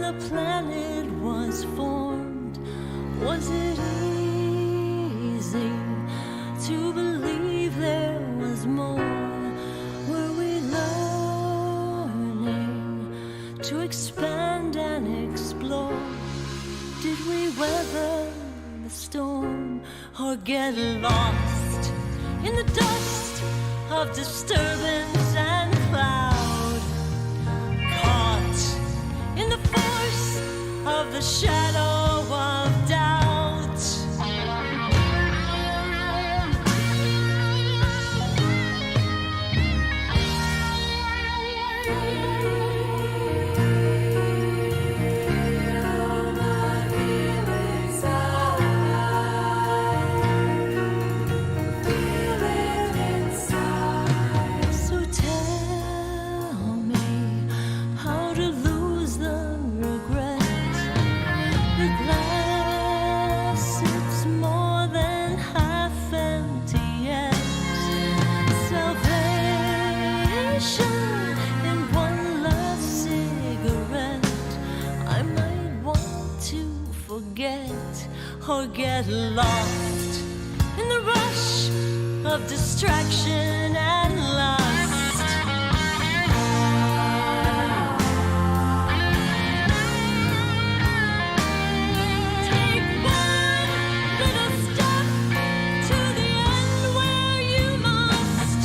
the planet was formed, was it easy to believe there was more? Were we learning to expand and explore? Did we weather the storm or get lost in the dust of disturbance and cloud? Caught in the force of the shadow of doubt. Or get lost in the rush of distraction and lust. Take one little step to the end where you must.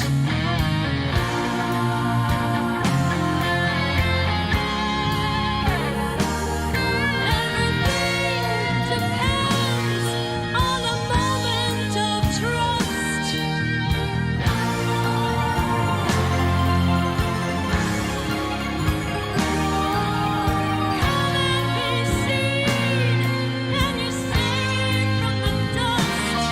Everything depends on a moment of trust. Come and be seen, and you sing from the dust.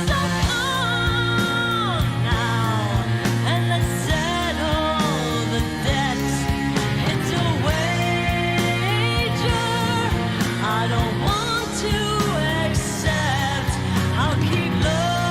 So come now, and let's settle the debt. It's a wager I don't want to accept. I'll keep looking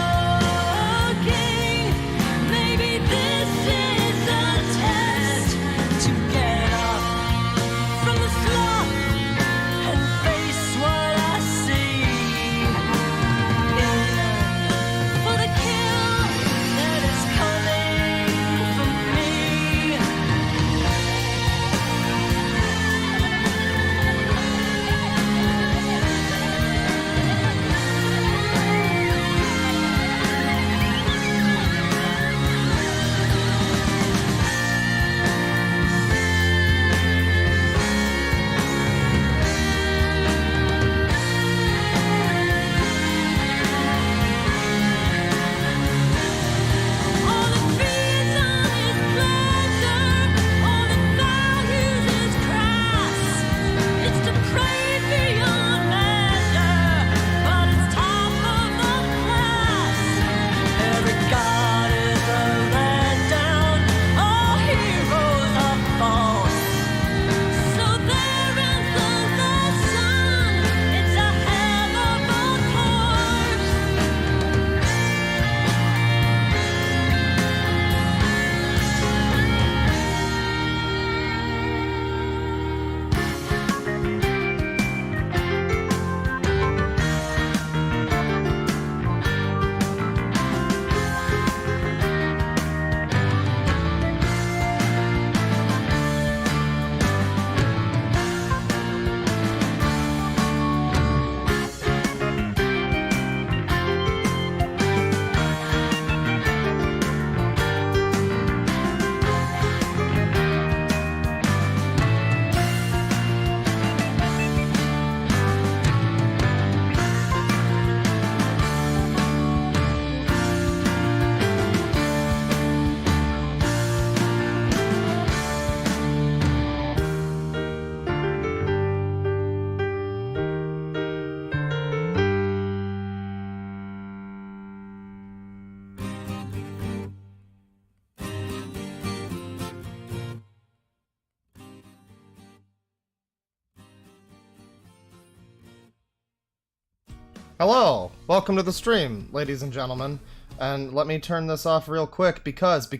Hello, welcome to the stream, ladies and gentlemen. And let me turn this off real quick because,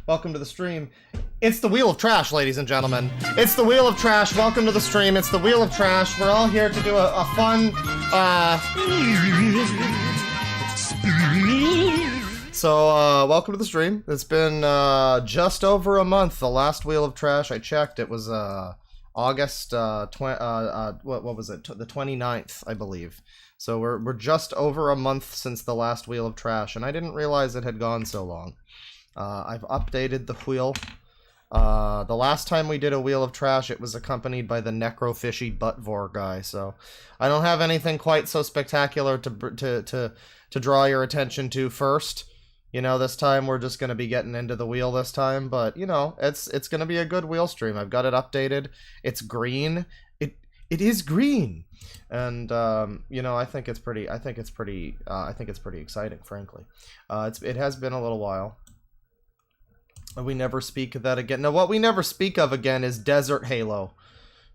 welcome to the stream. It's the Wheel of Trash, ladies and gentlemen. It's the Wheel of Trash, welcome to the stream. It's the Wheel of Trash. We're all here to do a fun, So, welcome to the stream. It's been, just over a month. The last Wheel of Trash, I checked, it was, August, what was it? The 29th, I believe. So we're just over a month since the last Wheel of Trash, and I didn't realize it had gone so long. I've updated the wheel. The last time we did a Wheel of Trash, it was accompanied by the necrofishy buttvore guy, so I don't have anything quite so spectacular to draw your attention to first. You know, this time we're just going to be getting into the wheel this time, but, you know, it's going to be a good wheel stream. I've got it updated. It's green. It is green. And, you know, I think it's pretty exciting, frankly. It has been a little while. We never speak of that again. Now, what we never speak of again is Desert Halo.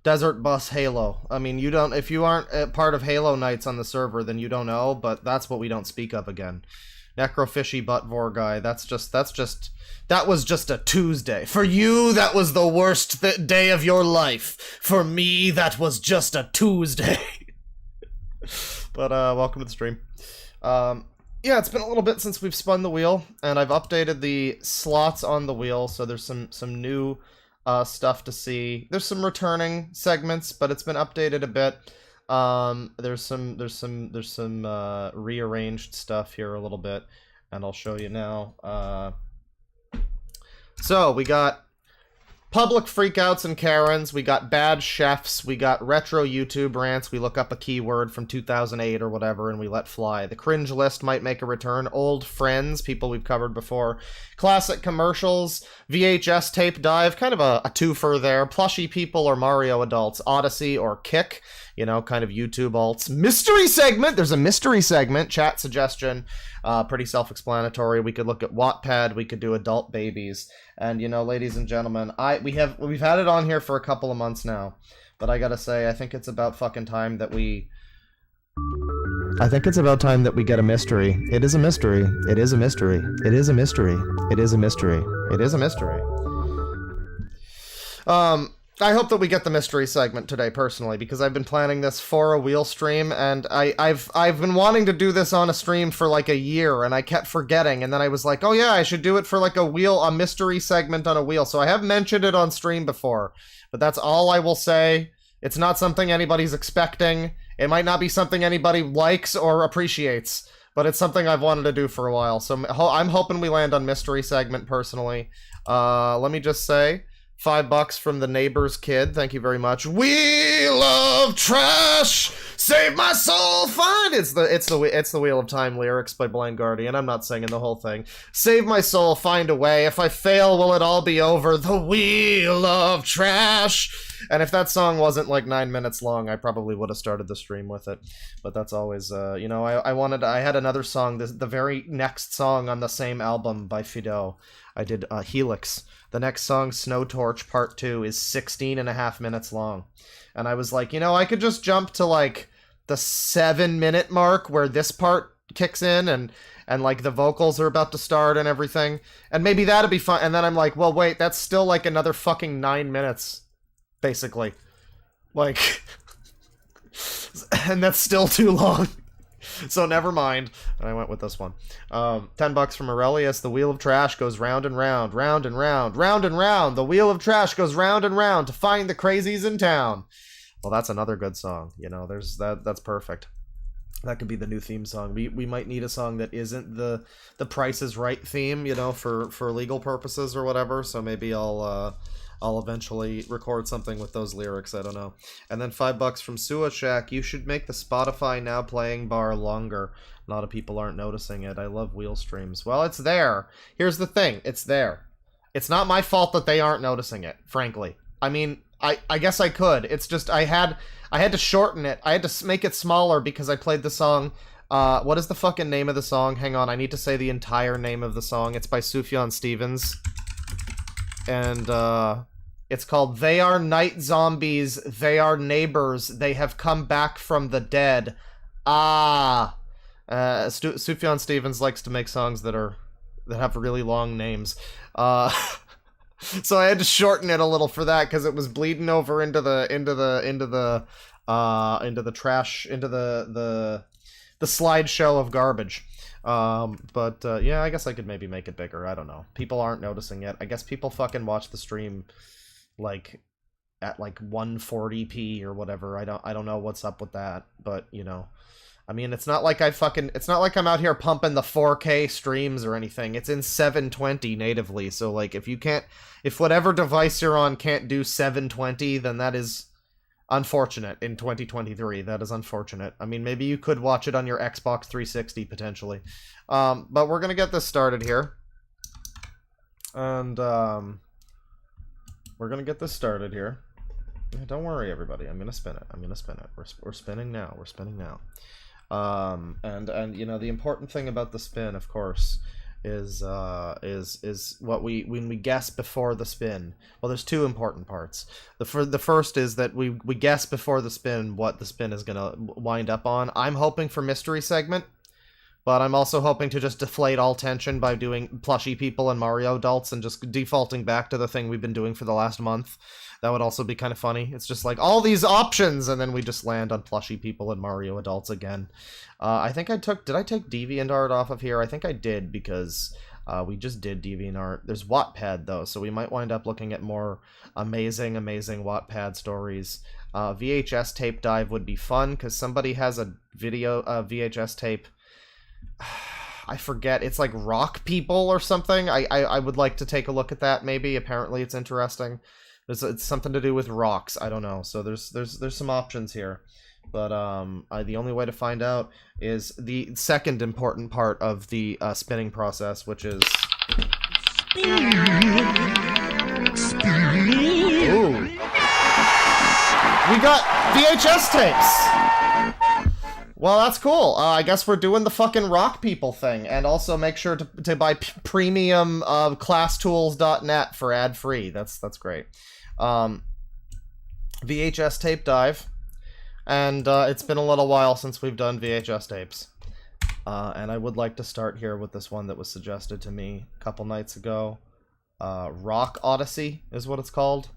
Desert Bus Halo. I mean, if you aren't a part of Halo Nights on the server, then you don't know, but that's what we don't speak of again. Necrofishy buttvore guy, that was just a Tuesday. For you, that was the worst day of your life. For me, that was just a Tuesday. But, welcome to the stream. Yeah, it's been a little bit since we've spun the wheel, and I've updated the slots on the wheel, so there's some new, stuff to see. There's some returning segments, but it's been updated a bit. There's some rearranged stuff here a little bit, and I'll show you now. So we got public freakouts and Karens, we got bad chefs, we got retro YouTube rants, we look up a keyword from 2008 or whatever and we let fly. The cringe list might make a return. Old friends, people we've covered before. Classic commercials, VHS tape dive, kind of a twofer there. Plushy people or Mario adults, Odyssey or Kick. You know, kind of YouTube alts. Mystery segment! There's a mystery segment. Chat suggestion. Pretty self-explanatory. We could look at Wattpad. We could do adult babies. And, you know, ladies and gentlemen, we've had it on here for a couple of months now. But I gotta say, I think it's about fucking time that we... I think it's about time that we get a mystery. It is a mystery. It is a mystery. It is a mystery. It is a mystery. It is a mystery. I hope that we get the mystery segment today, personally, because I've been planning this for a wheel stream, and I've been wanting to do this on a stream for like a year, and I kept forgetting, and then I was like, oh yeah, I should do it for like a mystery segment on a wheel. So I have mentioned it on stream before, but that's all I will say. It's not something anybody's expecting. It might not be something anybody likes or appreciates, but it's something I've wanted to do for a while. So I'm hoping we land on mystery segment, personally. Let me just say... $5 from the neighbor's kid. Thank you very much. Wheel of Trash, save my soul, find it's the Wheel of Time lyrics by Blind Guardian. I'm not singing the whole thing. Save my soul, find a way. If I fail, will it all be over? The Wheel of Trash. And if that song wasn't like 9 minutes long, I probably would have started the stream with it. But that's always, you know, I had another song, the very next song on the same album by Fido. I did Helix. The next song, Snow Torch Part 2, is 16.5 minutes long. And I was like, you know, I could just jump to, like, the 7-minute mark where this part kicks in and like, the vocals are about to start and everything. And maybe that'd be fun. And then I'm like, well, wait, that's still, like, another fucking 9 minutes, basically. Like, and that's still too long. So never mind. And I went with this one. $10 from Aurelius. The Wheel of Trash goes round and round, round and round, round and round. The Wheel of Trash goes round and round to find the crazies in town. Well, that's another good song. You know, that's perfect. That could be the new theme song. We might need a song that isn't the Price is Right theme, you know, for legal purposes or whatever. So maybe I'll eventually record something with those lyrics, I don't know. And then $5 from Suha Shack. You should make the Spotify Now Playing bar longer. A lot of people aren't noticing it. I love wheel streams. Well, it's there. Here's the thing. It's there. It's not my fault that they aren't noticing it, frankly. I mean, I guess I could. It's just I had to shorten it. I had to make it smaller because I played the song. What is the fucking name of the song? Hang on, I need to say the entire name of the song. It's by Sufjan Stevens. And, it's called They Are Night Zombies, They Are Neighbors, They Have Come Back from the Dead. Ah. Sufjan Stevens likes to make songs that have really long names. So I had to shorten it a little for that because it was bleeding over into the slideshow of garbage. Yeah, I guess I could maybe make it bigger. I don't know. People aren't noticing it. I guess people fucking watch the stream like at like 140p or whatever. I don't know what's up with that, but you know. I mean, it's not like I'm out here pumping the 4K streams or anything. It's in 720 natively. So like if whatever device you're on can't do 720, then that is unfortunate in 2023. That is unfortunate. I mean, maybe you could watch it on your Xbox 360 potentially. But we're going to get this started here. And we're going to get this started here. Yeah, don't worry, everybody. I'm going to spin it. We're spinning now. And you know, the important thing about the spin, of course, is what when we guess before the spin. Well, there's two important parts. The first is that we guess before the spin what the spin is gonna wind up on. I'm hoping for mystery segment, but I'm also hoping to just deflate all tension by doing plushy people and Mario adults and just defaulting back to the thing we've been doing for the last month. That would also be kind of funny. It's just like, all these options, and then we just land on plushy people and Mario adults again. I think did I take DeviantArt off of here? I think I did, because we just did DeviantArt. There's Wattpad, though, so we might wind up looking at more amazing Wattpad stories. VHS tape dive would be fun, because somebody has a video, VHS tape. I forget, it's like Rock People or something. I would like to take a look at that, maybe. Apparently it's interesting. It's something to do with rocks. I don't know. So there's some options here, but the only way to find out is the second important part of the spinning process, which is ooh, we got VHS tapes. Well, that's cool. I guess we're doing the fucking Rock People thing, and also make sure to buy premium classtools.net for ad free. That's great. VHS tape dive, and it's been a little while since we've done VHS tapes, and I would like to start here with this one that was suggested to me a couple nights ago. Rock Odyssey is what it's called,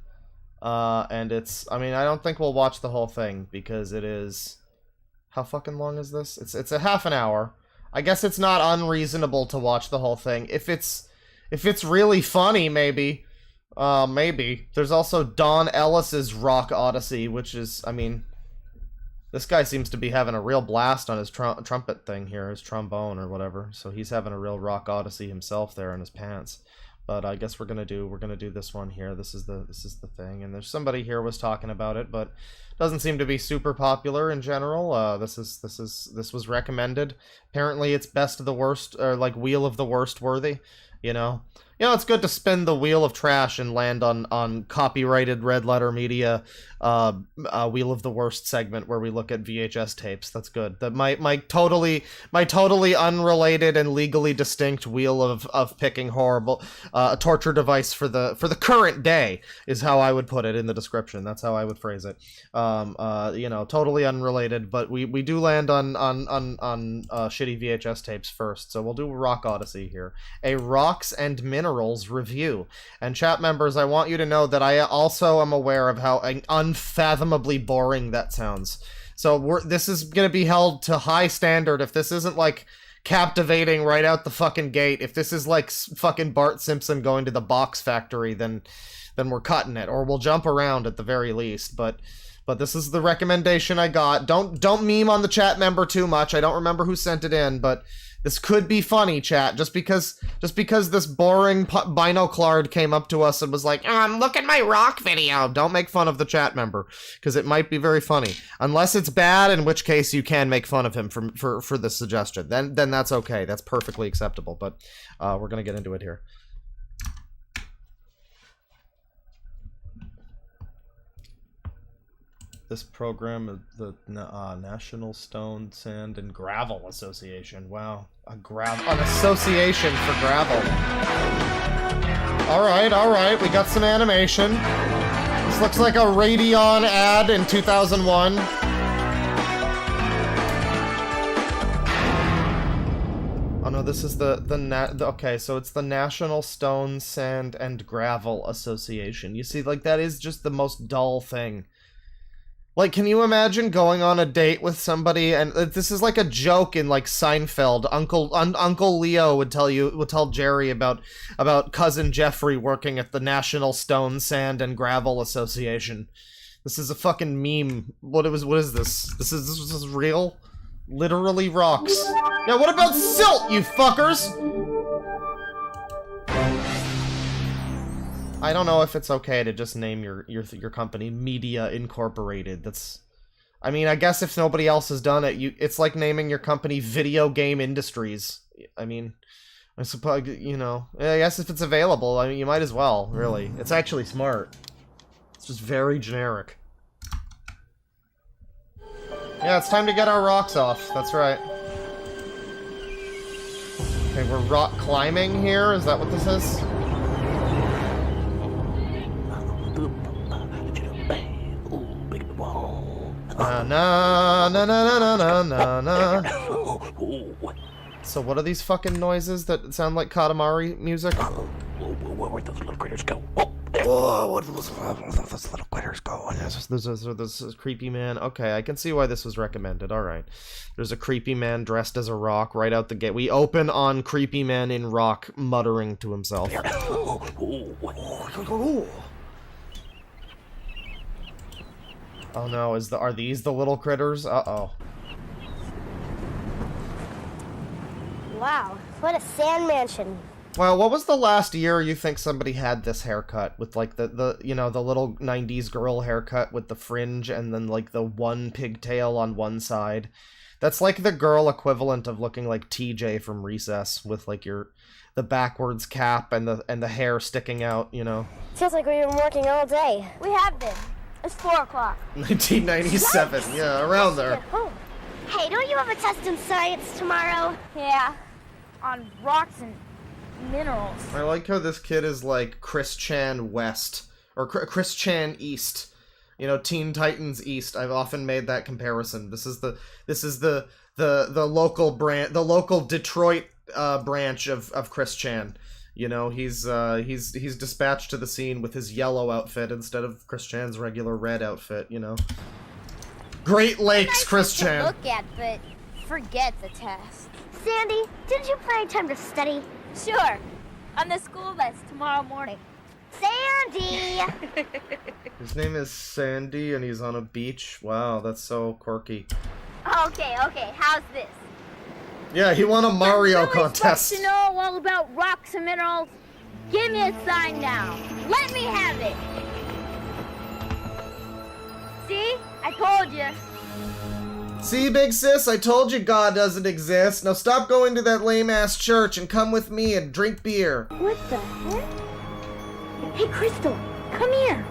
and I mean, I don't think we'll watch the whole thing because it is, how fucking long is this? It's a half an hour. I guess it's not unreasonable to watch the whole thing if it's really funny, maybe. Maybe. There's also Don Ellis's Rock Odyssey, which is, I mean, this guy seems to be having a real blast on his trumpet thing here, his trombone or whatever. So he's having a real Rock Odyssey himself there in his pants. But I guess we're gonna do this one here. This is the thing, and there's somebody here was talking about it, but doesn't seem to be super popular in general. This was recommended. Apparently, it's best of the worst, or like Wheel of the Worst worthy. You know, it's good to spin the wheel of trash and land on copyrighted Red Letter Media Wheel of the Worst segment where we look at VHS tapes. That's good. That my totally unrelated and legally distinct wheel of picking horrible torture device for the current day is how I would put it in the description. That's how I would phrase it. You know, totally unrelated, but we do land on shitty VHS tapes first. So we'll do Rock Odyssey here. A Rocks and Minerals review. And chat members, I want you to know that I also am aware of how unfathomably boring that sounds. So this is going to be held to high standard. If this isn't like captivating right out the fucking gate, if this is like fucking Bart Simpson going to the box factory, then we're cutting it, or we'll jump around at the very least. But this is the recommendation I got. Don't meme on the chat member too much. I don't remember who sent it in, but this could be funny, chat. Just because this boring binoclard came up to us and was like, look at my rock video. Don't make fun of the chat member, because it might be very funny. Unless it's bad, in which case you can make fun of him for this suggestion. Then that's okay. That's perfectly acceptable. But we're gonna get into it here. This program is the National Stone, Sand, and Gravel Association. Wow, an association for gravel. All right, we got some animation. This looks like a Radeon ad in 2001. Oh no, this is okay, so it's the National Stone, Sand, and Gravel Association. You see, like, that is just the most dull thing. Like, can you imagine going on a date with somebody, and this is like a joke in, like, Seinfeld. Uncle Leo would tell Jerry about cousin Jeffrey working at the National Stone, Sand, and Gravel Association. This is a fucking meme. What is this? This is real? Literally rocks. Yeah, what about silt, you fuckers? I don't know if it's okay to just name your company Media Incorporated. That's, I mean, I guess if nobody else has done it, it's like naming your company Video Game Industries. I mean, I suppose, you know, I guess if it's available, I mean, you might as well, really. It's actually smart. It's just very generic. Yeah, it's time to get our rocks off. That's right. Okay, we're rock climbing here. Is that what this is? Na na na na na na na. So what are these fucking noises that sound like Katamari music? Where'd those little critters go? Whoa, where did those little critters go? There's creepy man. Okay, I can see why this was recommended. Alright. There's a creepy man dressed as a rock right out the gate. We open on creepy man in rock muttering to himself. Oh no, are these the little critters? Uh-oh. Wow, what a sand mansion. Well, what was the last year you think somebody had this haircut with, like, the you know, the little 90s girl haircut with the fringe and then, like, the one pigtail on one side? That's like the girl equivalent of looking like TJ from Recess with, like, the backwards cap and the hair sticking out, you know? Feels like we've been working all day. We have been. It's 4 o'clock. 1997, yeah, around there. Hey, don't you have a test in science tomorrow? Yeah, on rocks and minerals. I like how this kid is like Chris Chan West, or Chris Chan East. You know, Teen Titans East. I've often made that comparison. This is the local brand, the local Detroit branch of Chris Chan. You know, he's dispatched to the scene with his yellow outfit instead of Chris Chan's regular red outfit, you know. Great Lakes, Chris Chan. Look at, but forget the test. Sandy, didn't you plan time to study? Sure, on the school bus tomorrow morning. Sandy! His name is Sandy and he's on a beach. Wow, that's so quirky. Okay, how's this? Yeah, he won a Mario contest. To know all about rocks and minerals. Give me a sign now. Let me have it. See? I told you. See, big sis, I told you God doesn't exist. Now stop going to that lame-ass church and come with me and drink beer. What the heck? Hey, Crystal, come here.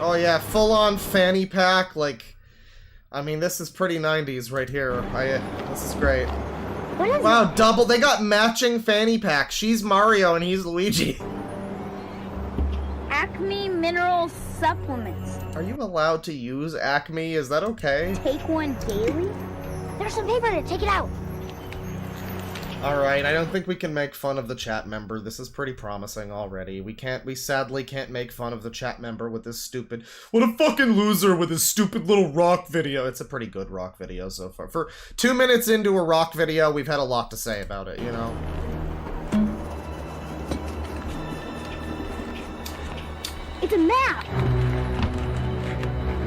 Oh yeah, full-on fanny pack, like... I mean, this is pretty 90s right here. This is great. What is Wow, double. They got matching fanny packs. She's Mario and he's Luigi. Acme Mineral Supplements. Are you allowed to use Acme? Is that okay? Take one daily? There's some paper in it. Take it out. Alright, I don't think we can make fun of the chat member. This is pretty promising already. We sadly can't make fun of the chat member with this stupid... What a fucking loser with his stupid little rock video. It's a pretty good rock video so far. For 2 minutes into a rock video, we've had a lot to say about it, you know? It's a map!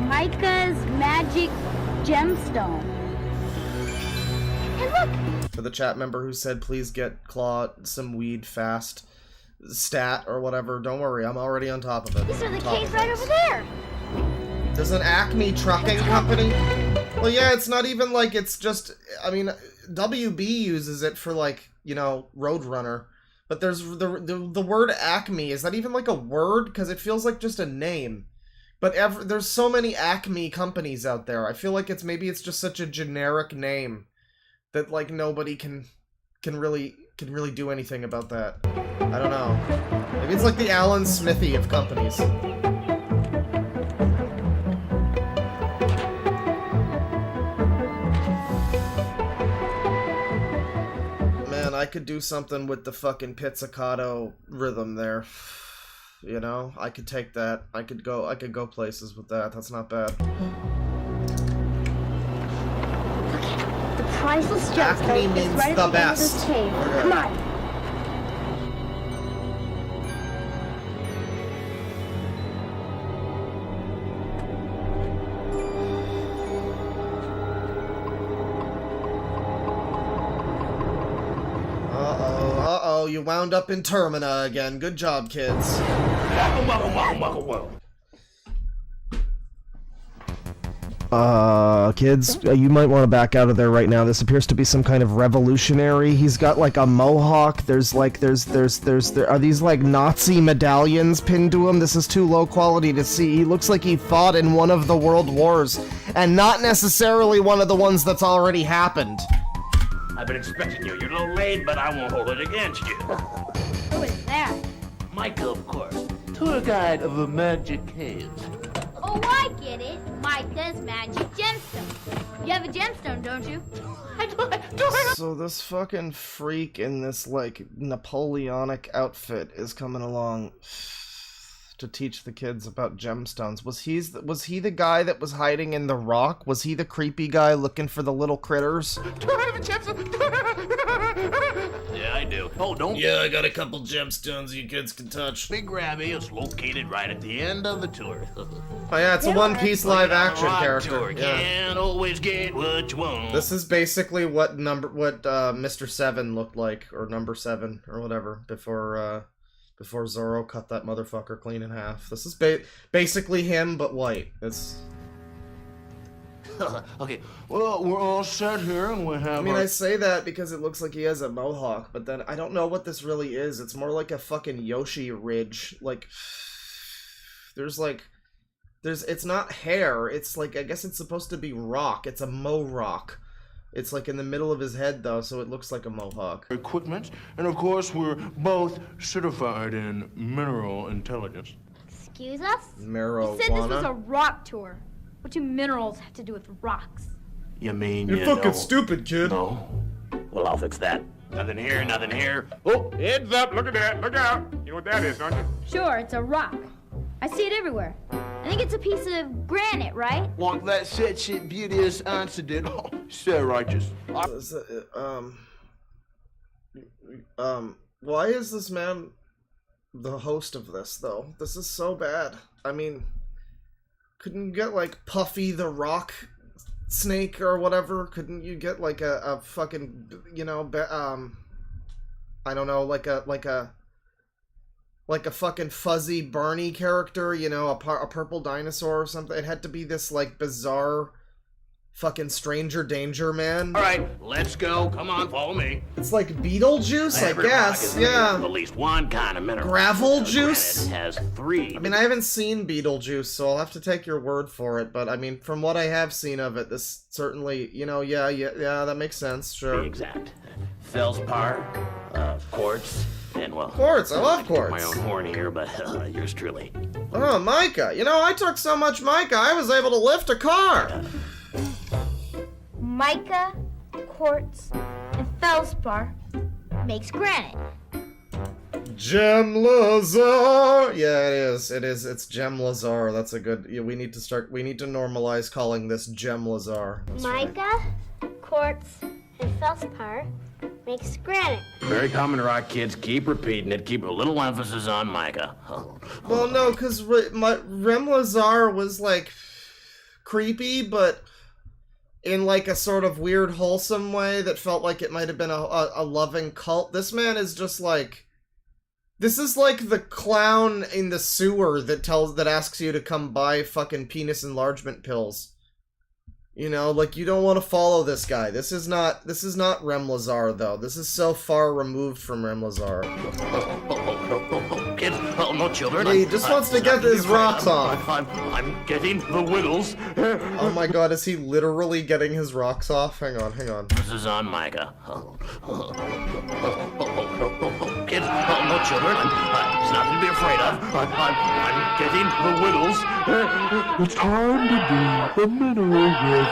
Micah's Magic Gemstone. And look! For the chat member who said, please get Claw some weed fast stat or whatever, don't worry, I'm already on top of it. These are the caves right over there. There's an Acme trucking company? Well, yeah, it's not even like it's just, I mean, WB uses it for, like, you know, Roadrunner. But there's the word Acme, is that even like a word? Because it feels like just a name. But there's so many Acme companies out there. I feel like maybe it's just such a generic name that, like, nobody can really do anything about that. I don't know. Maybe it's like the Alan Smithy of companies. man, I could do something with the fucking pizzicato rhythm there. You know, I could take that. I could go places with that. That's not bad. The priceless Acme gemstone means is right the at the end of best. this cave. Okay. Come on. Uh-oh, you wound up in Termina again. Good job, kids. Kids, you might want to back out of there right now. This appears to be some kind of revolutionary. He's got like a mohawk. There are these like Nazi medallions pinned to him. This is too low quality to see. He looks like he fought in one of the world wars, and not necessarily one of the ones that's already happened. I've been expecting you. You're a little late, but I won't hold it against you. Who is that? Michael, of course. Tour guide of the magic caves. Oh, I get it. Micah's magic gemstone. You have a gemstone, don't you? So this fucking freak in this like Napoleonic outfit is coming along to teach the kids about gemstones. Was he the guy that was hiding in the rock? Was he the creepy guy looking for the little critters? Yeah, I do. Oh, don't. Yeah, I got a couple gemstones you kids can touch. Big Grabby is located right at the end of the tour. Oh yeah, it's a One Piece live action Rock character. Tour. Yeah. Can't always get what you want. This is basically what Mr. 7 looked like, or number 7, or whatever, before Zoro cut that motherfucker clean in half. This is basically him, but white. It's... Okay, well, we're all set here, and we have. I mean, I say that because it looks like he has a mohawk, but then I don't know what this really is. It's more like a fucking Yoshi ridge. Like, it's not hair. It's like, I guess it's supposed to be rock. It's a mo-rock. It's like in the middle of his head, though, so it looks like a mohawk. Equipment, and of course, we're both certified in mineral intelligence. Excuse us? Marijuana. You said this was a rock tour. What do minerals have to do with rocks? You mean You're you fucking know- stupid, kid. No. Well, I'll fix that. Nothing here, nothing here. Oh, heads up, look at that, look out. You know what that is, don't you? Sure, it's a rock. I see it everywhere. I think it's a piece of granite, right? Like that such a beauteous answer did. Oh, so righteous. Why is this man the host of this, though? This is so bad. I mean, couldn't you get, like, Puffy the Rock Snake or whatever? Couldn't you get, like, a fucking, you know, I don't know, like a fucking fuzzy Barney character, you know, a purple dinosaur or something? It had to be this, like, bizarre fucking stranger danger man. All right, let's go. Come on, follow me. It's like Beetlejuice, I Every rock guess. is made Yeah. of at least one kind of mineral. Gravel juice? Granite has 3. I mean, I haven't seen Beetlejuice, so I'll have to take your word for it. But I mean, from what I have seen of it, this certainly, you know, yeah, that makes sense. to Sure. be exact. Feldspar, quartz, and well. Quartz, I love took quartz. My own horn here, but yours truly. Oh, mica. You know, I took so much mica, I was able to lift a car. Mica, quartz, and feldspar makes granite. Gem Lazar. Yeah, it is. It's Gem Lazar. That's a good. Yeah, we need to normalize calling this Gem Lazar. That's right. Mica, quartz, and feldspar makes granite. Very common rock, kids. Keep repeating it. Keep a little emphasis on mica. Well, no, because Rem Lazar was like creepy, but in like a sort of weird, wholesome way that felt like it might have been a loving cult. This man is just like, this is like the clown in the sewer that asks you to come buy fucking penis enlargement pills. You know, like, you don't want to follow this guy. This is not Rem Lazar, though. This is so far removed from Rem Lazar. Kids, no children. He just wants to get his rocks off. I'm getting the wiggles. Oh my god, is he literally getting his rocks off? Hang on. This is on mica. Kids, no children. There's nothing to be afraid of. I'm getting the wiggles. It's time to do the mineral review.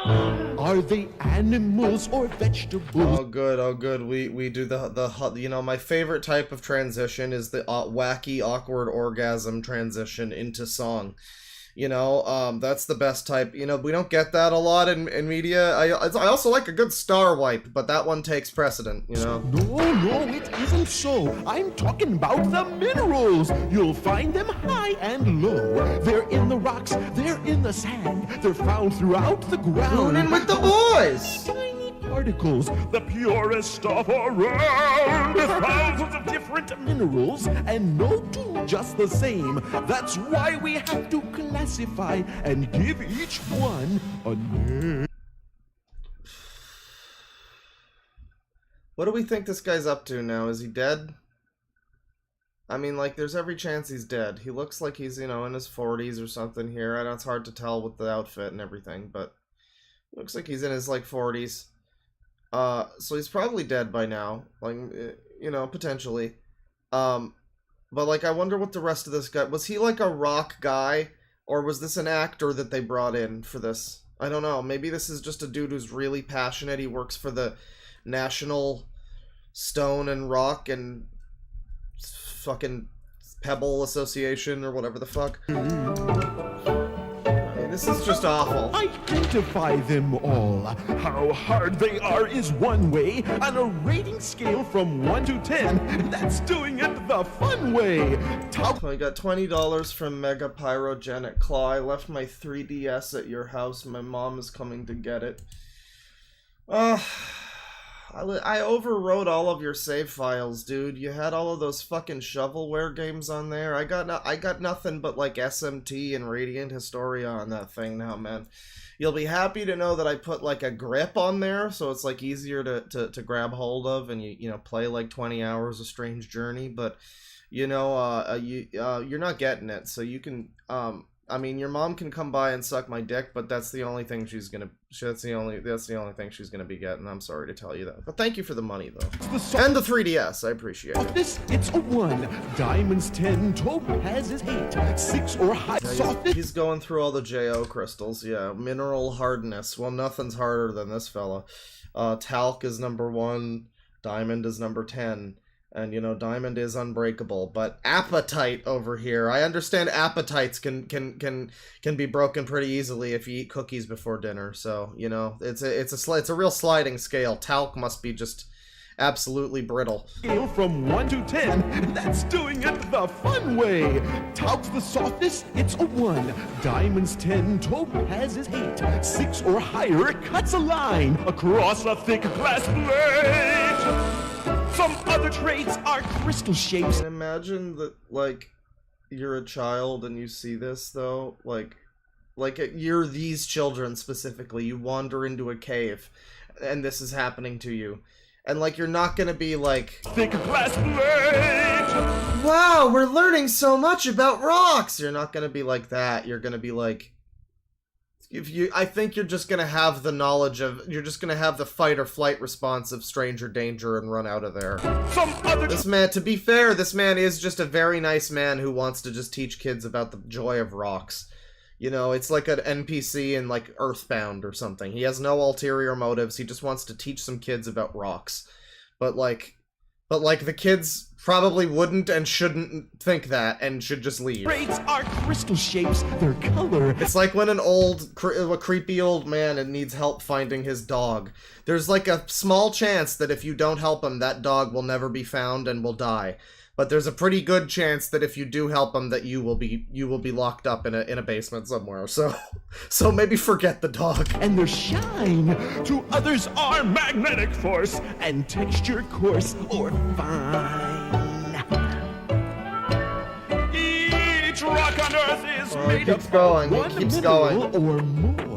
Are they animals or vegetables? Oh good. We do the you know, my favorite type of transition is the wacky awkward orgasm transition into song. You know, that's the best type. You know, we don't get that a lot in media. I also like a good star wipe, but that one takes precedent, you know? No, it isn't so. I'm talking about the minerals. You'll find them high and low. They're in the rocks, they're in the sand. They're found throughout the ground. Tune in with the boys! Tiny particles, the purest stuff around. With thousands of different minerals, and no two just the same. That's why we have to classify and give each one a name. What do we think this guy's up to now? Is he dead? I mean, like, there's every chance he's dead. He looks like he's, you know, in his 40s or something here. I know it's hard to tell with the outfit and everything, but looks like he's in his, like, 40s. So he's probably dead by now. Like, you know, potentially. But, like, I wonder what the rest of this guy... Was he, like, a rock guy? Or was this an actor that they brought in for this? I don't know. Maybe this is just a dude who's really passionate. He works for the National Stone and Rock and fucking Pebble Association or whatever the fuck. I mean, this is just awful. Identify them all. How hard they are is one way. On a rating scale from 1 to 10, that's doing it the fun way. Top. I got $20 from Mega Pyrogenic Claw. I left my 3DS at your house. My mom is coming to get it. I overwrote all of your save files, dude. You had all of those fucking shovelware games on there. I got nothing but like SMT and Radiant Historia on that thing now, man. You'll be happy to know that I put like a grip on there, so it's like easier to grab hold of, and you know, play like 20 hours of Strange Journey. But you know, you're not getting it, so you can I mean, your mom can come by and suck my dick, but that's the only thing she's gonna. That's the only thing she's gonna be getting. I'm sorry to tell you that, but thank you for the money though, and the 3DS. I appreciate it. This it's a 1. Diamonds 10. Topazes 8. 6 or high. Softest. He's going through all the JO crystals. Yeah, mineral hardness. Well, nothing's harder than this fella. Talc is number 1. Diamond is number 10. And, you know, diamond is unbreakable, but appetite over here. I understand appetites can be broken pretty easily if you eat cookies before dinner. So, you know, it's a real sliding scale. Talc must be just absolutely brittle. Scale from 1 to 10, that's doing it the fun way. Talc's the softest, it's a 1. Diamonds 10, topazes 8. 6 or higher, it cuts a line across a thick glass plate. Some other traits are crystal shapes. And imagine that, like, you're a child and you see this, though. Like you're these children specifically. You wander into a cave, and this is happening to you. And, like, you're not gonna be like, thick glass plate! Wow, we're learning so much about rocks! You're not gonna be like that. You're gonna be like... I think you're just gonna have the knowledge of, you're just gonna have the fight or flight response of stranger danger and run out of there. This man, to be fair, this man is just a very nice man who wants to just teach kids about the joy of rocks. You know, it's like an NPC in like Earthbound or something. He has no ulterior motives, he just wants to teach some kids about rocks. But like the kids probably wouldn't and shouldn't think that and should just leave. Traits are crystal shapes, their color. It's like when an a creepy old man needs help finding his dog. There's like a small chance that if you don't help him, that dog will never be found and will die. But there's a pretty good chance that if you do help him, that you will be locked up in a basement somewhere. So maybe forget the dog. And their shine to others are magnetic force and texture coarse or fine. Each rock on Earth is made keeps up going. of one It keeps mineral going. or more.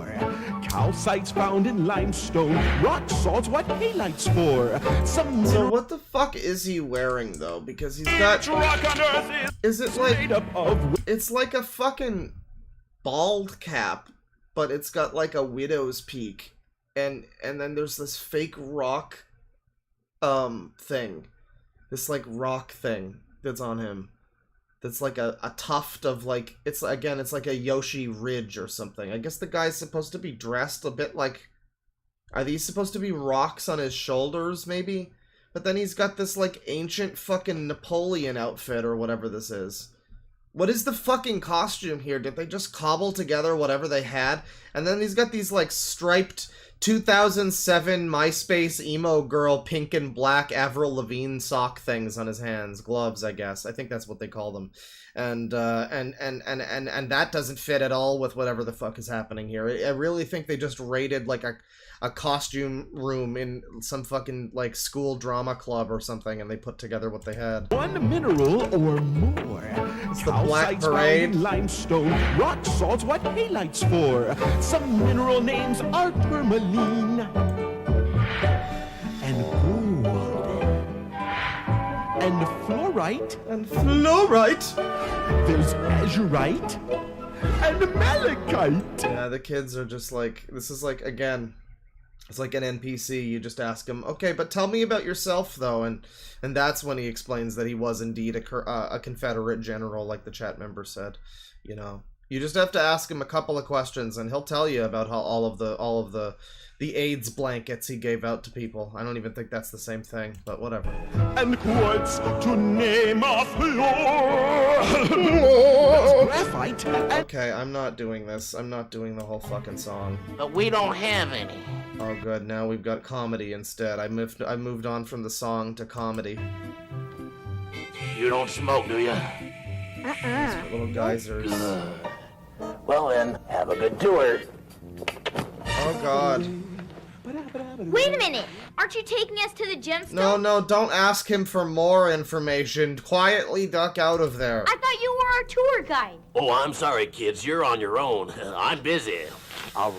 Calcites found in limestone. Rock salt's what halites for. Some So what the fuck is he wearing though? Because he's got. rock on Earth Is it like? made up of. It's like a fucking bald cap, but it's got like a widow's peak, and then there's this fake rock, thing, this like rock thing that's on him. that's like a tuft of like, it's like a Yoshi ridge or something. I guess the guy's supposed to be dressed a bit like, are these supposed to be rocks on his shoulders maybe? But then he's got this like ancient fucking Napoleon outfit or whatever this is. What is the fucking costume here? Did they just cobble together whatever they had? And then he's got these like striped 2007 MySpace emo girl pink and black Avril Lavigne sock things on his hands, gloves, I guess. I think that's what they call them. And that doesn't fit at all with whatever the fuck is happening here. I really think they just raided like a costume room in some fucking like school drama club or something, and they put together what they had. One mineral or more. It's the Black Parade. Limestone, rock salt's what halite's for. Some mineral names are tourmaline and gold and fluorite And fluorite. There's azurite and malachite. Yeah, the kids are just like, this is like, again, it's like an NPC. You just ask him, okay, but tell me about yourself, though, and that's when he explains that he was indeed a Confederate general, like the chat member said. You know, you just have to ask him a couple of questions, and he'll tell you about how all of the AIDS blankets he gave out to people. I don't even think that's the same thing, but whatever. And what's to name a floor? That's graphite. Okay, I'm not doing this. I'm not doing the whole fucking song. But we don't have any. Oh, good. Now we've got comedy instead. I moved on from the song to comedy. You don't smoke, do you? Little geysers. Well then, have a good tour. Oh, God. Wait a minute! Aren't you taking us to the gemstone? No, don't ask him for more information. Quietly duck out of there. I thought you were our tour guide. Oh, I'm sorry, kids. You're on your own. I'm busy.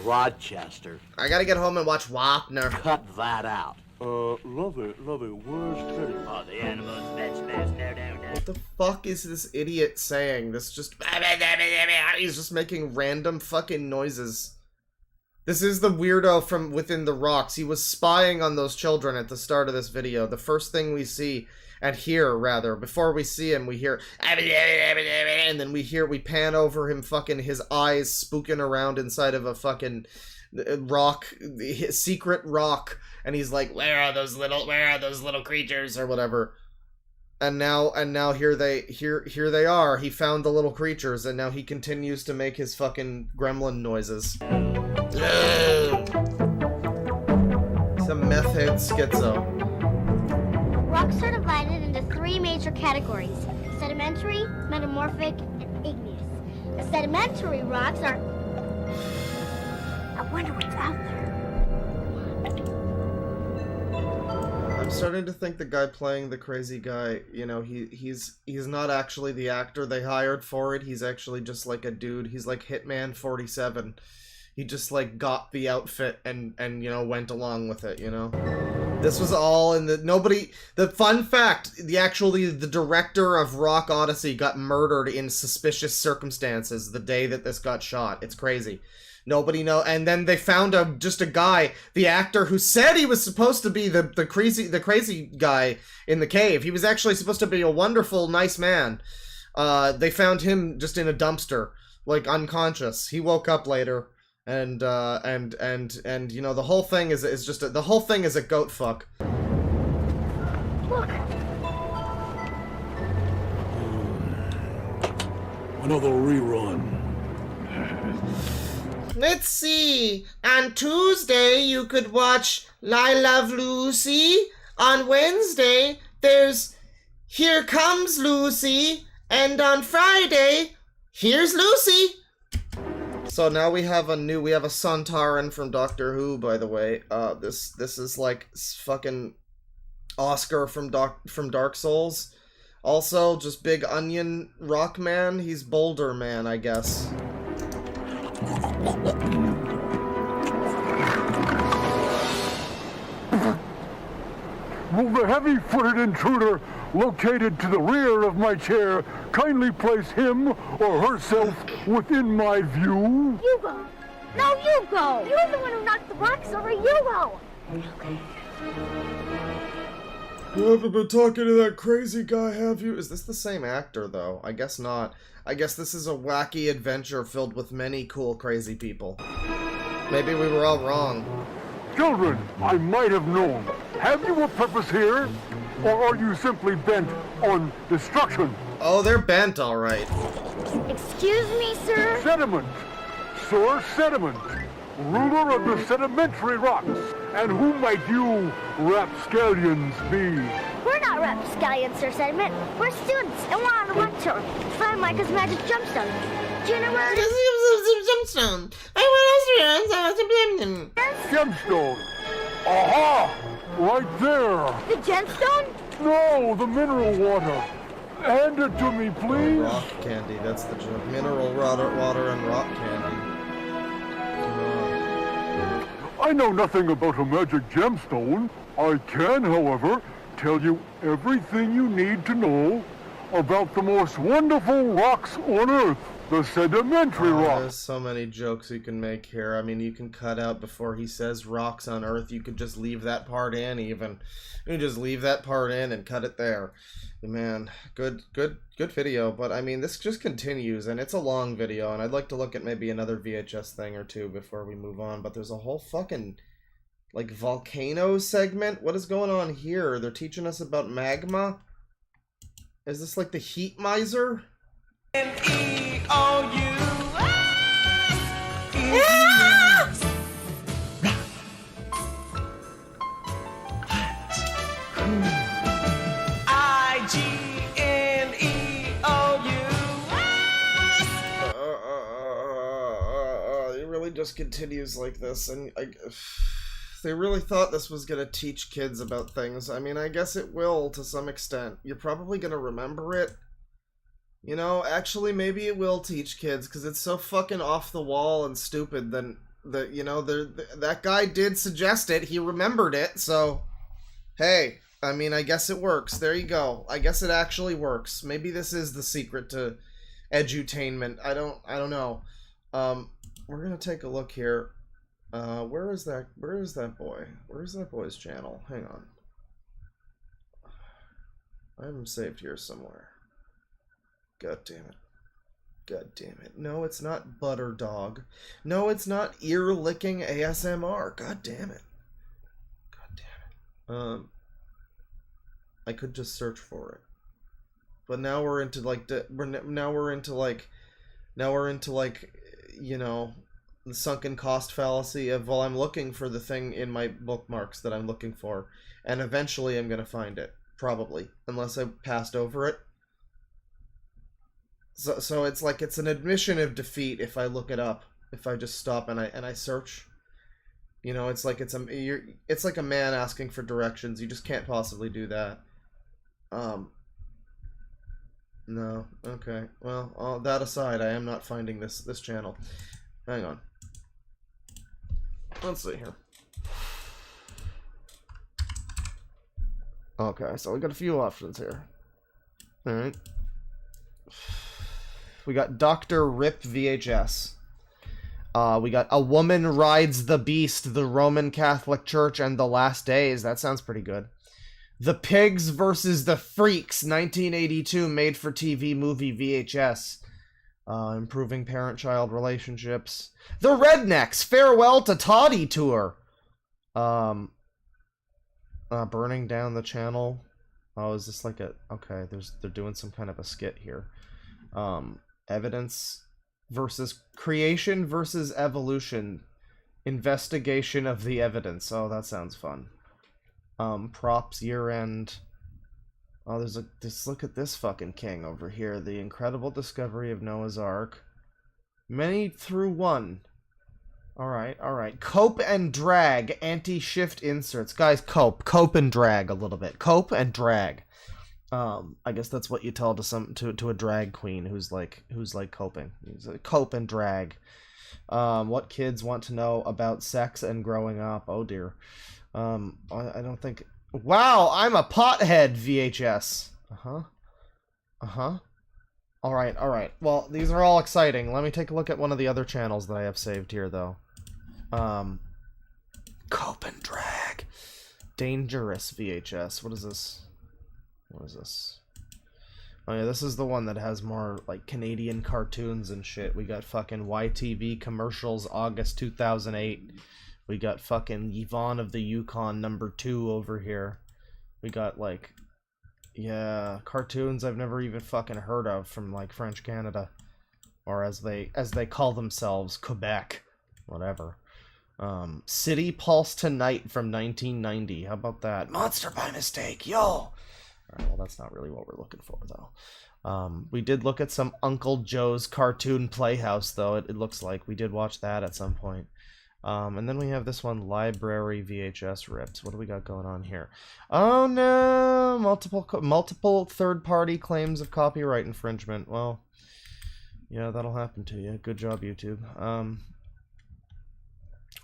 Rochester. I gotta get home and watch Wapner. Cut that out. Lovey, where's Teddy? Oh, the animals, no. What the fuck is this idiot saying? This just... He's just making random fucking noises. This is the weirdo from within the rocks. He was spying on those children at the start of this video. The first thing we see, and hear rather, before we see him, we hear, and then we pan over him, fucking his eyes spooking around inside of a fucking rock, secret rock, and he's like, where are those little creatures or whatever. And now here they are. He found the little creatures, and now he continues to make his fucking gremlin noises. Some meth head schizo. Rocks are divided into 3 major categories: sedimentary, metamorphic, and igneous. The sedimentary rocks are... I wonder what's out there. I'm starting to think the guy playing the crazy guy, you know, he's not actually the actor they hired for it. He's actually just like a dude. He's like Hitman 47. He just like got the outfit and you know, went along with it, you know. This was all in the fun fact, the director of Rock Odyssey got murdered in suspicious circumstances the day that this got shot. It's crazy. Nobody know, and then they found just a guy, the actor who said he was supposed to be the crazy guy in the cave. He was actually supposed to be a wonderful, nice man. They found him just in a dumpster, like unconscious. He woke up later, and you know, the whole thing is just the whole thing is a goat fuck. Look! Another rerun. Let's see. On Tuesday, you could watch I Love Lucy. On Wednesday, there's Here Comes Lucy. And on Friday, Here's Lucy. So now we have a Sontaran from Doctor Who, by the way. This is like fucking Oscar from Dark Souls. Also, just Big Onion Rock Man. He's Boulder Man, I guess. Will the heavy-footed intruder located to the rear of my chair kindly place him or herself within my view? You go! No, you go! You're the one who knocked the rocks over. You go! You haven't been talking to that crazy guy, have you? Is this the same actor, though? I guess not. I guess this is a wacky adventure filled with many cool, crazy people. Maybe we were all wrong. Children, I might have known. Have you a purpose here? Or are you simply bent on destruction? Oh, they're bent, all right. Excuse me, sir? Sediment. Sir Sediment. Ruler of the sedimentary rocks. And who might you rapscallions be? We're not rapscallions, Sir Sediment. We're students, and we're on a run tour to find Micah's magic gemstone. Do you know where it is? Gemstone. I went Gemstone. Aha! Right there. The gemstone? No, the mineral water. Hand it to me, please. Rock candy, that's the joke. Mineral water and rock candy. I know nothing about a magic gemstone. I can, however, tell you everything you need to know about the most wonderful rocks on Earth, the sedimentary rocks. There's so many jokes you can make here. I mean, you can cut out before he says rocks on Earth. You could just leave that part in, even. You can just leave that part in and cut it there. Man, good video. But I mean, this just continues, and it's a long video, and I'd like to look at maybe another VHS thing or two before we move on. But there's a whole fucking, like, volcano segment. What is going on here? They're teaching us about magma? Is this like the heat miser? It really just continues like this, and they really thought this was gonna teach kids about things. I mean, I guess it will to some extent. You're probably gonna remember it. You know, actually, maybe it will teach kids, because it's so fucking off the wall and stupid. Then, that guy did suggest it. He remembered it, so hey, I mean, I guess it works. There you go. I guess it actually works. Maybe this is the secret to edutainment. I don't know. We're gonna take a look here. Where is that boy? Where's that boy's channel? Hang on. I have him saved here somewhere. God damn it. God damn it. No, it's not Butter Dog. No, it's not ear-licking ASMR. God damn it. God damn it. I could just search for it. But now we're into like you know, the sunken cost fallacy of, well, I'm looking for the thing in my bookmarks that I'm looking for, and eventually I'm gonna find it, probably, unless I passed over it. So it's like it's an admission of defeat if I look it up, if I just stop and I search. You know, it's like it's like a man asking for directions. You just can't possibly do that. No. Okay. Well, that aside, I am not finding this channel. Hang on. Let's see here. Okay, so we got a few options here. Alright. We got Dr. Rip VHS. We got A Woman Rides the Beast, the Roman Catholic Church, and the Last Days. That sounds pretty good. The Pigs versus the Freaks, 1982, made-for-TV movie VHS. Improving parent-child relationships. The Rednecks, Farewell to Toddy Tour. Burning down the channel. Oh, is this like a... Okay, they're doing some kind of a skit here. Evidence versus creation versus evolution. Investigation of the evidence. Oh, that sounds fun. Props year end. Oh, just look at this fucking king over here. The incredible discovery of Noah's Ark. Many through one. Alright. Cope and drag. Anti-shift inserts. Guys, cope and drag a little bit. Cope and drag. I guess that's what you tell to a drag queen who's like coping. Cope and drag. What kids want to know about sex and growing up. Oh dear. I don't think... Wow, I'm a pothead, VHS. Alright. Well, these are all exciting. Let me take a look at one of the other channels that I have saved here, though. Cope and drag. Dangerous VHS. What is this? What is this? Oh yeah, this is the one that has more like Canadian cartoons and shit. We got fucking YTV commercials, August 2008. We got fucking Yvonne of the Yukon #2 over here. We got like, yeah, cartoons I've never even fucking heard of from like French Canada, or as they call themselves, Quebec, whatever. City Pulse Tonight from 1990. How about that? Monster by Mistake, yo! Alright, well that's not really what we're looking for, though. We did look at some Uncle Joe's Cartoon Playhouse, though, it looks like. We did watch that at some point. And then we have this one, Library VHS Rips. What do we got going on here? Oh no! Multiple third-party claims of copyright infringement. Well, yeah, that'll happen to you. Good job, YouTube.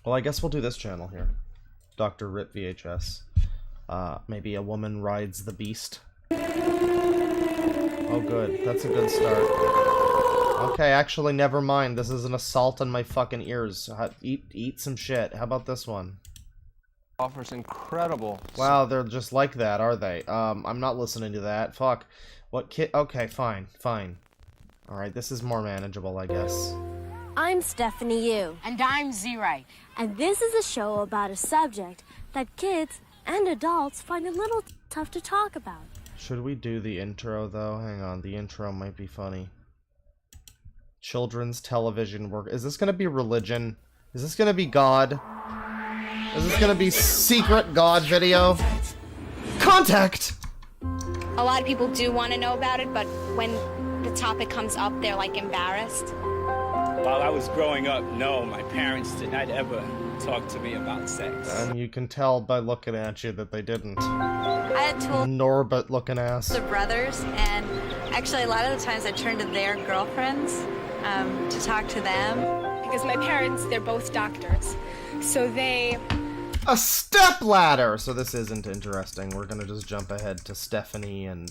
Well, I guess we'll do this channel here. Dr. Rip VHS. Maybe a woman rides the beast. Oh, good. That's a good start. Okay, actually, never mind. This is an assault on my fucking ears. Eat some shit. How about this one? Offers incredible. Wow, they're just like that, are they? I'm not listening to that. Fuck. What kid? Okay, fine. Alright, this is more manageable, I guess. I'm Stephanie Yu. And I'm Z-Right. And this is a show about a subject that kids and adults find a little tough to talk about. Should we do the intro, though? Hang on, the intro might be funny. Children's television work. Is this gonna be religion? Is this gonna be God? Is this gonna be secret God video? Contact! A lot of people do want to know about it, but when the topic comes up, they're like embarrassed. While I was growing up, no, my parents did not ever talk to me about sex. And you can tell by looking at you that they didn't. I had told Norbert looking ass. the brothers, and actually a lot of the times I turned to their girlfriends to talk to them. Because my parents, they're both doctors, so they... A stepladder! So this isn't interesting. We're gonna just jump ahead to Stephanie and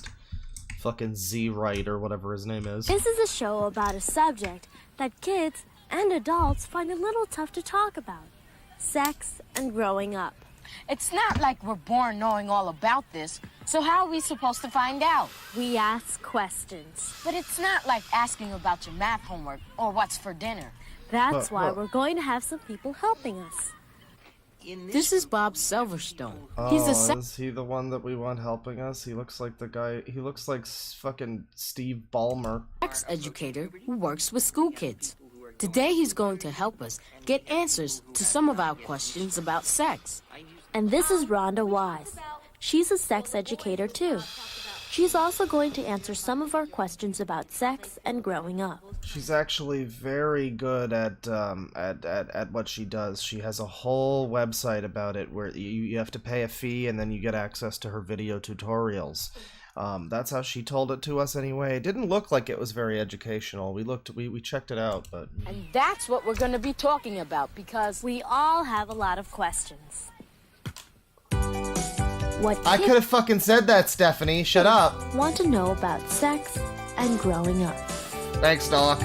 fucking Z-Right or whatever his name is. This is a show about a subject that kids and adults find a little tough to talk about. Sex and growing up. It's not like we're born knowing all about this, so how are we supposed to find out? We ask questions. But it's not like asking about your math homework or what's for dinner. That's why we're going to have some people helping us. This is Bob Silverstone. Oh, He's a is he the one that we want helping us? He looks like the guy, he looks like fucking Steve Ballmer. sex educator who works with school kids. Today he's going to help us get answers to some of our questions about sex. And this is Rhonda Wise. She's a sex educator too. She's also going to answer some of our questions about sex and growing up. She's actually very good at what she does. She has a whole website about it where you have to pay a fee and then you get access to her video tutorials. That's how she told it to us anyway. It didn't look like it was very educational. We checked it out, but... And that's what we're going to be talking about, because we all have a lot of questions. I could have fucking said that, Stephanie. Shut up. Want to know about sex and growing up. Thanks, Doc.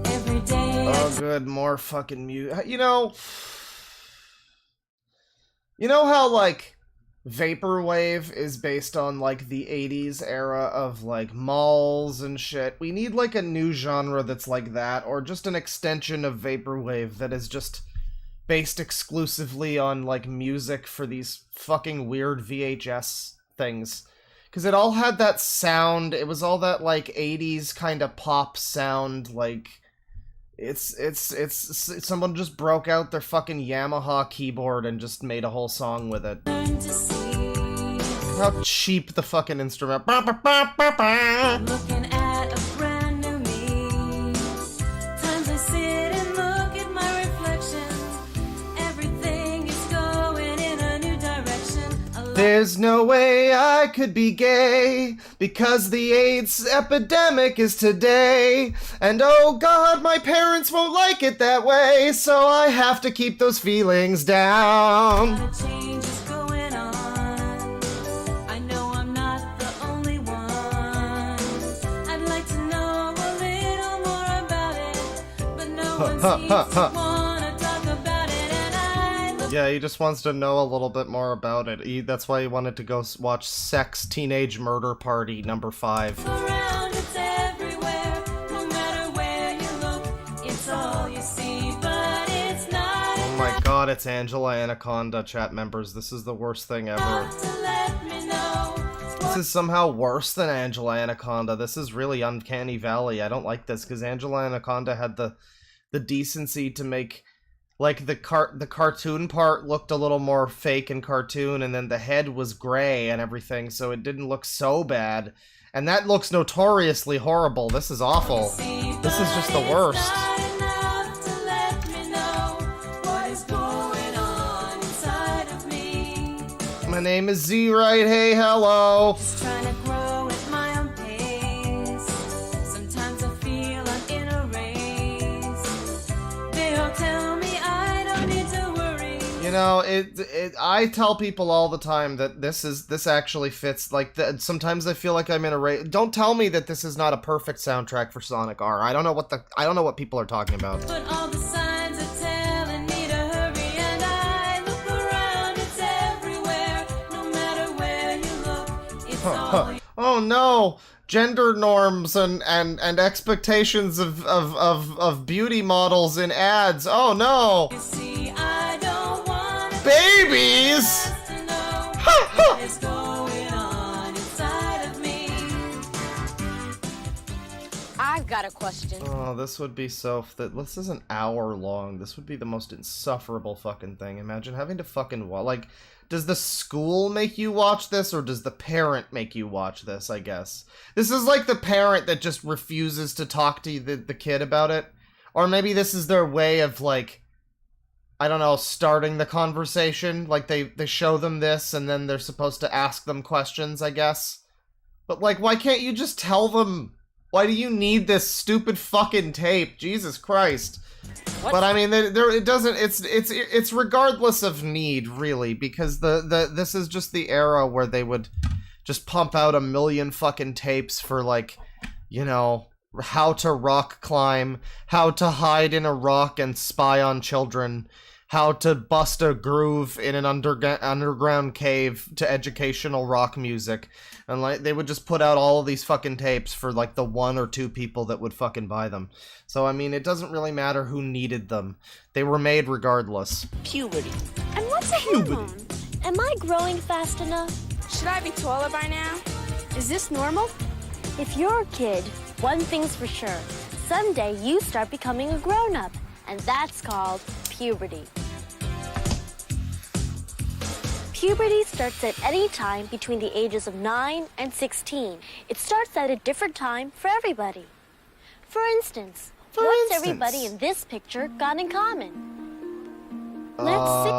Every day. Oh, good. More fucking mute. You know how, like, Vaporwave is based on, like, the 80s era of, like, malls and shit? We need, like, a new genre that's like that, or just an extension of Vaporwave that is just based exclusively on, like, music for these fucking weird VHS things. Because it all had that sound, it was all that, like, 80s kind of pop sound, like... It's someone just broke out their fucking Yamaha keyboard and just made a whole song with it. How cheap the fucking instrument. Looking at a brand new me. Times I sit and look at my reflections. Everything is going in a new direction. There's no way I could be gay, because the AIDS epidemic is today. And oh god, my parents won't like it that way, so I have to keep those feelings down. A lot of change is going on. I know I'm not the only one. I'd like to know a little more about it, but no one seems to wanna talk about it. And I Yeah, he just wants to know a little bit more about it. That's why he wanted to go watch Sex Teenage Murder Party number 5. Around, it's everywhere. No matter where you look, it's all you see, but it's not Oh my god, it's Angela Anaconda, chat members. This is the worst thing ever. enough to let me know. This is somehow worse than Angela Anaconda. This is really Uncanny Valley. I don't like this, because Angela Anaconda had the decency to make, like, the cartoon part looked a little more fake and cartoon, and then the head was gray and everything, so it didn't look so bad. And that looks notoriously horrible. This is awful. This is just the worst. Not enough to let me know what is going on inside of me. My name is Z, right? Hey, hello. Just trying to grow at my own pace. Sometimes I feel I'm in a race. They all tell me I don't need to worry. You know, I tell people all the time that this actually fits, like, sometimes I feel like I'm in a race. Don't tell me that this is not a perfect soundtrack for Sonic R. I don't know what people are talking about. But all the signs are telling me to hurry, and I look around, it's everywhere. No matter where you look, it's all you Oh no! Gender norms and expectations of beauty models in ads. Oh no! see. I don't want Babies! to know what is going on inside of me. I've got a question. Oh, this would be so... This is an hour long. This would be the most insufferable fucking thing. Imagine having to fucking... Like, does the school make you watch this, or does the parent make you watch this, I guess? This is like the parent that just refuses to talk to the kid about it. Or maybe this is their way of, like... I don't know, starting the conversation. Like, they show them this, and then they're supposed to ask them questions, I guess. But, like, why can't you just tell them... Why do you need this stupid fucking tape? Jesus Christ. What? But I mean, it doesn't. It's regardless of need, really, because this is just the era where they would just pump out a million fucking tapes for, like, you know, how to rock climb, how to hide in a rock and spy on children, how to bust a groove in an underground cave to educational rock music. And, like, they would just put out all of these fucking tapes for, like, the 1 or 2 people that would fucking buy them. So, I mean, it doesn't really matter who needed them. They were made regardless. Puberty. And what's a hormone? Am I growing fast enough? Should I be taller by now? Is this normal? If you're a kid, one thing's for sure. Someday you start becoming a grown-up, and that's called puberty. Puberty starts at any time between the ages of 9 and 16. It starts at a different time for everybody. For instance, what's everybody in this picture got in common? Let's see.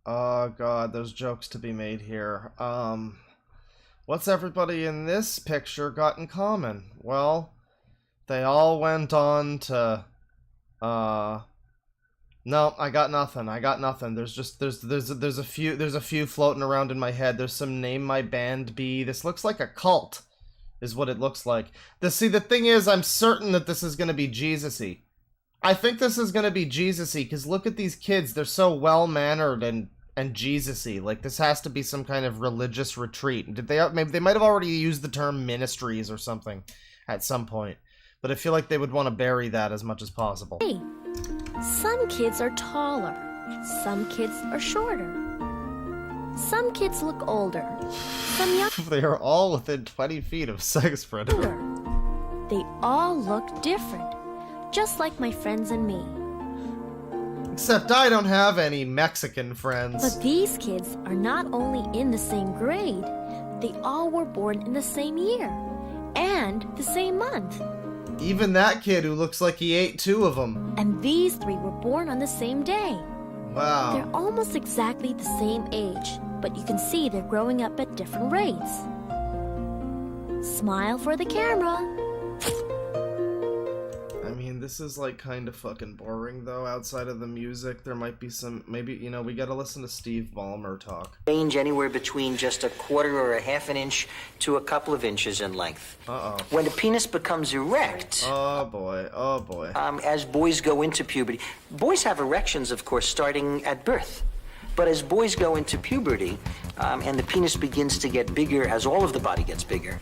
Oh god, there's jokes to be made here. What's everybody in this picture got in common? Well, they all went on to, no, I got nothing. There's just there's a few floating around in my head. There's some Name My Band B. This looks like a cult, is what it looks like. The thing is, I'm certain that this is gonna be Jesus-y. I think this is gonna be Jesus-y, because look at these kids. They're so well-mannered and Jesus-y. Like, this has to be some kind of religious retreat. Maybe they might have already used the term ministries or something at some point. But I feel like they would want to bury that as much as possible. Hey, some kids are taller. Some kids are shorter. Some kids look older. Some young. They are all within 20 feet of sex predator. They all look different, just like my friends and me. Except I don't have any Mexican friends. But these kids are not only in the same grade, they all were born in the same year and the same month. Even that kid who looks like he ate 2 of them. And these 3 were born on the same day. Wow. They're almost exactly the same age, but you can see they're growing up at different rates. Smile for the camera. I mean, this is like kind of fucking boring though. Outside of the music, there might be some, maybe, you know, we gotta listen to Steve Ballmer talk. Range anywhere between just a quarter or a half an inch to a couple of inches in length. Uh-oh. When the penis becomes erect... Oh boy, oh boy. As boys go into puberty, boys have erections, of course, starting at birth. But as boys go into puberty, and the penis begins to get bigger as all of the body gets bigger,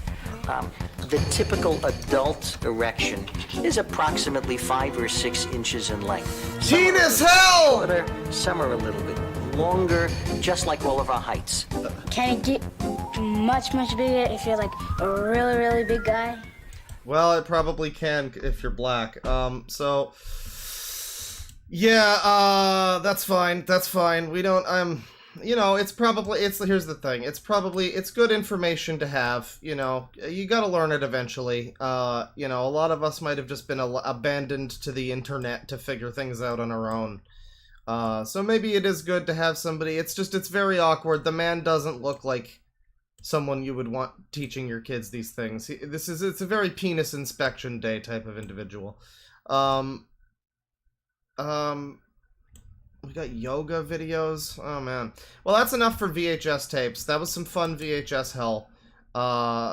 the typical adult erection is approximately 5 or 6 inches in length. Penis hell! Shorter, some are a little bit longer, just like all of our heights. Can it get much bigger if you're like a really big guy? Well, it probably can if you're black. So... Yeah, that's fine, that's fine. We don't, you know, it's probably, here's the thing, it's good information to have, you know, you gotta learn it eventually. You know, a lot of us might have just been abandoned to the internet to figure things out on our own. So maybe it is good to have somebody, it's very awkward. The man doesn't look like someone you would want teaching your kids these things. It's a very penis inspection day type of individual. We got yoga videos. Oh, man. Well, that's enough for VHS tapes. That was some fun VHS hell.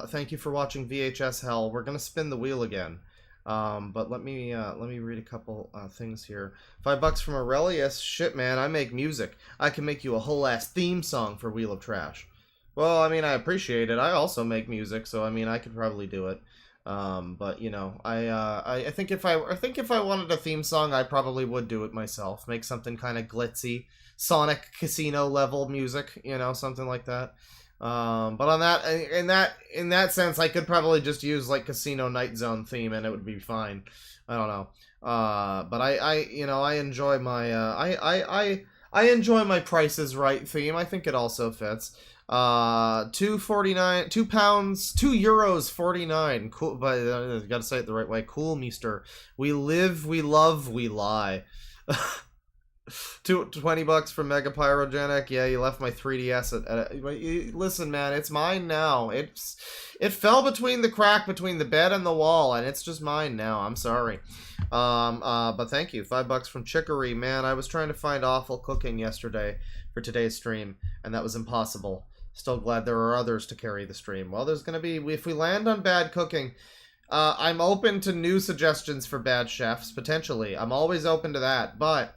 Thank you for watching VHS hell. We're gonna spin the wheel again. But let me read a couple things here. $5 from Aurelius. Shit, man, I make music. I can make you a whole ass theme song for Wheel of Trash. Well, I mean, I appreciate it. I also make music, so I mean, I could probably do it. But you know, I think if I wanted a theme song, I probably would do it myself. Make something kind of glitzy, Sonic Casino level music, you know, something like that. But on that, in that sense, I could probably just use like Casino Night Zone theme, and it would be fine. I don't know. But you know, I enjoy my I enjoy my Price is Right theme. I think it also fits. £2.49, €2.49. Cool, but I gotta say it the right way. Cool, Meester. We live, we love, we lie. $20 from Mega Pyrogenic. Yeah, you left my 3DS at listen, man, it's mine now. It fell between the crack between the bed and the wall, and it's just mine now. I'm sorry. But thank you. $5 from Chicory. Man, I was trying to find awful cooking yesterday for today's stream, and that was impossible. Still glad there are others to carry the stream. Well, there's gonna be, if we land on bad cooking, I'm open to new suggestions for bad chefs, potentially. I'm always open to that, but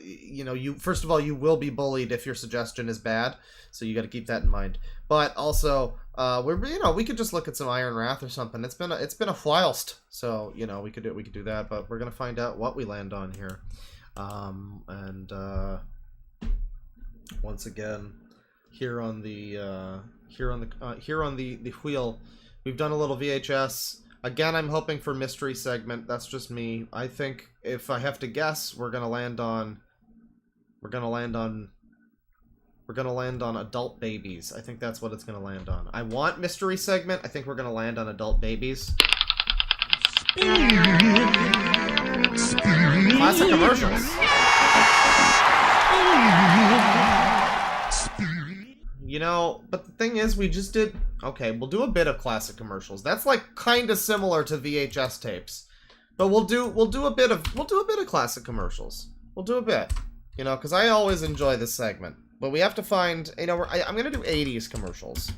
you know, first of all, you will be bullied if your suggestion is bad, so you got to keep that in mind. But also, we could just look at some Iron Wrath or something. It's been a whilst, so you know, we could do that. But we're gonna find out what we land on here, once again, here on the wheel, we've done a little VHS. Again, I'm hoping for mystery segment. That's just me. I think if I have to guess, we're gonna land on adult babies. I think that's what it's gonna land on. I want mystery segment. I think we're gonna land on adult babies. Classic commercials. You know, but the thing is, we just did... Okay, we'll do a bit of classic commercials. That's like kind of similar to VHS tapes, but we'll do a bit of classic commercials. We'll do a bit, you know, because I always enjoy this segment. But we have to find, you know, I'm gonna do 80s commercials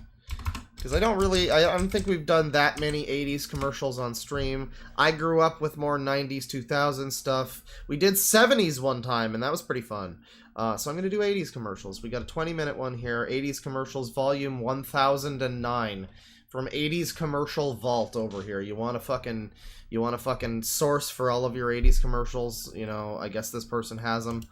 because I don't think we've done that many 80s commercials on stream. I grew up with more 90s, 2000s stuff. We did 70s one time, and that was pretty fun. So I'm going to do 80s commercials. We got a 20-minute one here. 80s commercials, volume 1009. From 80s Commercial Vault over here. You want to fucking source for all of your 80s commercials? You know, I guess this person has them.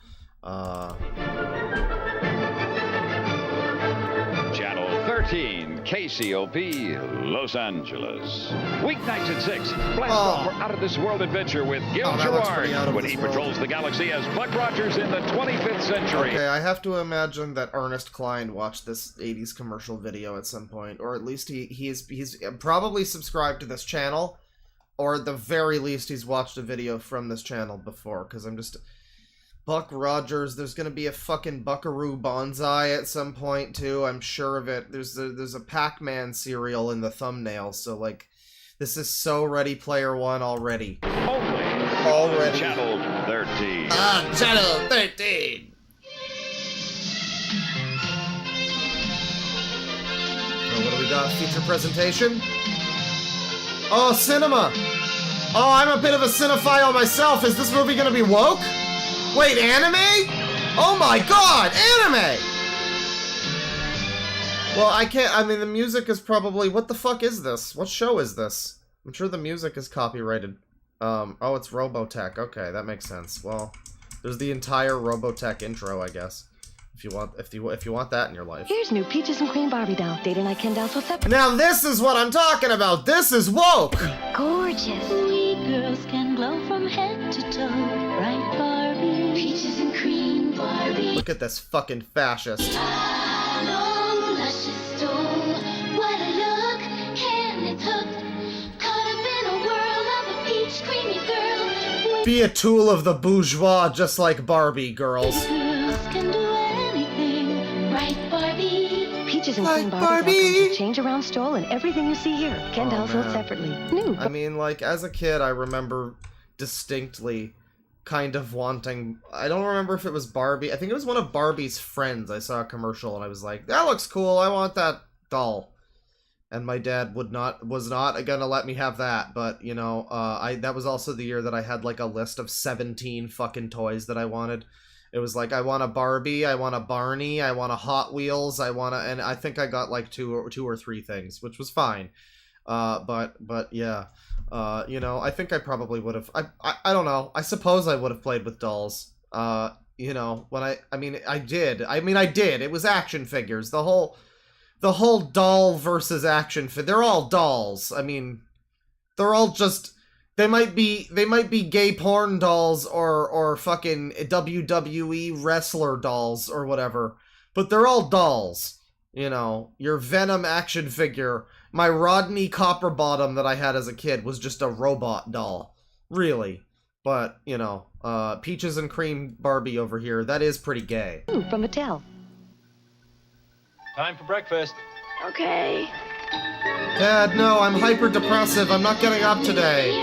Channel 13, KCOP, Los Angeles. Weeknights at 6, blast off for out-of-this-world adventure with Gil Gerard when he patrols the galaxy as Buck Rogers in the 25th century. Okay, I have to imagine that Ernest Klein watched this 80s commercial video at some point, or at least he's probably subscribed to this channel, or at the very least he's watched a video from this channel before, because I'm just... Buck Rogers, there's gonna be a fucking Buckaroo Banzai at some point too, I'm sure of it. There's a Pac-Man cereal in the thumbnail, so like, This is so Ready Player One already. Already. Channel 13. Channel 13. Oh, what do we got? Feature presentation? Oh, cinema! Oh, I'm a bit of a cinephile myself. Is this movie gonna be woke? Wait, anime? Oh my god, anime! Well, I can't, I mean, the music is probably, what the fuck is this? What show is this? I'm sure the music is copyrighted. Oh, it's Robotech. Okay, that makes sense. Well, there's the entire Robotech intro, I guess. If you want that in your life. Here's new Peaches and Cream Barbie doll. Data and I can doll so separate. Now this is what I'm talking about. This is woke. Gorgeous. We girls can glow from head to toe, right, Barbie? Peaches and cream Barbie. Look at this fucking fascist. Hello, luscious doll. What a look, and it's hooked. Caught up in a world of a peach creamy girl. Be a tool of the bourgeois, just like Barbie, girls. Girls can do anything, right, Barbie? Peaches and Cream Barbie doll comes with change around stroll and everything you see here. Ken doll sold separately. New. I mean, like, as a kid, I remember distinctly kind of wanting, I don't remember if it was Barbie, I think it was one of Barbie's friends. I saw a commercial and I was like, that looks cool, I want that doll. And my dad was not gonna let me have that, but, you know, that was also the year that I had, like, a list of 17 fucking toys that I wanted. It was like, I want a Barbie, I want a Barney, I want a Hot Wheels, and I think I got, like, two or three things, which was fine. But yeah. You know, I think I probably would have, I don't know, I suppose I would have played with dolls. You know, when I did, it was action figures, the whole doll versus action they're all dolls. I mean, they're all just, they might be gay porn dolls or fucking WWE wrestler dolls or whatever, but they're all dolls. You know, your Venom action figure, my Rodney Copperbottom that I had as a kid was just a robot doll. Really. But, you know, Peaches and Cream Barbie over here, that is pretty gay. From Mattel. Time for breakfast. Okay. Dad, no, I'm hyper depressive. I'm not getting up today.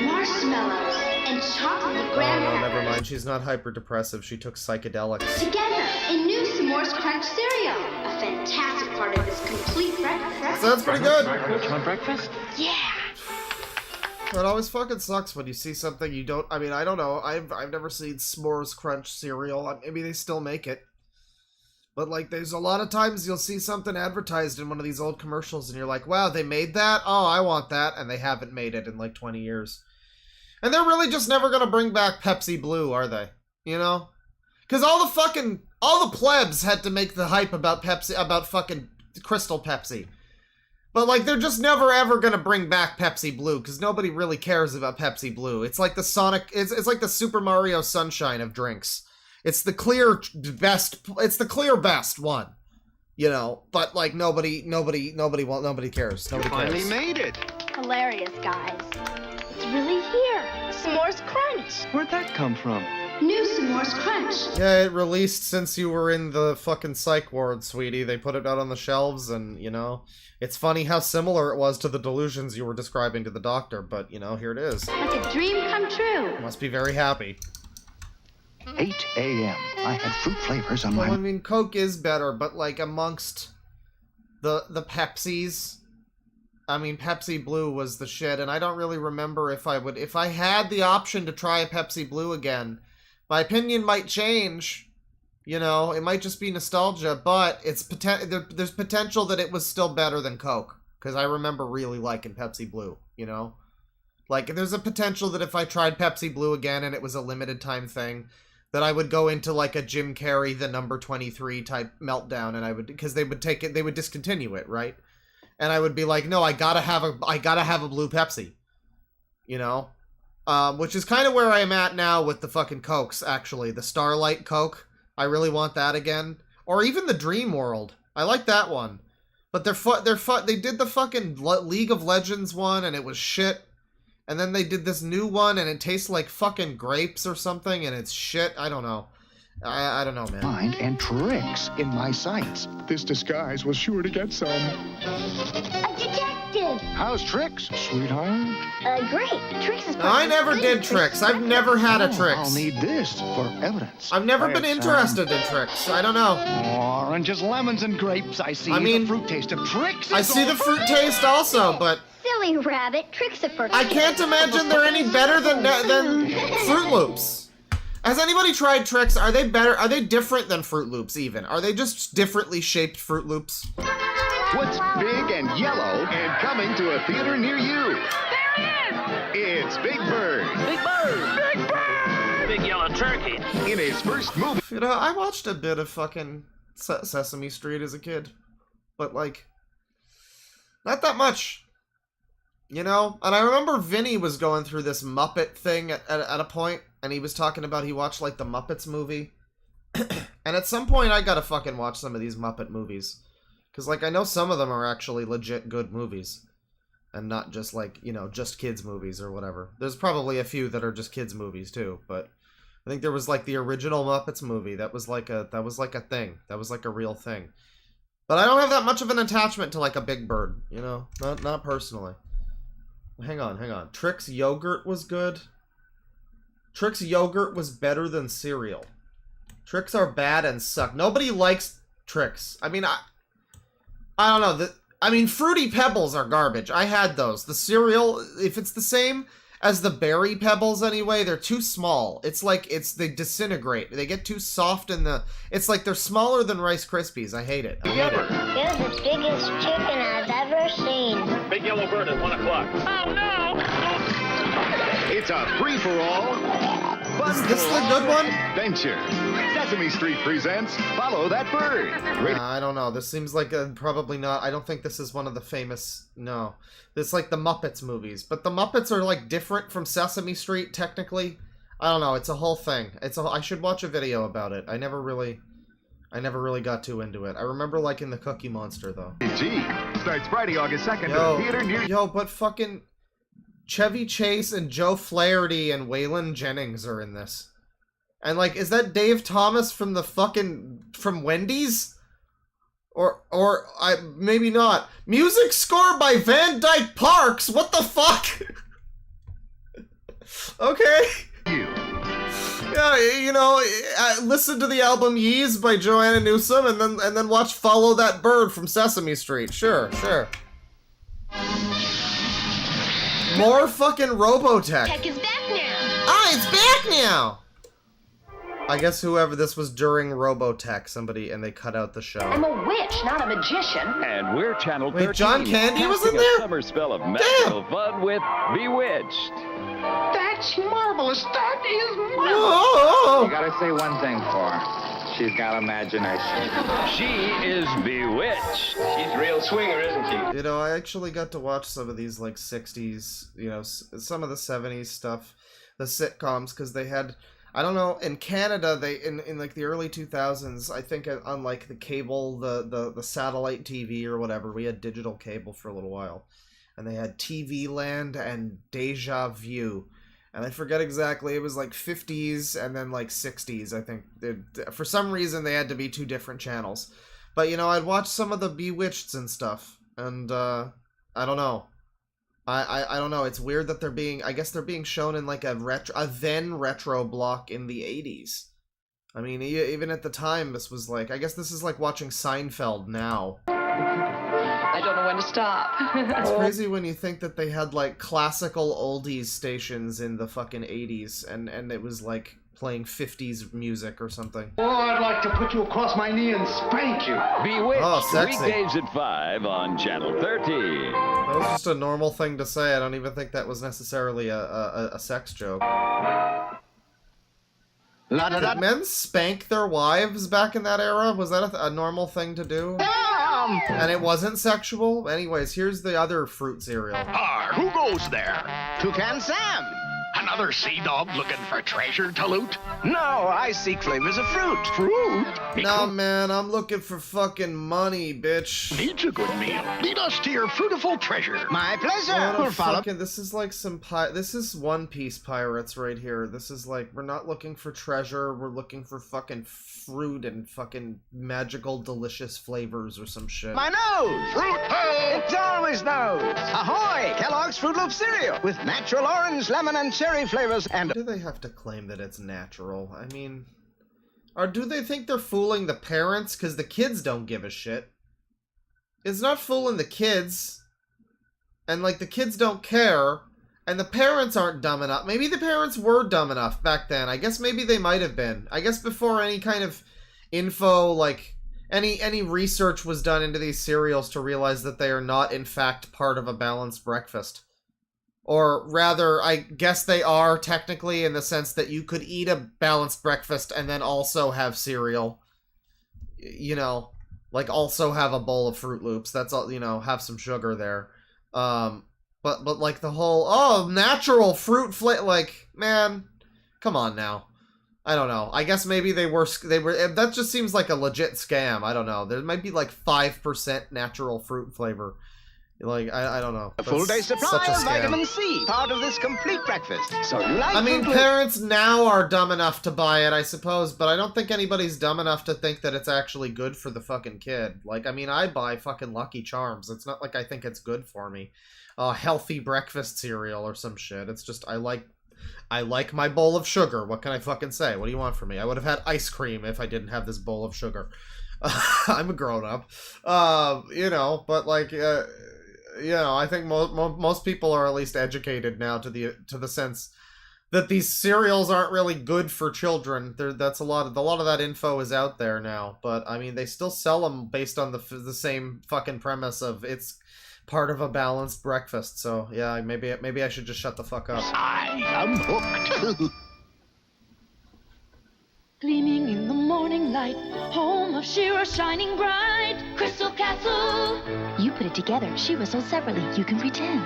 Marshmallows and chocolate with Oh graham no, crackers never mind. She's not hyper depressive. She took psychedelics. together in new S'mores Crunch cereal. A fantastic part of this complete breakfast. So that's pretty good. You want breakfast? Yeah. It always fucking sucks when you see something you don't. I mean, I don't know. I've never seen S'mores Crunch cereal. Maybe they still make it. But, like, there's a lot of times you'll see something advertised in one of these old commercials, and you're like, wow, they made that? Oh, I want that. And they haven't made it in, like, 20 years. And they're really just never gonna bring back Pepsi Blue, are they? You know? Because all the plebs had to make the hype about Pepsi, about fucking Crystal Pepsi. But, like, they're just never ever gonna bring back Pepsi Blue, because nobody really cares about Pepsi Blue. It's like the it's like the Super Mario Sunshine of drinks. It's the clear best one, you know. But like nobody cares. Nobody Finally cares. made it. Hilarious, guys. It's really here. S'mores Crunch. Where'd that come from? New S'mores Crunch. Yeah, it released since you were in the fucking psych ward, sweetie. They put it out on the shelves, and you know, it's funny how similar it was to the delusions you were describing to the doctor. But you know, here it is. Like a dream come true. Must be very happy. 8 a.m. I had fruit flavors on Well, my... I mean, Coke is better, but like amongst the Pepsis, I mean, Pepsi Blue was the shit, and I don't really remember if I had the option to try a Pepsi Blue again, my opinion might change. You know, it might just be nostalgia, but there's potential that it was still better than Coke, because I remember really liking Pepsi Blue, you know? Like, there's a potential that if I tried Pepsi Blue again and it was a limited time thing, that I would go into like a Jim Carrey, the number 23 type meltdown, and because they would discontinue it, right? And I would be like, no, I gotta have a blue Pepsi, you know? Which is kind of where I am at now with the fucking Cokes, actually. The Starlight Coke, I really want that again. Or even the Dream World, I like that one. But they did the fucking League of Legends one, and it was shit. And then they did this new one, and it tastes like fucking grapes or something, and it's shit. I don't know. I don't know, man. Mind and tricks in my sights. This disguise was sure to get some. A detective! How's Tricks, sweetheart? Great. Tricks is I never did Tricks. I've never had a Tricks. I'll need this for evidence. I've never been interested in Tricks. I don't know. Oranges, lemons, and grapes. I see the fruit taste of Tricks. I see the fruit taste also, but Silly rabbit. Tricks are for I can't imagine they're any better than Fruit Loops. Has anybody tried Tricks? Are they better? Are they different than Fruit Loops even? Are they just differently shaped Fruit Loops? What's big and yellow and coming to a theater near you? There he is! It's Big Bird. Big Bird! Big Bird! Big yellow turkey. In his first movie. You know, I watched a bit of fucking Sesame Street as a kid. But, like, not that much. You know? And I remember Vinny was going through this Muppet thing at a point. And he was talking about he watched, like, the Muppets movie. And at some point, I gotta fucking watch some of these Muppet movies. Because, like, I know some of them are actually legit good movies. And not just, like, you know, just kids movies or whatever. There's probably a few that are just kids movies, too. But I think there was, like, the original Muppets movie. That was like a thing. That was, like, a real thing. But I don't have that much of an attachment to, like, a Big Bird, you know? Not personally. Hang on. Trix yogurt was good. Trix yogurt was better than cereal. Trix are bad and suck. Nobody likes Trix. I mean, I don't know. I mean, Fruity Pebbles are garbage. I had those. The cereal, if it's the same as the Berry Pebbles anyway, they're too small. It's like, they disintegrate. They get too soft in the... It's like they're smaller than Rice Krispies. I hate it. You're the biggest chicken I've ever seen. Big yellow bird at 1 o'clock. Oh, no! It's a free-for-all. Is this the good one? Adventure. Sesame Street presents Follow That Bird. I don't know. This seems like probably not. I don't think this is one of the famous... No. This is like the Muppets movies. But the Muppets are like different from Sesame Street, technically. I don't know. It's a whole thing. I should watch a video about it. I never really got too into it. I remember liking the Cookie Monster, though. G starts Friday, August 2nd at the theater near... Yo, but fucking... Chevy Chase and Joe Flaherty and Waylon Jennings are in this. And, like, is that Dave Thomas from the from Wendy's? Or maybe not. Music score by Van Dyke Parks? What the fuck? Okay. Yeah, you know, listen to the album Yeez by Joanna Newsom and then watch Follow That Bird from Sesame Street. Sure. More fucking Robotech. Tech is back now. Ah, it's back now. I guess whoever this was during Robotech, and they cut out the show. I'm a witch, not a magician. And we're Channel 13. Wait, John Candy was in casting there? A summer spell of magical fun with Bewitched. That's marvelous. That is marvelous. Oh. You gotta say one thing for her. She's got imagination. She is bewitched. She's a real swinger, isn't she? You know, I actually got to watch some of these, like, 60s, you know, some of the 70s stuff, the sitcoms, because they had, I don't know, in Canada, in like, the early 2000s, I think, unlike the cable, the satellite TV or whatever, we had digital cable for a little while, and they had TV Land and Deja Vu. And I forget exactly, it was like 50s and then like 60s, I think. For some reason, they had to be two different channels. But, you know, I'd watch some of the Bewitched and stuff. And, I don't know. I don't know. It's weird that I guess they're being shown in like a then retro block in the 80s. I mean, even at the time, this was like, I guess this is like watching Seinfeld now. I don't know when to stop. It's crazy when you think that they had, like, classical oldies stations in the fucking 80s, and it was, like, playing 50s music or something. Oh, I'd like to put you across my knee and spank you. Bewitched, oh, sexy. weekdays at 5 on Channel 13. That was just a normal thing to say. I don't even think that was necessarily a sex joke. Did men spank their wives back in that era? Was that a normal thing to do? And it wasn't sexual? Anyways, here's the other fruit cereal. Who goes there? Toucan Sam. Another another sea dog looking for treasure to loot? No, I seek flavors of fruit. Fruit? No, man, I'm looking for fucking money, bitch. Needs a good meal. Lead us to your fruitful treasure. My pleasure. What a fucking, this is like some this is One Piece pirates right here. This is like, we're not looking for treasure, we're looking for fucking fruit and fucking magical delicious flavors or some shit. My nose! Fruit ho! It's always nose! Ahoy! Kellogg's Fruit Loop cereal with natural orange, lemon, and cherry flavors and... Do they have to claim that it's natural? I mean... Or do they think they're fooling the parents? Because the kids don't give a shit. It's not fooling the kids. And, like, the kids don't care. And the parents aren't dumb enough. Maybe the parents were dumb enough back then. I guess maybe they might have been. I guess before any kind of info, like... Any research was done into these cereals to realize that they are not, in fact, part of a balanced breakfast. Or rather, I guess they are, technically, in the sense that you could eat a balanced breakfast and then also have cereal. You know, like, also have a bowl of Fruit Loops. That's all, you know, have some sugar there. But like, the whole, oh, natural fruit like, man, come on now. I don't know. I guess maybe they were, that just seems like a legit scam. I don't know. There might be like 5% natural fruit flavor. Like, I don't know. A full day supply of vitamin C, part of this complete breakfast. So you like I mean, parents now are dumb enough to buy it, I suppose, but I don't think anybody's dumb enough to think that it's actually good for the fucking kid. Like, I mean, I buy fucking Lucky Charms. It's not like I think it's good for me. Healthy breakfast cereal or some shit. It's just, I like my bowl of sugar. What can I fucking say? What do you want from me? I would have had ice cream if I didn't have this bowl of sugar. I'm a grown-up. You know, but like, you know, I think most people are at least educated now to the sense that these cereals aren't really good for children. That's a lot of that info is out there now. But I mean, they still sell them based on the same fucking premise of it's part of a balanced breakfast. So yeah, maybe I should just shut the fuck up. I am hooked. Gleaming in the morning light, home of She-Rah shining bright, Crystal Castle. You put it together. She-Rah sold separately. You can pretend.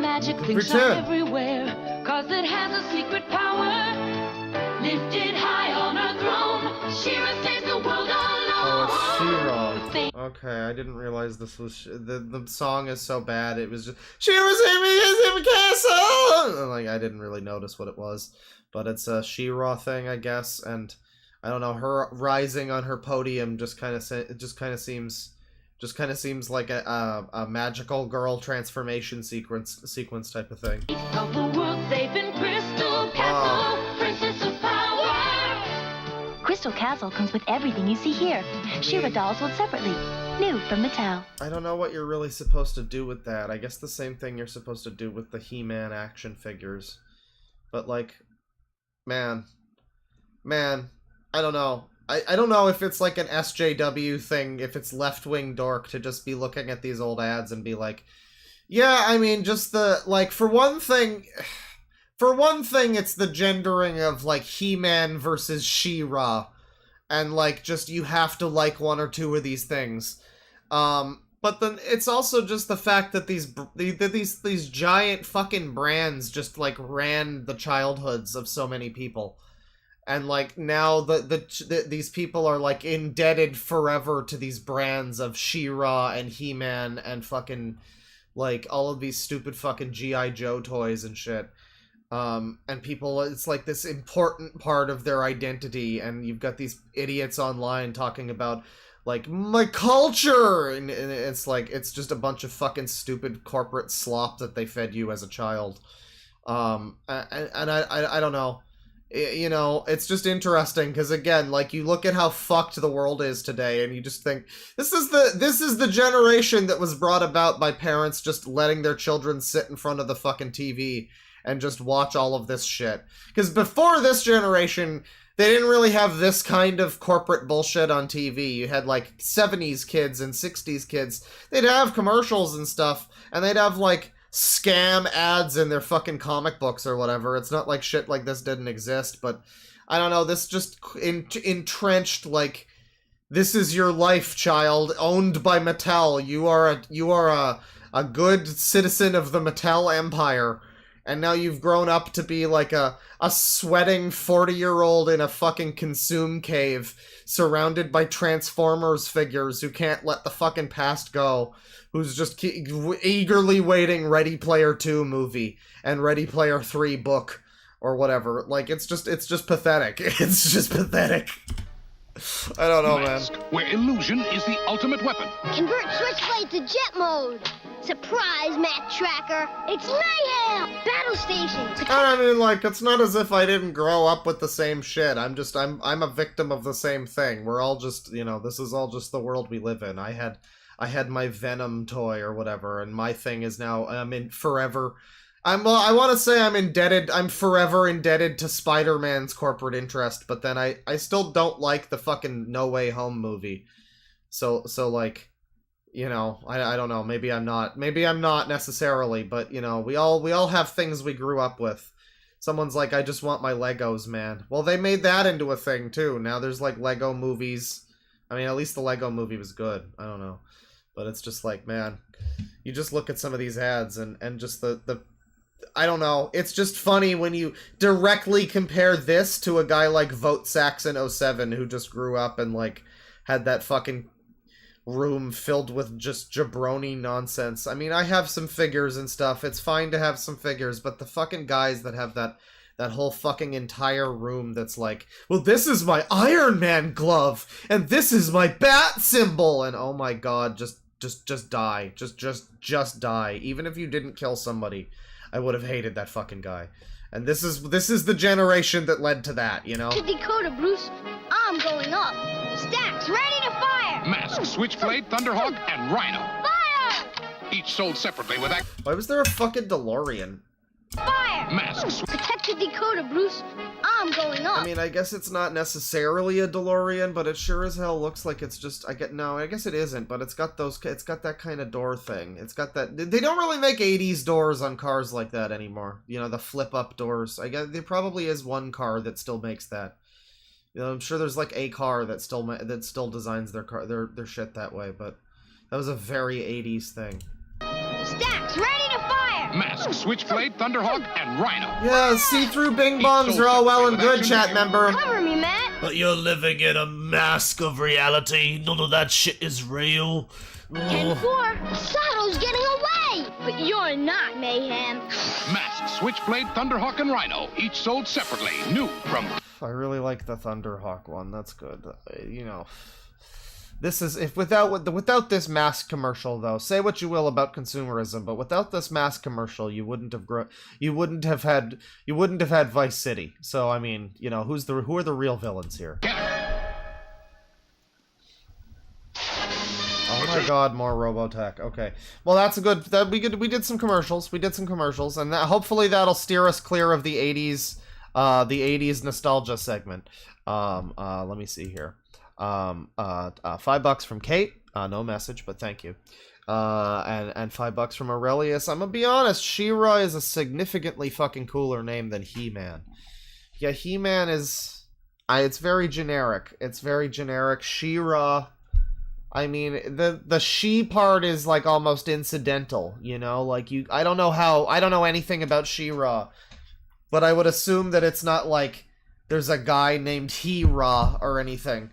Magic things shine everywhere, cause it has a secret power. Lifted high on her throne, She-Rah saves the world alone. Oh, She-Rah. Okay, I didn't realize this was... The song is so bad, it was just... She-Rah saving castle! And, like, I didn't really notice what it was. But it's a She-Rah thing, I guess, and... I don't know, her rising on her podium just kind of seems like a magical girl transformation sequence type of thing. Of the world safe in Crystal Castle, Princess of Power. Crystal Castle comes with everything you see here. She-Rah dolls sold separately. New from Mattel. I don't know what you're really supposed to do with that. I guess the same thing you're supposed to do with the He-Man action figures. But like, man, I don't know. I don't know if it's like an SJW thing, if it's left-wing dork to just be looking at these old ads and be like, yeah, I mean, just the, like, for one thing, it's the gendering of, like, He-Man versus She-Rah, and, like, just you have to like one or two of these things. But then it's also just the fact that these giant fucking brands just, like, ran the childhoods of so many people. And, like, now these people are, like, indebted forever to these brands of She-Rah and He-Man and fucking, like, all of these stupid fucking G.I. Joe toys and shit. And people, it's, like, this important part of their identity, and you've got these idiots online talking about, like, my culture! And it's, like, it's just a bunch of fucking stupid corporate slop that they fed you as a child. And I don't know. You know, it's just interesting because, again, like, you look at how fucked the world is today and you just think, this is the generation that was brought about by parents just letting their children sit in front of the fucking TV and just watch all of this shit. Because before this generation, they didn't really have this kind of corporate bullshit on TV. You had, like, 70s kids and 60s kids. They'd have commercials and stuff, and they'd have, like, scam ads in their fucking comic books or whatever. It's not like shit like this didn't exist, but I don't know, this just entrenched, like, this is your life, child, owned by Mattel. You are a good citizen of the Mattel empire, And now you've grown up to be like a sweating 40-year-old in a fucking consume cave, surrounded by Transformers figures who can't let the fucking past go, who's just eagerly waiting Ready Player 2 movie and Ready Player 3 book or whatever. Like, it's just pathetic. It's just pathetic. I don't know, man. Where illusion is the ultimate weapon. Convert Switchblade to jet mode. Surprise, Matt Tracker. It's mayhem. Battle stations. And I mean, like, it's not as if I didn't grow up with the same shit. I'm a victim of the same thing. We're all just, you know, this is all just the world we live in. I had my Venom toy or whatever, and my thing is now, I want to say I'm forever indebted to Spider-Man's corporate interest, but then I still don't like the fucking No Way Home movie. So like, you know, I don't know, maybe I'm not necessarily, but you know, we all have things we grew up with. Someone's like, I just want my Legos, man. Well, they made that into a thing too. Now there's like Lego movies. I mean, at least the Lego movie was good. I don't know. But it's just like, man, you just look at some of these ads and just the I don't know. It's just funny when you directly compare this to a guy like Vote Saxon 07 who just grew up and like had that fucking room filled with just jabroni nonsense. I mean, I have some figures and stuff. It's fine to have some figures, but the fucking guys that have that whole fucking entire room that's like, well, this is my Iron Man glove and this is my bat symbol, and oh my god, just die. Just die. Even if you didn't kill somebody, I would have hated that fucking guy. And this is the generation that led to that, you know? To Dakota, Bruce, I'm going up. Stacks, ready to fire! Mask, Switchblade, Thunderhawk, and Rhino. Fire! Each sold separately with that. Why was there a fucking DeLorean? Fire! Masks. Protect the Dakota, Bruce. I'm going up. I mean, I guess it's not necessarily a DeLorean, but it sure as hell looks like it's just, I guess it isn't, but it's got that kind of door thing. It's got that, they don't really make 80s doors on cars like that anymore. You know, the flip-up doors. I guess there probably is one car that still makes that. You know, I'm sure there's like a car that still designs their car, their shit that way, but that was a very 80s thing. Stacks, ready to fire! Mask, Switchblade, Thunderhawk, and Rhino. Yeah, see-through bing bongs are all well and good, chat member. Cover me, Matt. But you're living in a mask of reality. None of that shit is real. 10-4. Sato's getting away! But you're not, Mayhem. Mask, Switchblade, Thunderhawk, and Rhino. Each sold separately. New from... I really like the Thunderhawk one. That's good. You know... This is without this mask commercial though. Say what you will about consumerism, but without this mask commercial, you wouldn't have had Vice City. So I mean, you know, who are the real villains here? Oh my god, more Robotech. Okay. Well, that's a good we did some commercials. And hopefully that'll steer us clear of the 80s nostalgia segment. Let me see here. $5 from Kate, no message, but thank you. And $5 from Aurelius. I'm gonna be honest, She-Ra is a significantly fucking cooler name than He-Man. Yeah, He-Man is, it's very generic. She-Ra, I mean, the she part is like almost incidental, you know, like I don't know anything about She-Ra, but I would assume that it's not like there's a guy named He-Ra or anything.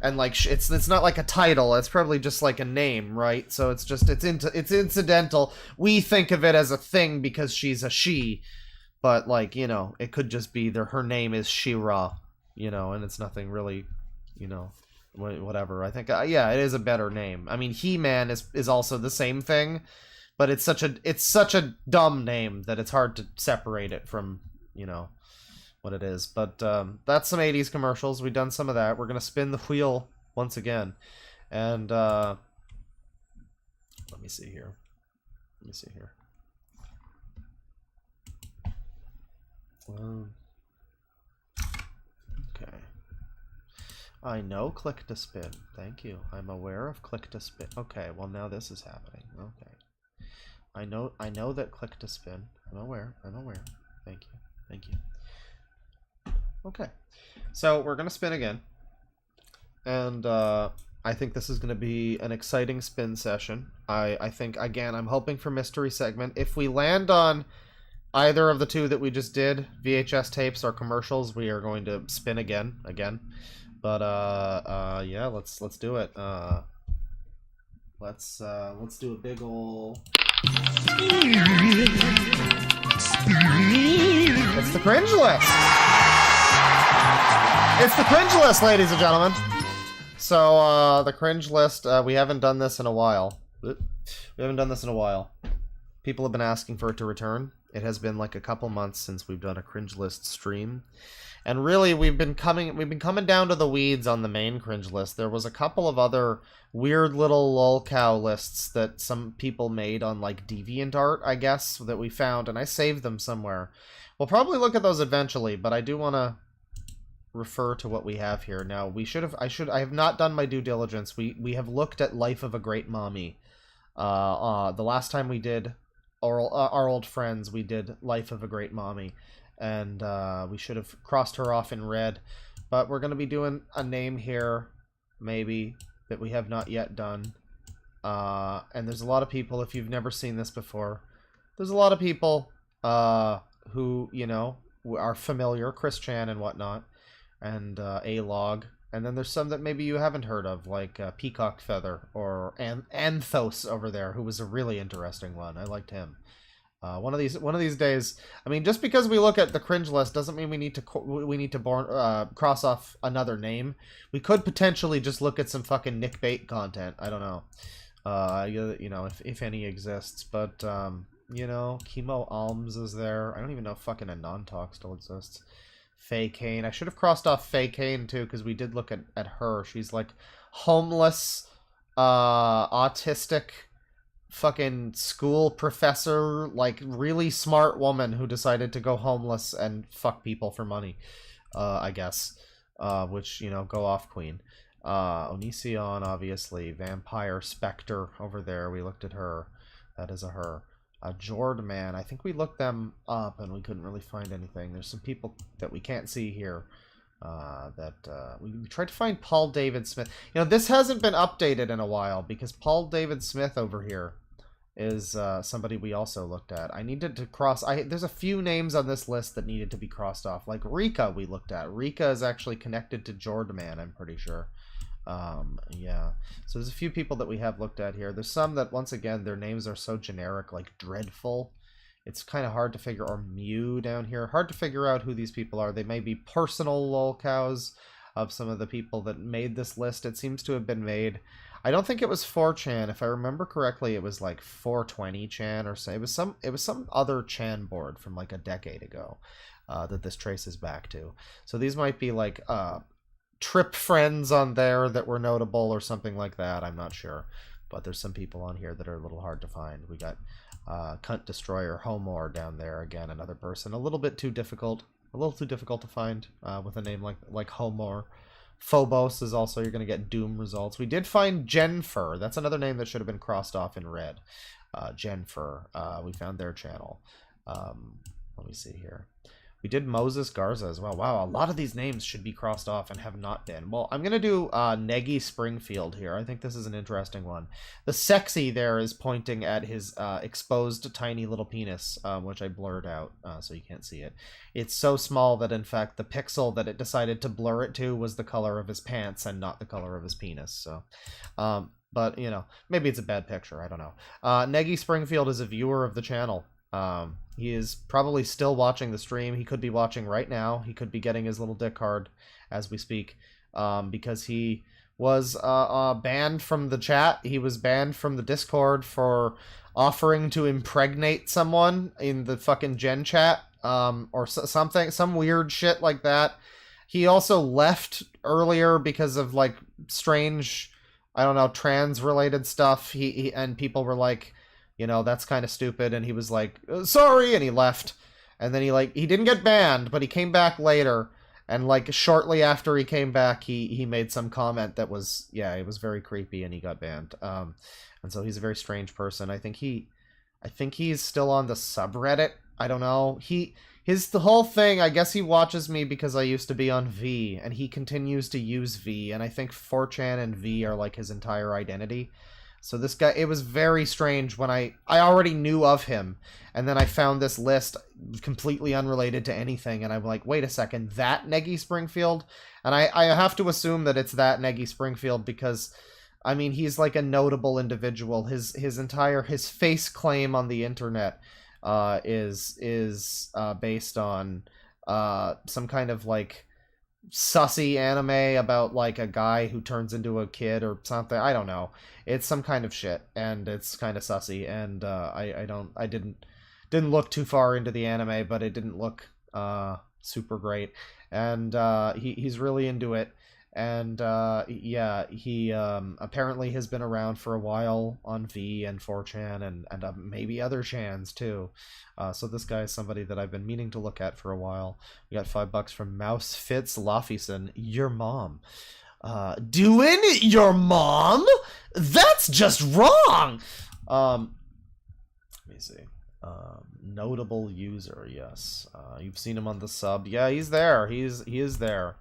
And like it's not like a title, it's probably just like a name, right? So it's incidental. We think of it as a thing because she's a she, but like, you know, it could just be her name is She-Ra, you know, and it's nothing really, you know, whatever. I think yeah, it is a better name. I mean, He-Man is also the same thing, but it's such a dumb name that it's hard to separate it from, you know, what it is. But that's some 80s commercials. We've done some of that. We're gonna spin the wheel once again, and let me see here. Okay, I know click to spin. Thank you. I'm aware of click to spin. Okay, well now this is happening. Okay, I know that click to spin. I'm aware. Thank you. Okay, so we're gonna spin again, and I think this is gonna be an exciting spin session. I think, again, I'm hoping for mystery segment. If we land on either of the two that we just did, VHS tapes or commercials, we are going to spin again. But yeah, let's do it. Let's do a big ol'. It's the cringe list. It's the cringe list, ladies and gentlemen. So the cringe list, we haven't done this in a while. People have been asking for it to return. It has been like a couple months since we've done a cringe list stream. And really, we've been coming down to the weeds on the main cringe list. There was a couple of other weird little lolcow lists that some people made on like DeviantArt, I guess, that we found, and I saved them somewhere. We'll probably look at those eventually, but I do want to refer to what we have here. Now, I have not done my due diligence. We have looked at Life of a Great Mommy. The last time we did our old friends, we did Life of a Great Mommy. And we should have crossed her off in red, but we're going to be doing a name here, maybe, that we have not yet done. And there's a lot of people, if you've never seen this before, there's a lot of people who, you know, are familiar, Chris Chan and whatnot, and A-Log. And then there's some that maybe you haven't heard of, like Peacock Feather, or Anthos over there, who was a really interesting one. I liked him. One of these days. I mean, just because we look at the cringe list doesn't mean we need to cross off another name. We could potentially just look at some fucking Nick Bait content. I don't know. You know, if any exists. But you know, Chemo Alms is there. I don't even know if fucking Anontalk still exists. Faye Kane. I should have crossed off Faye Kane too, because we did look at her. She's like homeless, autistic, fucking school professor, like really smart woman who decided to go homeless and fuck people for money, I guess, which, you know, go off queen. Onision, obviously. Vampire Spectre over there, we looked at her. That is a her. Jordman, I think we looked them up and we couldn't really find anything. There's some people that we can't see here. We tried to find Paul David Smith. You know, this hasn't been updated in a while because Paul David Smith over here is somebody we also looked at. I needed to cross... There's a few names on this list that needed to be crossed off. Like Rika we looked at. Rika is actually connected to Jordman, I'm pretty sure. Yeah. So there's a few people that we have looked at here. There's some that, once again, their names are so generic, like Dreadful. It's kind of hard to figure, or Mew down here. Hard to figure out who these people are. They may be personal lolcows of some of the people that made this list. It seems to have been made. I don't think it was 4chan. If I remember correctly, it was like 420chan or so. It was some other Chan board from like a decade ago that this traces back to. So these might be like trip friends on there that were notable or something like that. I'm not sure. But there's some people on here that are a little hard to find. We got Cunt Destroyer Homor down there again, another person. A little too difficult to find with a name like Homor. Phobos is also, you're going to get Doom results. We did find Jenfer. That's another name that should have been crossed off in red. Jenfer. We found their channel. Let me see here. We did Moses Garza as well. Wow, a lot of these names should be crossed off and have not been. Well, I'm going to do Negi Springfield here. I think this is an interesting one. The sexy there is pointing at his exposed tiny little penis, which I blurred out so you can't see it. It's so small that, in fact, the pixel that it decided to blur it to was the color of his pants and not the color of his penis. So, but, you know, maybe it's a bad picture. I don't know. Negi Springfield is a viewer of the channel. He is probably still watching the stream. He could be watching right now. He could be getting his little dick hard as we speak, because he was banned from the chat. He was banned from the Discord for offering to impregnate someone in the fucking Gen chat, or something, some weird shit like that. He also left earlier because of like strange, I don't know, trans-related stuff. He and people were like, you know, that's kind of stupid, and he was like, sorry, and he left. And then he didn't get banned, but he came back later, and like shortly after he came back, he made some comment that was, yeah, it was very creepy, and he got banned. And so he's a very strange person. I think he's still on the subreddit. I don't know. The whole thing, I guess he watches me because I used to be on V, and he continues to use V, and I think 4chan and V are like his entire identity. So this guy, it was very strange when I already knew of him, and then I found this list completely unrelated to anything, and I'm like, wait a second, that Neggy Springfield? And I have to assume that it's that Neggy Springfield because, I mean, he's like a notable individual. His face claim on the internet is based on some kind of like sussy anime about like a guy who turns into a kid or something. I don't know. It's some kind of shit, and it's kind of sussy, and I didn't look too far into the anime, but it didn't look super great, and he's really into it, and yeah, he apparently has been around for a while on V and 4chan and maybe other chans too. So this guy is somebody that I've been meaning to look at for a while. We got $5 from Mouse Fitz Lafison. Your mom. Doing your mom? That's just wrong! Let me see. Notable user, yes. You've seen him on the sub. Yeah, he's there. He is there.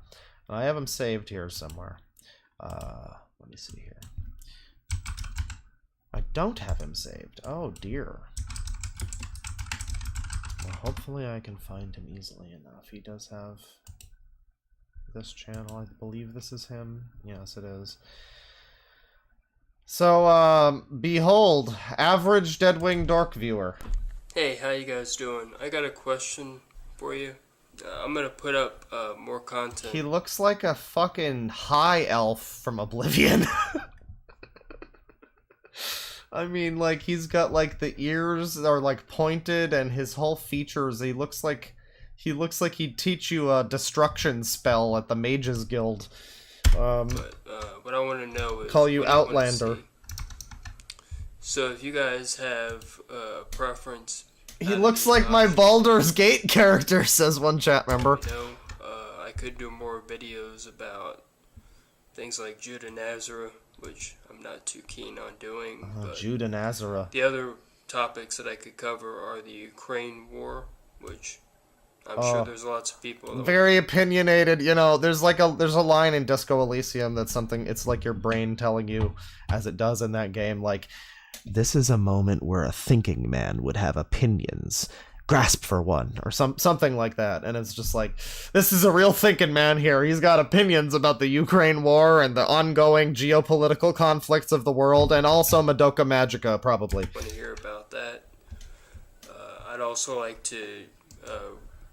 I have him saved here somewhere. Let me see here. I don't have him saved. Oh dear. Well, hopefully I can find him easily enough. He does have this channel. I believe this is him. Yes, it is. So, behold, average Deadwing Dork viewer. Hey, how you guys doing? I got a question for you. I'm gonna put up more content. He looks like a fucking high elf from Oblivion. I mean, like, he's got, like, the ears are, like, pointed, and his whole features, he looks like he'd teach you a destruction spell at the Mages Guild. But what I want to know is... Call you Outlander. So, if you guys have a preference... He looks like my Baldur's Gate character, says one chat member. You know, I could do more videos about things like Judah Nazareth, which I'm not too keen on doing. But Judah Nazareth. The other topics that I could cover are the Ukraine war, which I'm sure there's lots of people. Very opinionated, you know. There's a line in Disco Elysium that's something. It's like your brain telling you, as it does in that game, like, this is a moment where a thinking man would have opinions. Grasp for one, or something like that. And it's just like, this is a real thinking man here. He's got opinions about the Ukraine war and the ongoing geopolitical conflicts of the world, and also Madoka Magica, probably. Want to hear about that? I'd also like to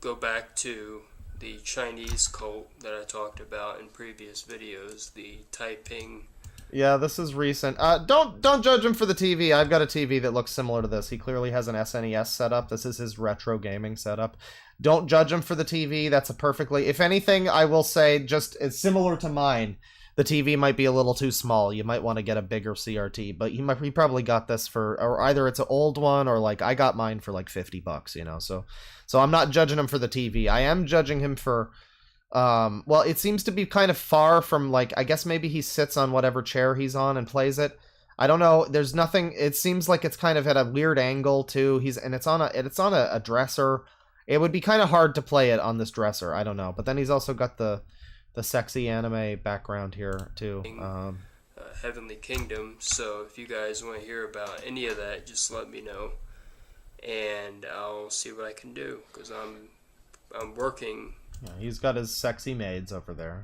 go back to the Chinese cult that I talked about in previous videos, the Taiping. Yeah, this is recent. Don't judge him for the TV. I've got a TV that looks similar to this. He clearly has an SNES setup. This is his retro gaming setup. Don't judge him for the TV. That's a perfectly... If anything, I will say, just it's similar to mine. The TV might be a little too small. You might want to get a bigger CRT, but he probably got this for... Or either it's an old one, or like, I got mine for like $50, you know? So I'm not judging him for the TV. I am judging him for... well, it seems to be kind of far from, like, I guess maybe he sits on whatever chair he's on and plays it. I don't know. There's nothing. It seems like it's kind of at a weird angle too. It's on a dresser. It would be kind of hard to play it on this dresser. I don't know. But then he's also got the sexy anime background here too. Heavenly Kingdom. So if you guys want to hear about any of that, just let me know, and I'll see what I can do, because I'm working. Yeah, he's got his sexy maids over there,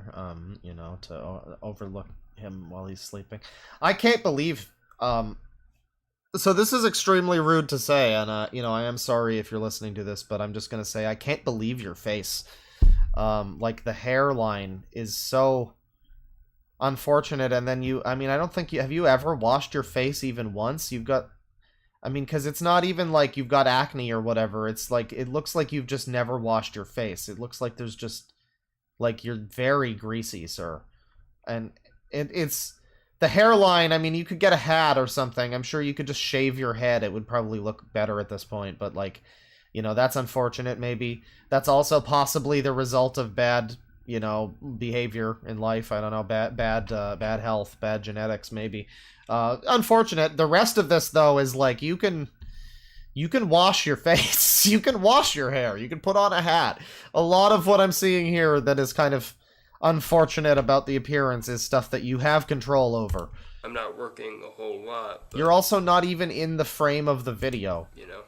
you know, to overlook him while he's sleeping. I can't believe, so this is extremely rude to say, and, you know, I am sorry if you're listening to this, but I'm just gonna say, I can't believe your face. Like, the hairline is so unfortunate, and then I mean, I don't think have you ever washed your face even once? You've got... I mean, because it's not even like you've got acne or whatever. It's like, it looks like you've just never washed your face. It looks like there's just, like, you're very greasy, sir. And it's, the hairline, I mean, you could get a hat or something. I'm sure you could just shave your head. It would probably look better at this point. But, like, you know, that's unfortunate, maybe. That's also possibly the result of bad, you know, behavior in life. I don't know, bad health, bad genetics, maybe. Unfortunate. The rest of this, though, is like, you can wash your face. You can wash your hair. You can put on a hat. A lot of what I'm seeing here that is kind of unfortunate about the appearance is stuff that you have control over. I'm not working a whole lot. But, You're also not even in the frame of the video. you know,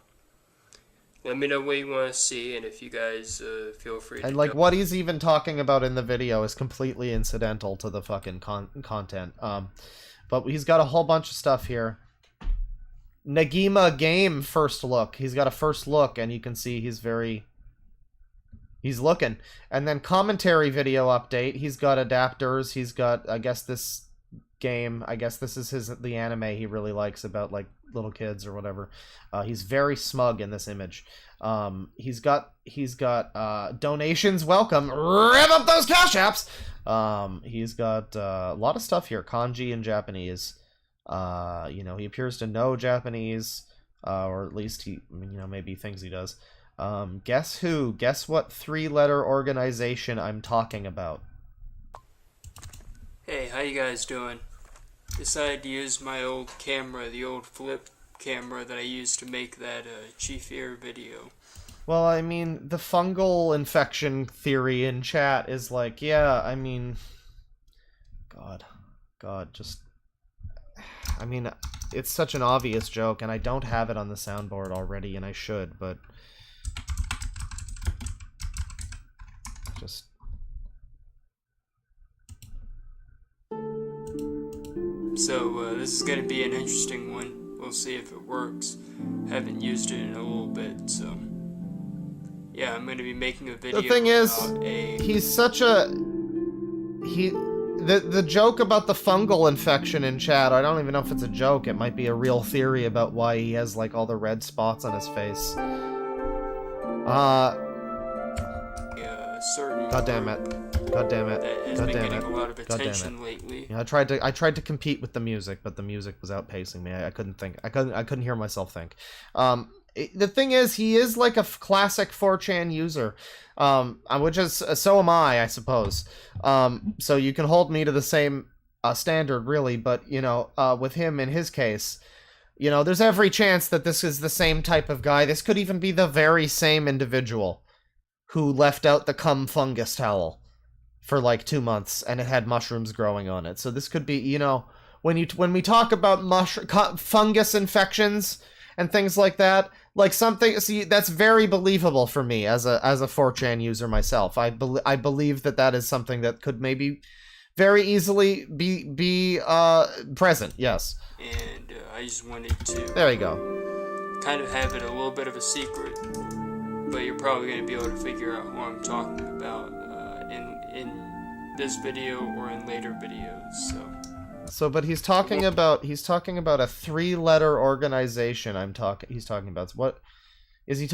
let me know what you want to see, and if you guys feel free to. And like what he's even talking about in the video is completely incidental to the fucking content. But he's got a whole bunch of stuff here. Nagima game first look. He's got a first look, and you can see he's looking. And then commentary video update. He's got adapters. He's got, I guess, this game. I guess this is the anime he really likes about like little kids or whatever. He's very smug in this image. He's got donations. Welcome. Rev up those cash apps. He's got a lot of stuff here. Kanji and Japanese. You know, he appears to know Japanese, or at least he, you know, maybe he thinks he does. Guess who? Guess what 3-letter organization I'm talking about? Hey, how you guys doing? Decided to use my old camera, the old flip camera that I used to make that Chief Ear video. Well, I mean, the fungal infection theory in chat is like, yeah, I mean, God, just, I mean, it's such an obvious joke, and I don't have it on the soundboard already, and I should, but just... So, this is going to be an interesting one. We'll see if it works. Haven't used it in a little bit, so... Yeah, I'm going to be making a video. The thing is, he's such a... The joke about the fungal infection in chat, I don't even know if it's a joke. It might be a real theory about why he has, like, all the red spots on his face. God damn it. God damn it. God damn it. God damn it. Lately. Yeah, I tried to compete with the music, but the music was outpacing me. I couldn't think. I couldn't hear myself think. The thing is, he is like a classic 4chan user, which is so am I suppose. So you can hold me to the same standard, really. But you know, with him in his case, you know, there's every chance that this is the same type of guy. This could even be the very same individual who left out the cum fungus towel for like 2 months, and it had mushrooms growing on it. So this could be, you know, when we talk about fungus infections and things like that, like something, see, that's very believable for me as a 4chan user myself. I believe that is something that could maybe very easily be present. Yes. And I just wanted to. There you go. Kind of have it a little bit of a secret, but you're probably going to be able to figure out who I'm talking about in this video or in later videos. So, but he's talking about a 3-letter organization. He's talking about what is he?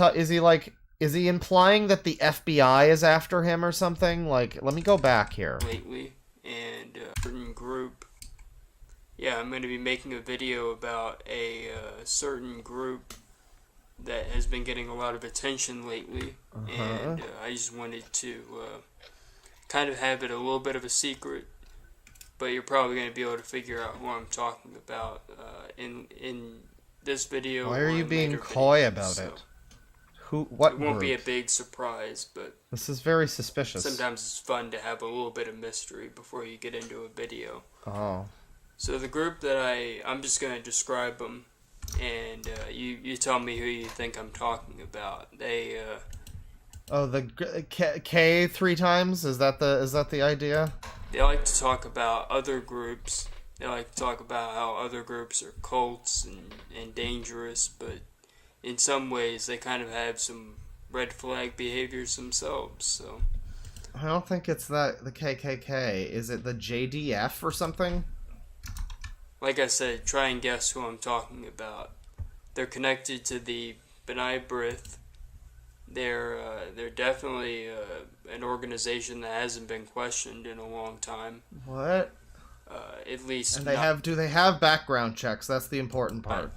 Is he implying that the FBI is after him or something? Like, let me go back here. Lately, and a certain group. Yeah, I'm going to be making a video about a certain group that has been getting a lot of attention lately, and I just wanted to kind of have it a little bit of a secret, but you're probably going to be able to figure out who I'm talking about in this video. Why are you being coy about it? What it won't group? be a big surprise, but this is very suspicious. Sometimes it's fun to have a little bit of mystery before you get into a video. Oh. So the group that I'm just going to describe them, and you tell me who you think I'm talking about. They the K 3 times? Is that the idea? They like to talk about other groups. They like to talk about how other groups are cults and dangerous, but in some ways they kind of have some red flag behaviors themselves. So I don't think it's the KKK. Is it the JDF or something? Like I said, try and guess who I'm talking about. They're connected to the B'nai B'rith. They're definitely an organization that hasn't been questioned in a long time. What? At least. And do they have background checks? That's the important part.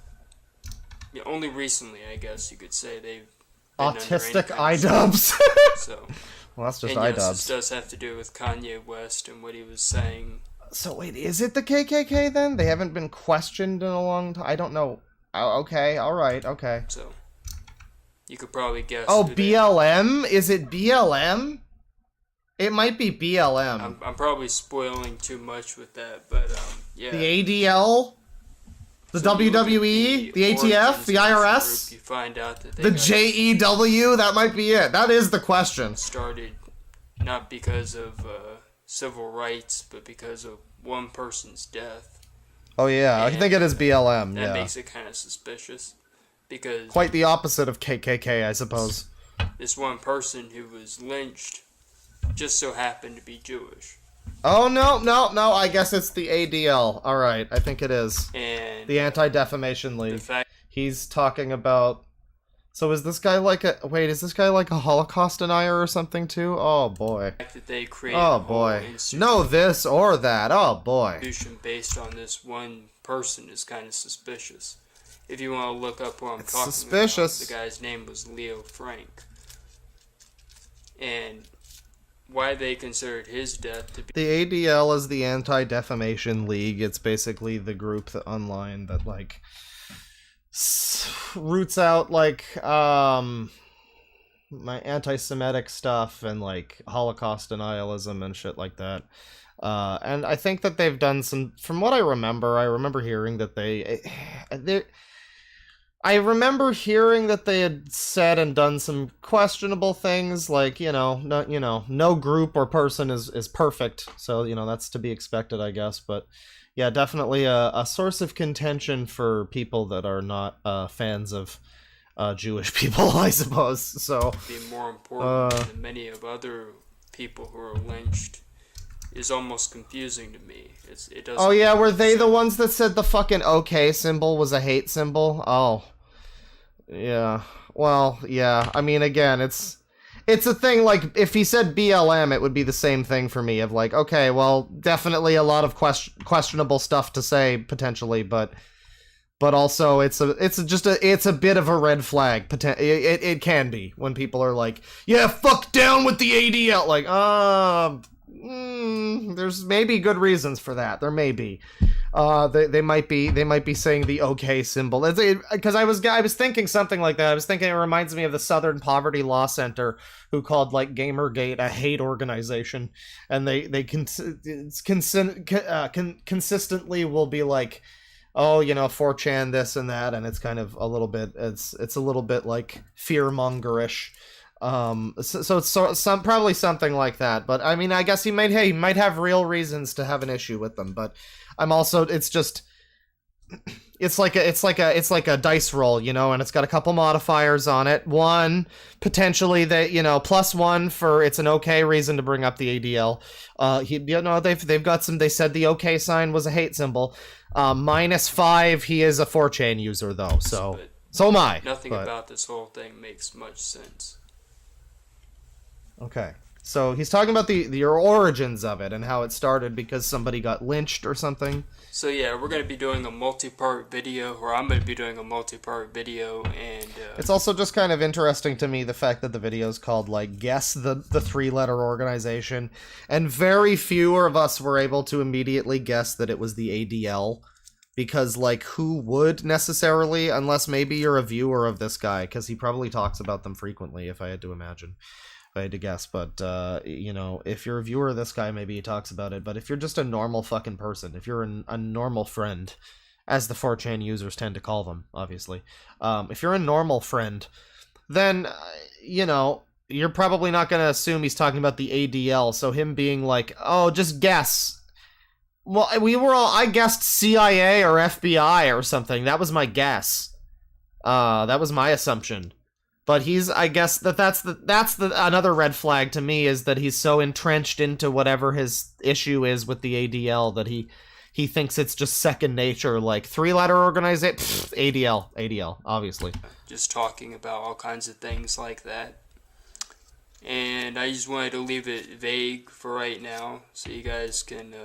Yeah, only recently, I guess you could say they've been autistic iDubbbz. So. Well, that's just iDubbbz. iDubbbz. Yes, this does have to do with Kanye West and what he was saying. So wait, is it the KKK then? They haven't been questioned in a long time. I don't know. Okay, all right, okay. So you could probably guess. Oh, BLM? Is it BLM? It might be BLM. I'm probably spoiling too much with that, but Yeah. The ADL? The WWE? The ATF? The IRS? Group, you find out that the JEW? That might be it. That is the question. Started not because of civil rights, but because of one person's death. Oh yeah, I think it is BLM, That yeah. makes it kind of suspicious. Because quite the opposite of KKK, I suppose. This one person who was lynched just so happened to be Jewish. Oh, no, I guess it's the ADL. Alright, I think it is. And the Anti-Defamation League. He's talking about... So is this guy like a... Wait, is this guy like a Holocaust denier or something too? Oh, boy. That they created Oh, boy. a No this or that. Oh, boy. institution based on this one person is kind of suspicious. If you want to look up what I'm talking suspicious. about, the guy's name was Leo Frank. And why they considered his death to be... The ADL is the Anti-Defamation League. It's basically the group that online that, like, roots out, like, my anti-Semitic stuff and, like, Holocaust denialism and shit like that. And I think that they've done some... From what I remember hearing that I remember hearing that they had said and done some questionable things, like, no group or person is perfect, so, that's to be expected, I guess, but, yeah, definitely a source of contention for people that are not fans of Jewish people, I suppose, so... Be more important than many of other people who are lynched is almost confusing to me. It doesn't. Oh yeah, were they the ones that said the fucking OK symbol was a hate symbol? Oh. Yeah. Well, yeah. I mean, again, it's a thing, like, if he said BLM, it would be the same thing for me, of like, okay, well, definitely a lot of questionable stuff to say, potentially, but also it's a bit of a red flag. It can be, when people are like, yeah, fuck down with the ADL, like, there's maybe good reasons for that. There may be. They might be saying the OK symbol. Because I was thinking something like that. I was thinking it reminds me of the Southern Poverty Law Center, who called, like, Gamergate a hate organization, and they consistently will be like, oh, 4chan this and that, and it's kind of a little bit, it's a little bit like fearmongerish. So it's probably something like that, but I mean, I guess he might have real reasons to have an issue with them, but I'm also, it's like a dice roll, and it's got a couple modifiers on it. One, potentially that, +1 for it's an okay reason to bring up the ADL. They've got some, they said the okay sign was a hate symbol. -5, he is a 4chan user though, so am I. Nothing about this whole thing makes much sense. Okay, so he's talking about the origins of it and how it started because somebody got lynched or something. So yeah, we're going to be doing a multi-part video, or I'm going to be doing a multi-part video, and... It's also just kind of interesting to me, the fact that the video is called, like, Guess the 3-letter organization, and very few of us were able to immediately guess that it was the ADL, because, like, who would necessarily, unless maybe you're a viewer of this guy, because he probably talks about them frequently, if I had to imagine. If I had to guess, but, if you're a viewer of this guy, maybe he talks about it, but if you're just a normal fucking person, if you're a normal friend, as the 4chan users tend to call them, obviously, if you're a normal friend, then, you're probably not gonna assume he's talking about the ADL, so him being like, oh, just guess. Well, I guessed CIA or FBI or something, that was my guess. That was my assumption. But I guess that's another red flag to me, is that he's so entrenched into whatever his issue is with the ADL that he thinks it's just second nature, like 3-letter organization, ADL, obviously. Just talking about all kinds of things like that. And I just wanted to leave it vague for right now, so you guys can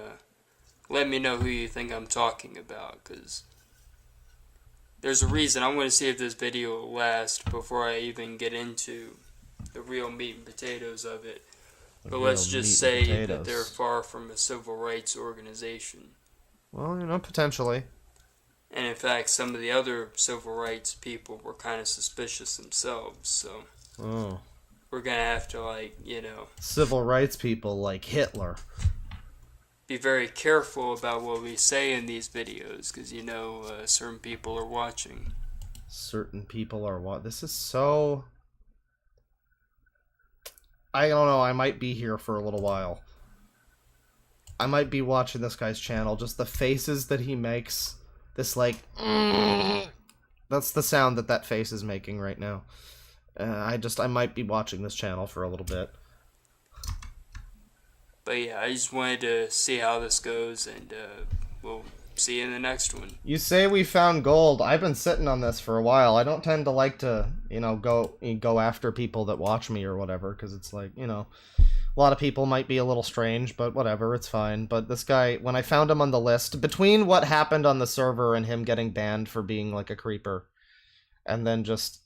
let me know who you think I'm talking about, because there's a reason. I want to see if this video will last before I even get into the real meat and potatoes of it. But let's just say that they're far from a civil rights organization. Well, potentially. And in fact, some of the other civil rights people were kind of suspicious themselves, so... Oh. We're gonna have to, Civil rights people like Hitler. be very careful about what we say in these videos, because you know certain people are watching. Certain people are what? This is so... I don't know, I might be here for a little while. I might be watching this guy's channel. Just the faces that he makes. This, like... That's the sound that face is making right now. I might be watching this channel for a little bit. But yeah, I just wanted to see how this goes, and we'll see you in the next one. You say we found gold. I've been sitting on this for a while. I don't tend to like to, you know, go after people that watch me or whatever, because it's like, you know, a lot of people might be a little strange, but whatever, it's fine. But this guy, when I found him on the list, between what happened on the server and him getting banned for being like a creeper, and then just,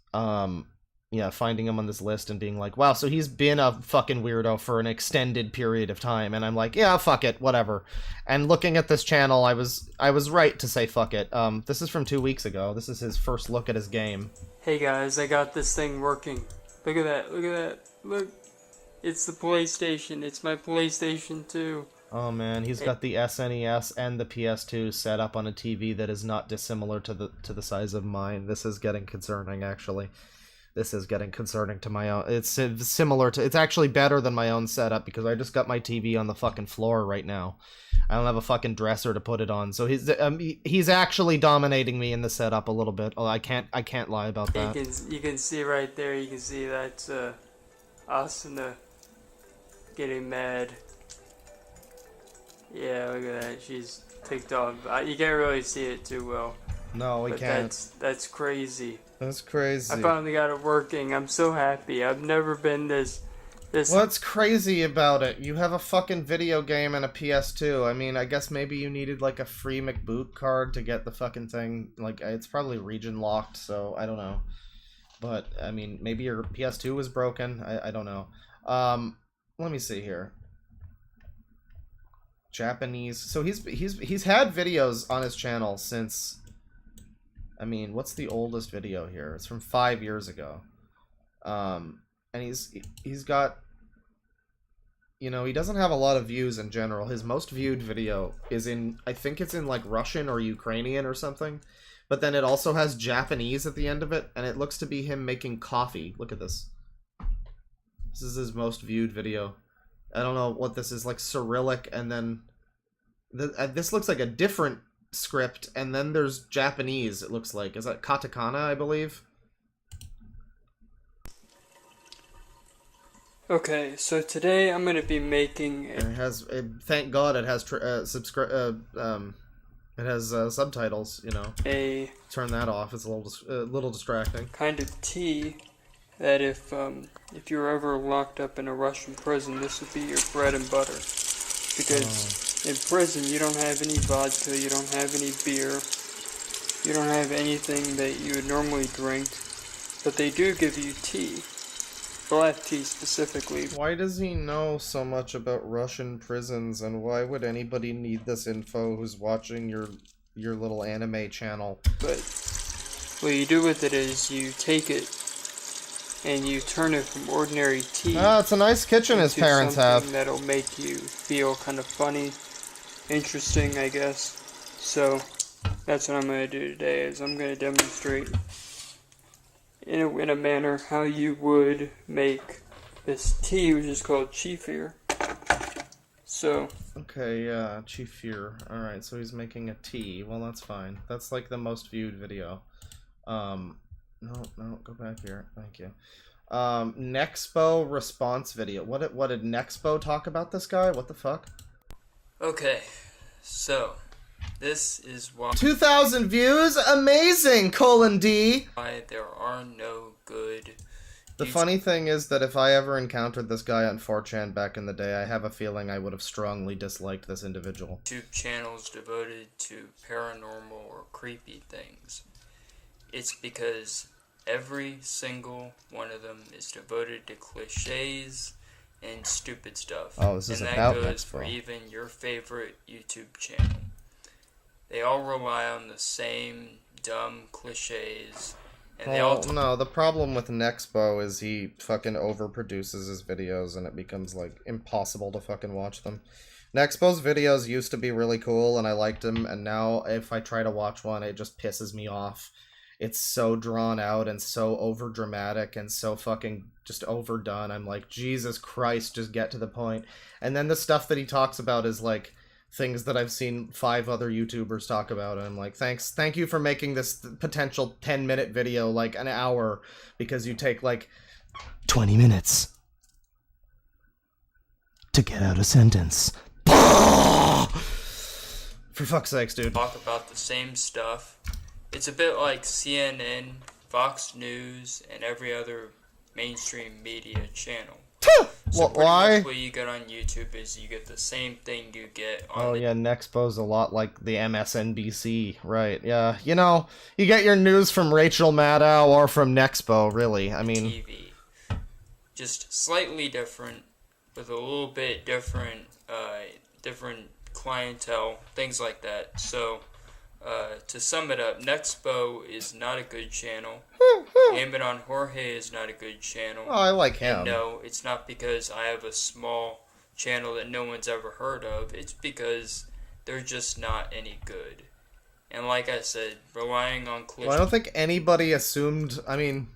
yeah, finding him on this list and being like, wow, so he's been a fucking weirdo for an extended period of time, and I'm like, yeah, fuck it, whatever. And looking at this channel, I was right to say fuck it. This is from 2 weeks ago. This is his first look at his game. Hey guys, I got this thing working. Look at that, look at that, look. It's the PlayStation, it's my PlayStation 2. Oh man, he's got the SNES and the PS2 set up on a TV that is not dissimilar to the size of mine. This is getting concerning, actually. This is getting concerning to my own. It's similar to... It's actually better than my own setup, because I just got my TV on the fucking floor right now. I don't have a fucking dresser to put it on. So he's actually dominating me in the setup a little bit. Oh, I can't lie about that. You can see right there, you can see that's Asuna getting mad. Yeah, look at that. She's ticked off. You can't really see it too well. No, we can't. That's crazy. That's crazy. I finally got it working. I'm so happy. I've never been this... What's crazy about it? You have a fucking video game and a PS2. I mean, I guess maybe you needed like a free McBoot card to get the fucking thing. Like, it's probably region locked, so I don't know. But, I mean, maybe your PS2 was broken. I don't know. Let me see here. Japanese. So he's had videos on his channel since... I mean, what's the oldest video here? It's from 5 years ago. And he's got... You know, he doesn't have a lot of views in general. His most viewed video is in... I think it's in, like, Russian or Ukrainian or something. But then it also has Japanese at the end of it. And it looks to be him making coffee. Look at this. This is his most viewed video. I don't know what this is. Like, Cyrillic and then... This looks like a different... script, and then there's Japanese, it looks like. Is that katakana, I believe? Okay, so today I'm gonna be making... And it has... thank God it has it has subtitles, you know. Turn that off, it's a little distracting. Kind of tea that if you're ever locked up in a Russian prison, this would be your bread and butter. Because... in prison, you don't have any vodka, you don't have any beer, you don't have anything that you would normally drink, but they do give you tea. Black tea specifically. Why does he know so much about Russian prisons, and why would anybody need this info who's watching your little anime channel? But what you do with it is you take it and you turn it from ordinary tea. Ah, it's a nice kitchen his parents have. That'll make you feel kind of funny, interesting, I guess. So that's what I'm going to do today, is I'm going to demonstrate in a manner how you would make this tea, which is called kefir. So okay, yeah, kefir. Alright, so he's making a tea. Well, that's fine. That's like the most viewed video. No, go back here. Thank you. Nexpo response video. What did Nexpo talk about this guy? What the fuck? Okay, so this is why 2,000 views? Amazing! :D. Why there are no good... The funny thing is that if I ever encountered this guy on 4chan back in the day, I have a feeling I would have strongly disliked this individual. YouTube channels devoted to paranormal or creepy things. It's because every single one of them is devoted to cliches and stupid stuff. Oh, this is and about that goes Nexpo. for even your favorite YouTube channel. They all rely on the same dumb cliches, and they all... No, the problem with Nexpo is he fucking overproduces his videos and it becomes, like, impossible to fucking watch them. Nexpo's videos used to be really cool, and I liked them, and now if I try to watch one, it just pisses me off. It's so drawn out and so over-dramatic and so fucking just overdone. I'm like, Jesus Christ, just get to the point. And then the stuff that he talks about is, like, things that I've seen 5 other YouTubers talk about, and I'm like, thank you for making this potential 10-minute video, like, an hour, because you take, like, 20 minutes to get out a sentence. For fuck's sakes, dude. Talk about the same stuff. It's a bit like CNN, Fox News, and every other mainstream media channel. So why? much what you get on YouTube is you get the same thing you get on Oh yeah, Nexpo's a lot like the MSNBC, right? Yeah, you know, you get your news from Rachel Maddow or from Nexpo, really. I mean, TV. Just slightly different, with a little bit different, different clientele, things like that. So, to sum it up, Nexpo is not a good channel. Aim It on Jorge is not a good channel. Oh, I like him. And no, it's not because I have a small channel that no one's ever heard of. It's because they're just not any good. And like I said, relying on clips... Well, I don't think anybody assumed... I mean,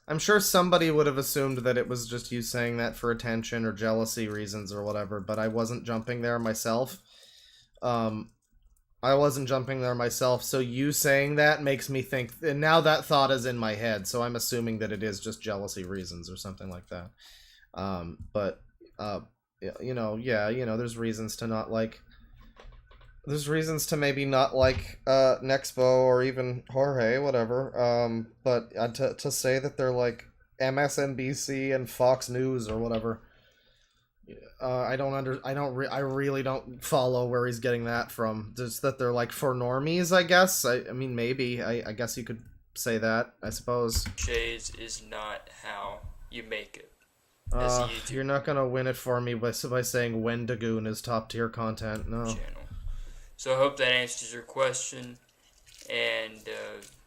I'm sure somebody would have assumed that it was just you saying that for attention or jealousy reasons or whatever, but I wasn't jumping there myself. I wasn't jumping there myself, so you saying that makes me think, and now that thought is in my head, so I'm assuming that it is just jealousy reasons or something like that. You know, yeah, you know, there's reasons to not like, there's reasons to maybe not like, Nexpo or even Jorge, whatever, but to say that they're like MSNBC and Fox News or whatever, I really don't follow where he's getting that from. Just that they're like for normies, I guess. I mean, maybe. I guess you could say that, I suppose. Shades is not how you make it. You're not gonna win it for me by saying Wendigoon is top tier content. No. Channel. So I hope that answers your question. And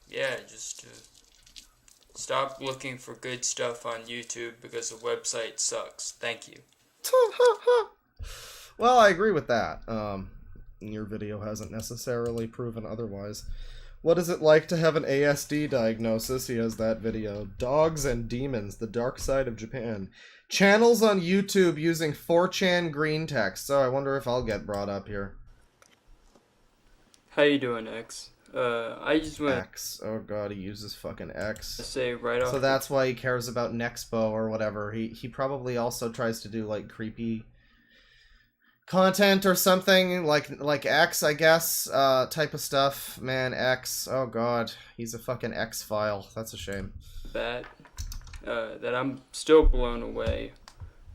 yeah, just stop looking for good stuff on YouTube because the website sucks. Thank you. Well, I agree with that. Your video hasn't necessarily proven otherwise. What is it like to have an ASD diagnosis? He has that video. Dogs and Demons, the Dark Side of Japan. Channels on YouTube using 4chan green text. So I wonder if I'll get brought up here. How you doing, X? I just went... X. Oh god, he uses fucking X. To say right off... So that's why he cares about Nexpo or whatever. He probably also tries to do, like, creepy content or something, like X, I guess, type of stuff. Man, X. Oh god, he's a fucking X-file. That's a shame. That I'm still blown away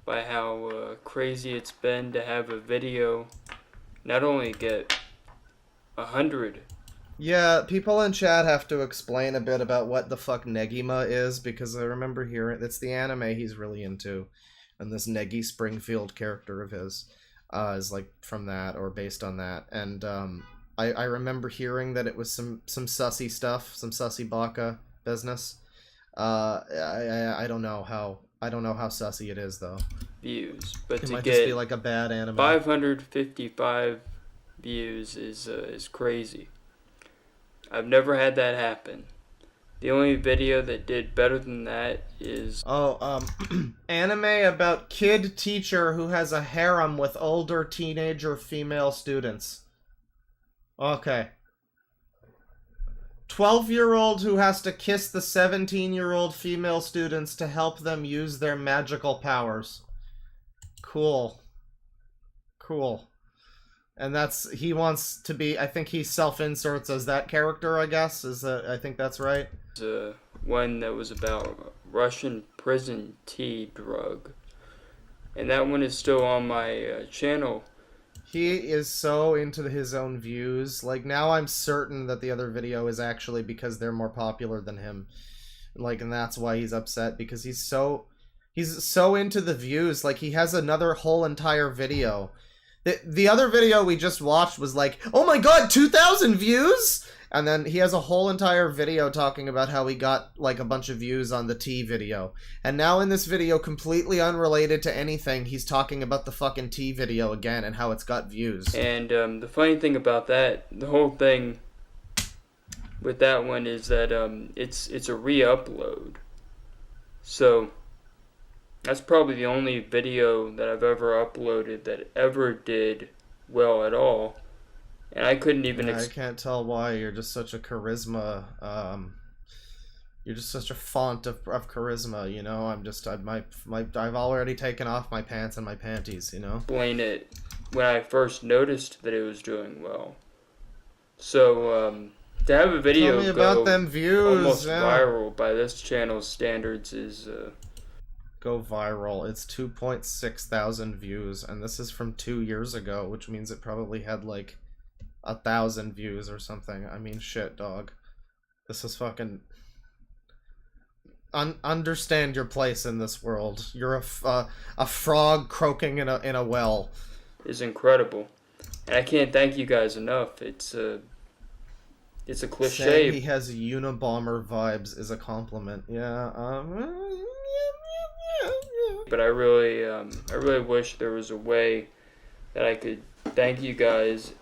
by how crazy it's been to have a video not only get 100... Yeah, people in chat have to explain a bit about what the fuck Negima is, because I remember hearing it's the anime he's really into, and this Negi Springfield character of his is like from that or based on that, and I remember hearing that it was some sussy stuff, some sussy baka business. I don't know how sussy it is though. Views, but it to might get just be like a bad anime. 555 views is crazy. I've never had that happen. The only video that did better than that is... anime about kid teacher who has a harem with older teenager female students. Okay. 12-year-old who has to kiss the 17-year-old female students to help them use their magical powers. Cool. Cool. And that's, he wants to be, I think he self-inserts as that character, I guess, I think that's right. One that was about Russian prison tea drug. And that one is still on my channel. He is so into his own views. Like, now I'm certain that the other video is actually because they're more popular than him. Like, and that's why he's upset, because he's so into the views. Like, he has another whole entire video. The other video we just watched was like, oh my god, 2,000 views? And then he has a whole entire video talking about how he got, like, a bunch of views on the tea video. And now in this video, completely unrelated to anything, he's talking about the fucking tea video again and how it's got views. And the funny thing about that, the whole thing with that one is that it's a re-upload. So that's probably the only video that I've ever uploaded that ever did well at all. And I couldn't even... I can't tell why. You're just such a charisma... you're just such a font of charisma, you know? I've already taken off my pants and my panties, you know? Explain it when I first noticed that it was doing well. So, to have a video Tell me about them views, almost viral by this channel's standards is... Go viral. It's 2.6 thousand views, and this is from 2 years ago, which means it probably had, like... 1,000 views or something. I mean, shit, dog. This is fucking... understand your place in this world. You're a frog croaking in a well. Is incredible. And I can't thank you guys enough. It's a cliche. Saying he has Unabomber vibes is a compliment. Yeah, But I really wish there was a way that I could thank you guys.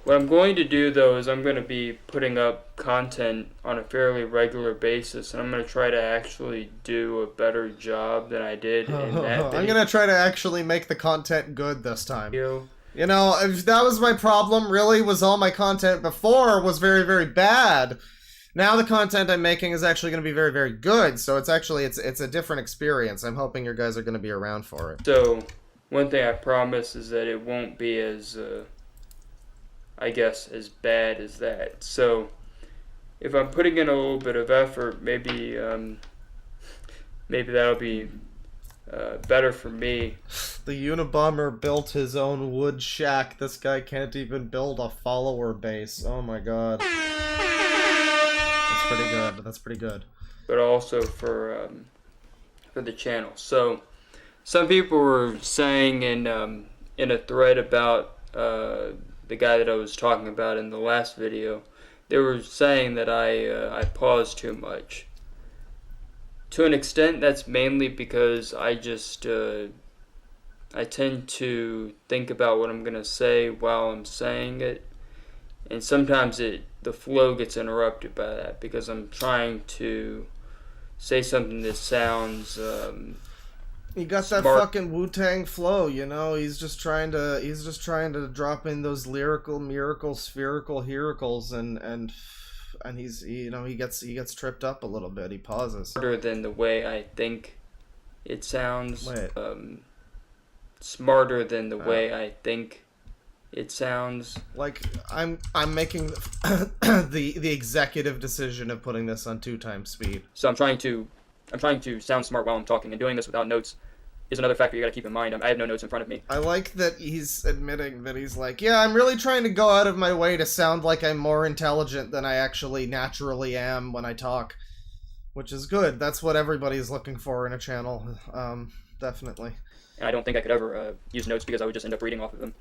What I'm going to do, though, is I'm going to be putting up content on a fairly regular basis, and I'm going to try to actually do a better job than I did in that video. I'm going to try to actually make the content good this time. You know, if that was my problem, really, was all my content before was very, very bad. Now the content I'm making is actually going to be very, very good, so it's actually, it's a different experience. I'm hoping you guys are going to be around for it. So, one thing I promise is that it won't be as... I guess, as bad as that. So, if I'm putting in a little bit of effort, maybe that'll be better for me. The Unabomber built his own wood shack. This guy can't even build a follower base. Oh my god. That's pretty good. That's pretty good. But also for the channel. So, some people were saying in a thread about the guy that I was talking about in the last video, they were saying that I pause too much. To an extent, that's mainly because I just I tend to think about what I'm gonna say while I'm saying it, and sometimes the flow gets interrupted by that because I'm trying to say something that sounds he got that fucking Wu-Tang flow, you know. He's just trying to drop in those lyrical, miracle, spherical hericals, and he's, you know, he gets tripped up a little bit. He pauses. Smarter than the way I think it sounds. Smarter than the way I think it sounds. Like I'm making the executive decision of putting this on 2x speed. So I'm trying to sound smart while I'm talking, and doing this without notes is another factor you gotta keep in mind. I have no notes in front of me. I like that he's admitting that he's like, yeah, I'm really trying to go out of my way to sound like I'm more intelligent than I actually naturally am when I talk. Which is good. That's what everybody's looking for in a channel. Definitely. And I don't think I could ever use notes because I would just end up reading off of them.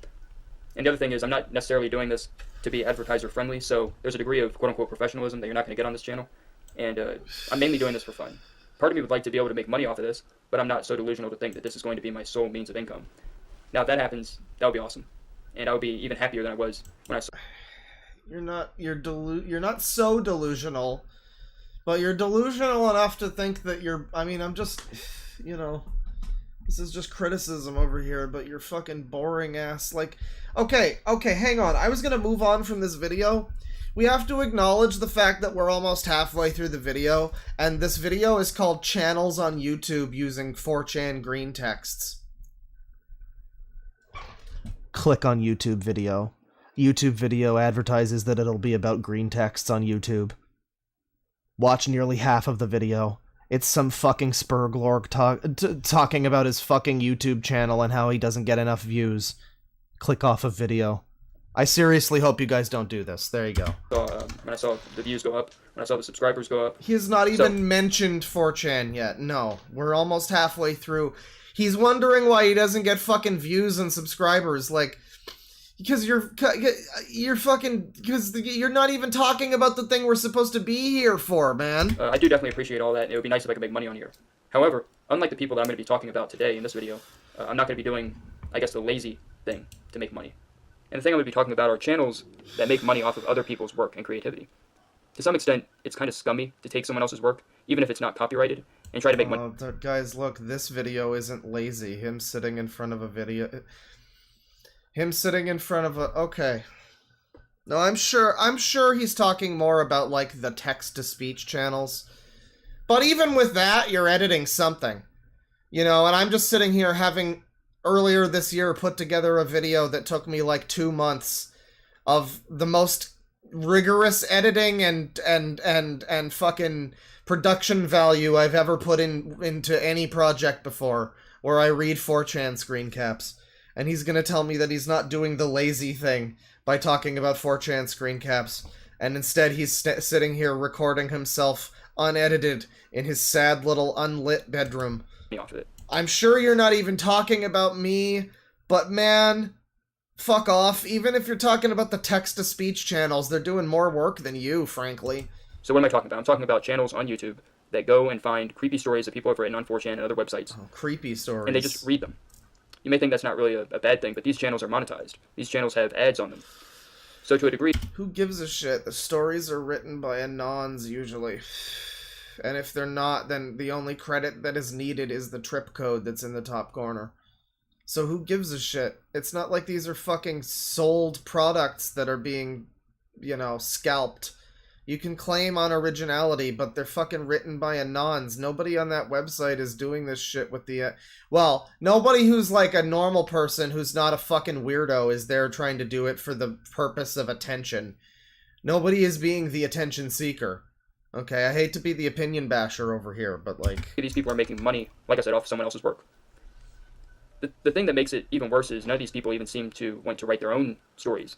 And the other thing is, I'm not necessarily doing this to be advertiser friendly, so there's a degree of quote-unquote professionalism that you're not going to get on this channel. And I'm mainly doing this for fun. Part of me would like to be able to make money off of this, but I'm not so delusional to think that this is going to be my sole means of income. Now, if that happens, that would be awesome, and I would be even happier than I was when I saw. You're not so delusional, but you're delusional enough to think that you're. I mean, I'm just, you know, this is just criticism over here, but you're fucking boring ass. Like, okay, hang on. I was gonna move on from this video. We have to acknowledge the fact that we're almost halfway through the video, and this video is called Channels on YouTube Using 4chan Green Texts. Click on YouTube video. YouTube video advertises that it'll be about green texts on YouTube. Watch nearly half of the video. It's some fucking Spurglorg talking about his fucking YouTube channel and how he doesn't get enough views. Click off of video. I seriously hope you guys don't do this. There you go. When I saw the views go up, when I saw the subscribers go up. He has not even mentioned 4chan yet. No, we're almost halfway through. He's wondering why he doesn't get fucking views and subscribers. Like, Because you're fucking... Because you're not even talking about the thing we're supposed to be here for, man. I do definitely appreciate all that. It would be nice if I could make money on here. However, unlike the people that I'm going to be talking about today in this video, I'm not going to be doing, I guess, the lazy thing to make money. And the thing I'm going to be talking about are channels that make money off of other people's work and creativity. To some extent, it's kind of scummy to take someone else's work, even if it's not copyrighted, and try to make money. Guys, look, this video isn't lazy. Him sitting in front of a video... Him sitting in front of a... Okay. No, I'm sure he's talking more about, like, the text-to-speech channels. But even with that, you're editing something. You know, and I'm just sitting here having, earlier this year, put together a video that took me, like, 2 months of the most rigorous editing and fucking production value I've ever put into any project before, where I read 4chan screen caps. And he's gonna tell me that he's not doing the lazy thing by talking about 4chan screen caps, and instead he's sitting here recording himself unedited in his sad little unlit bedroom. I'm sure you're not even talking about me, but man, fuck off. Even if you're talking about the text-to-speech channels, they're doing more work than you, frankly. So what am I talking about? I'm talking about channels on YouTube that go and find creepy stories that people have written on 4chan and other websites. Oh, creepy stories. And they just read them. You may think that's not really a bad thing, but these channels are monetized. These channels have ads on them. So to a degree... Who gives a shit? The stories are written by anons, usually. And if they're not, then the only credit that is needed is the trip code that's in the top corner. So who gives a shit? It's not like these are fucking sold products that are being, you know, scalped. You can claim on originality, but they're fucking written by anons. Nobody on that website is doing this shit with the... well, nobody who's like a normal person who's not a fucking weirdo is there trying to do it for the purpose of attention. Nobody is being the attention seeker. Okay, I hate to be the opinion basher over here, but like... These people are making money, like I said, off someone else's work. The thing that makes it even worse is none of these people even seem to want to write their own stories.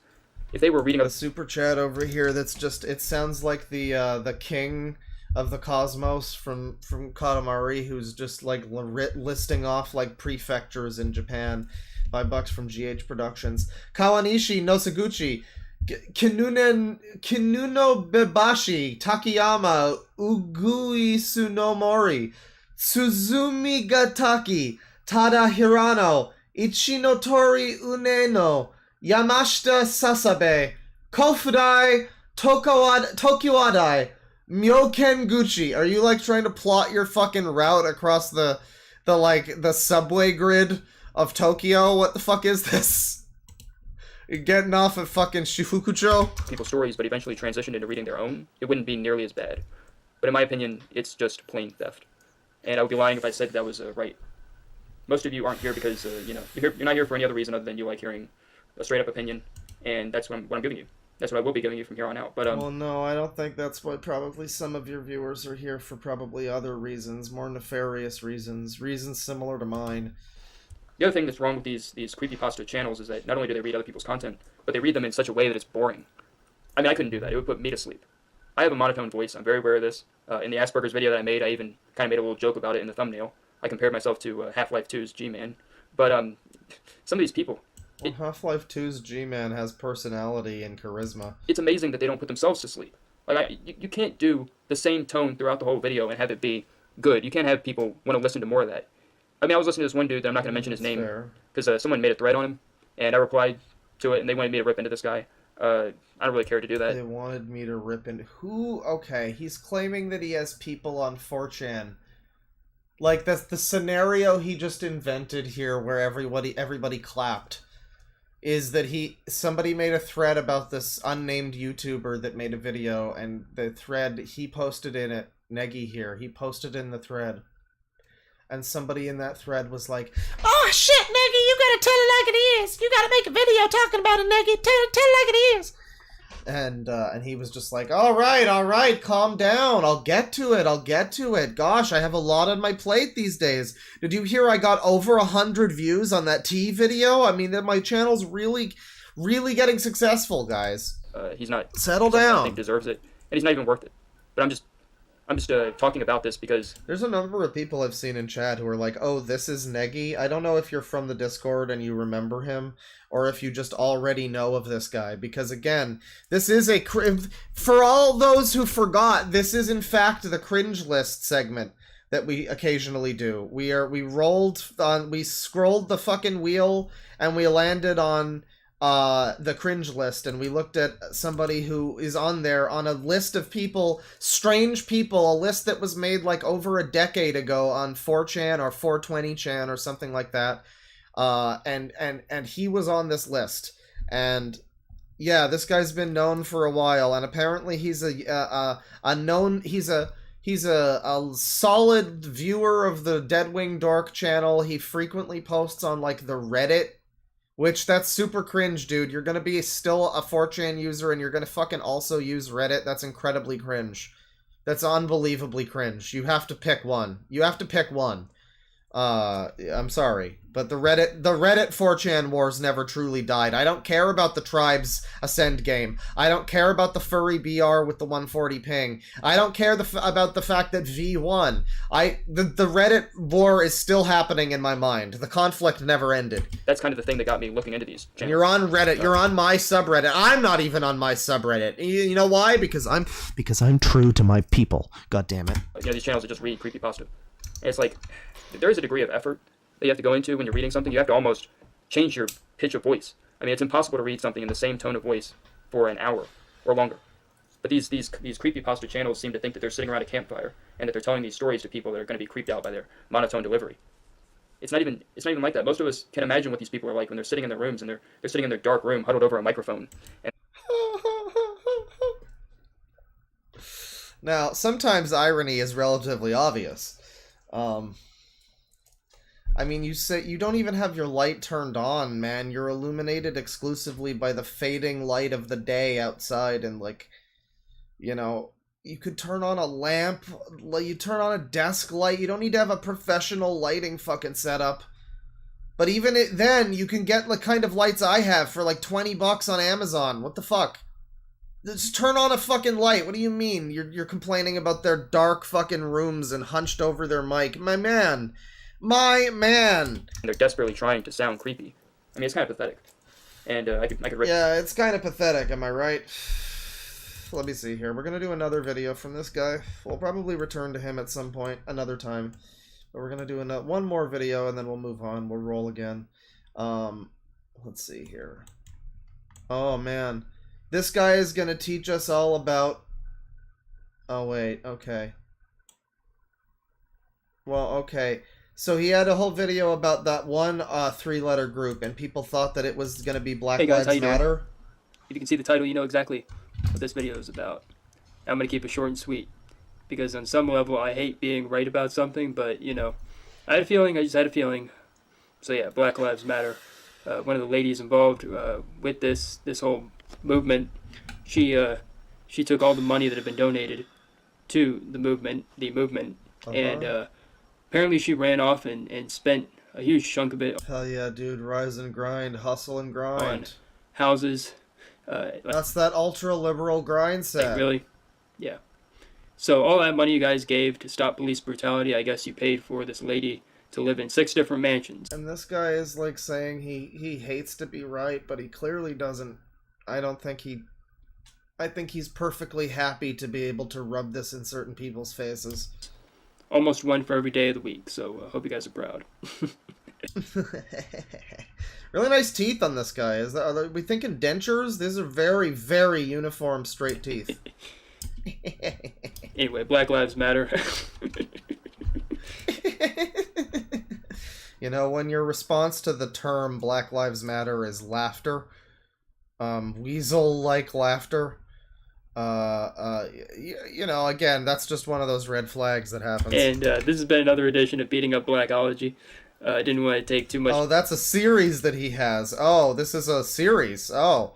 If they were reading a super chat over here, that's just, it sounds like the king of the cosmos from Katamari, who's just like listing off like prefectures in Japan. $5 from GH Productions. Kawanishi Nosaguchi, Kinuno Bebashi, Takayama, Ugui Tsunomori, Tsuzumi Gataki, Tada Hirano, Ichinotori Uneno, Yamashita Sasabe, Kofudai, Tokiwadai, Myoken Gucci. Are you like trying to plot your fucking route across the subway grid of Tokyo? What the fuck is this? You're getting off at fucking Shifukucho? People's stories, but eventually transitioned into reading their own, it wouldn't be nearly as bad. But in my opinion, it's just plain theft. And I would be lying if I said that was right. Most of you aren't here because, you know, you're not here for any other reason other than you like hearing a straight-up opinion, and that's what I'm giving you. That's what I will be giving you from here on out. But well, no, I don't think that's what probably some of your viewers are here for. Probably other reasons, more nefarious reasons similar to mine. The other thing that's wrong with these creepypasta channels is that not only do they read other people's content, but they read them in such a way that it's boring. I mean, I couldn't do that. It would put me to sleep. I have a monotone voice. I'm very aware of this. In the Asperger's video that I made, I even kind of made a little joke about it in the thumbnail. I compared myself to Half-Life 2's G-Man. But some of these people... Well, Half-Life 2's G-Man has personality and charisma. It's amazing that they don't put themselves to sleep. Like, you can't do the same tone throughout the whole video and have it be good. You can't have people want to listen to more of that. I mean, I was listening to this one dude that I'm not going to mention his name because someone made a thread on him, and I replied to it, and they wanted me to rip into this guy. I don't really care to do that. They wanted me to rip into... Who? Okay, he's claiming that he has people on 4chan. Like, that's the scenario he just invented here where everybody clapped. Is that somebody made a thread about this unnamed YouTuber that made a video, and the thread, he posted in it, Negi here, he posted in the thread. And somebody in that thread was like, "Oh shit, Negi, you gotta tell it like it is. You gotta make a video talking about it, Negi. Tell it like it is." And he was just like, all right, calm down. I'll get to it. Gosh, I have a lot on my plate these days. Did you hear I got over 100 views on that tea video? I mean, my channel's really, really getting successful, guys. He's not... Settle down. I think deserves it. And he's not even worth it. But I'm just talking about this because there's a number of people I've seen in chat who are like, oh, this is Neggy. I don't know if you're from the Discord and you remember him, or if you just already know of this guy, because again, this is a for all those who forgot, this is in fact the cringe list segment that we occasionally do. We scrolled the fucking wheel and we landed on the cringe list, and we looked at somebody who is on there on a list of people, strange people, a list that was made like over a decade ago on 4chan or 420chan or something like that. And he was on this list, and yeah, this guy's been known for a while, and apparently he's a solid viewer of the Deadwing Dork channel. He frequently posts on like the Reddit, which that's super cringe, dude. You're gonna be still a 4chan user and you're gonna fucking also use Reddit. That's incredibly cringe. That's unbelievably cringe. You have to pick one. You have to pick one. I'm sorry, but the Reddit 4chan wars never truly died. I don't care about the Tribes Ascend game. I don't care about the furry BR with the 140 ping. I don't care about the fact that V won. The Reddit war is still happening in my mind. The conflict never ended. That's kind of the thing that got me looking into these channels. And you're on Reddit. You're on my subreddit. I'm not even on my subreddit. You know why? Because I'm true to my people. God damn it. You know, these channels are just read creepypasta. And it's like, there is a degree of effort that you have to go into when you're reading something. You have to almost change your pitch of voice. I mean, it's impossible to read something in the same tone of voice for an hour or longer. But these creepypasta channels seem to think that they're sitting around a campfire and that they're telling these stories to people that are going to be creeped out by their monotone delivery. It's not even like that. Most of us can imagine what these people are like when they're sitting in their rooms and they're sitting in their dark room huddled over a microphone. And now, sometimes irony is relatively obvious. I mean, you say you don't even have your light turned on, man. You're illuminated exclusively by the fading light of the day outside, and like, you know, you could turn on a lamp, you turn on a desk light. You don't need to have a professional lighting fucking setup. But even then, you can get the kind of lights I have for like $20 on Amazon. What the fuck? Just turn on a fucking light. What do you mean? You're complaining about their dark fucking rooms and hunched over their mic. My man. They're desperately trying to sound creepy. I mean, it's kind of pathetic. And I could yeah, it's kind of pathetic, am I right? Let me see here. We're gonna do another video from this guy. We'll probably return to him at some point, another time. But we're gonna do one more video and then we'll move on. We'll roll again. Let's see here. Oh, man. This guy is gonna teach us all about... Oh, wait. Okay. Well, okay. So he had a whole video about that one 3-letter group, and people thought that it was going to be Black Lives Matter. If you can see the title, you know exactly what this video is about. I'm going to keep it short and sweet, because on some level I hate being right about something, but, you know, I just had a feeling. So yeah, Black Lives Matter. One of the ladies involved with this whole movement, she took all the money that had been donated to the movement, and apparently she ran off and spent a huge chunk of it. Hell yeah, dude. Rise and grind. Hustle and grind. On houses. That's that ultra-liberal grind set. Really? Yeah. So all that money you guys gave to stop police brutality, I guess you paid for this lady to live in 6 different mansions. And this guy is like saying he hates to be right, but he clearly doesn't. I think he's perfectly happy to be able to rub this in certain people's faces. Almost one for every day of the week, so I hope you guys are proud. Really nice teeth on this guy. Are we thinking dentures? These are very, very uniform, straight teeth. Anyway, Black Lives Matter. You know, when your response to the term Black Lives Matter is laughter, weasel-like laughter, you know, again, that's just one of those red flags that happens. And this has been another edition of Beating Up Blackology. I didn't want to take too much... Oh, that's a series that he has. Oh, this is a series. Oh.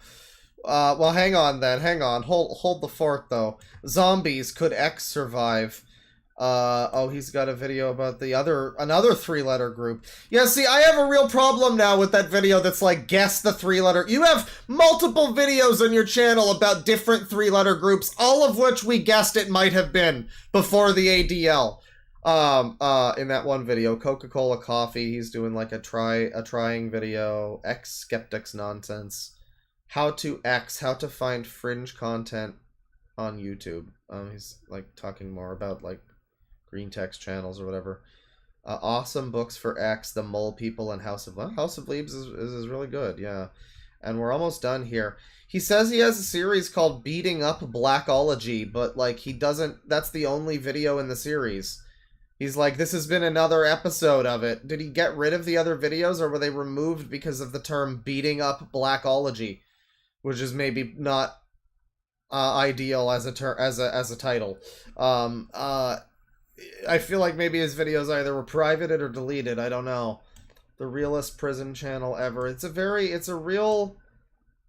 Well, hang on then. Hang on. Hold the fort, though. Zombies. Could X survive? Oh, he's got a video about another 3-letter group. Yeah, see, I have a real problem now with that video that's like, guess the 3-letter. You have multiple videos on your channel about different 3-letter groups, all of which we guessed it might have been before the ADL. In that one video, Coca-Cola Coffee, he's doing like a trying video, X-Skeptics Nonsense, how to find fringe content on YouTube. He's like talking more about like green text channels or whatever. Awesome books for X, The Mole People, and House of Leaves is really good, yeah. And we're almost done here. He says he has a series called Beating Up Blackology, but like he doesn't, that's the only video in the series. He's like, this has been another episode of it. Did he get rid of the other videos, or were they removed because of the term Beating Up Blackology, which is maybe not ideal as a title. I feel like maybe his videos either were privated or deleted. I don't know. The realest prison channel ever. It's a real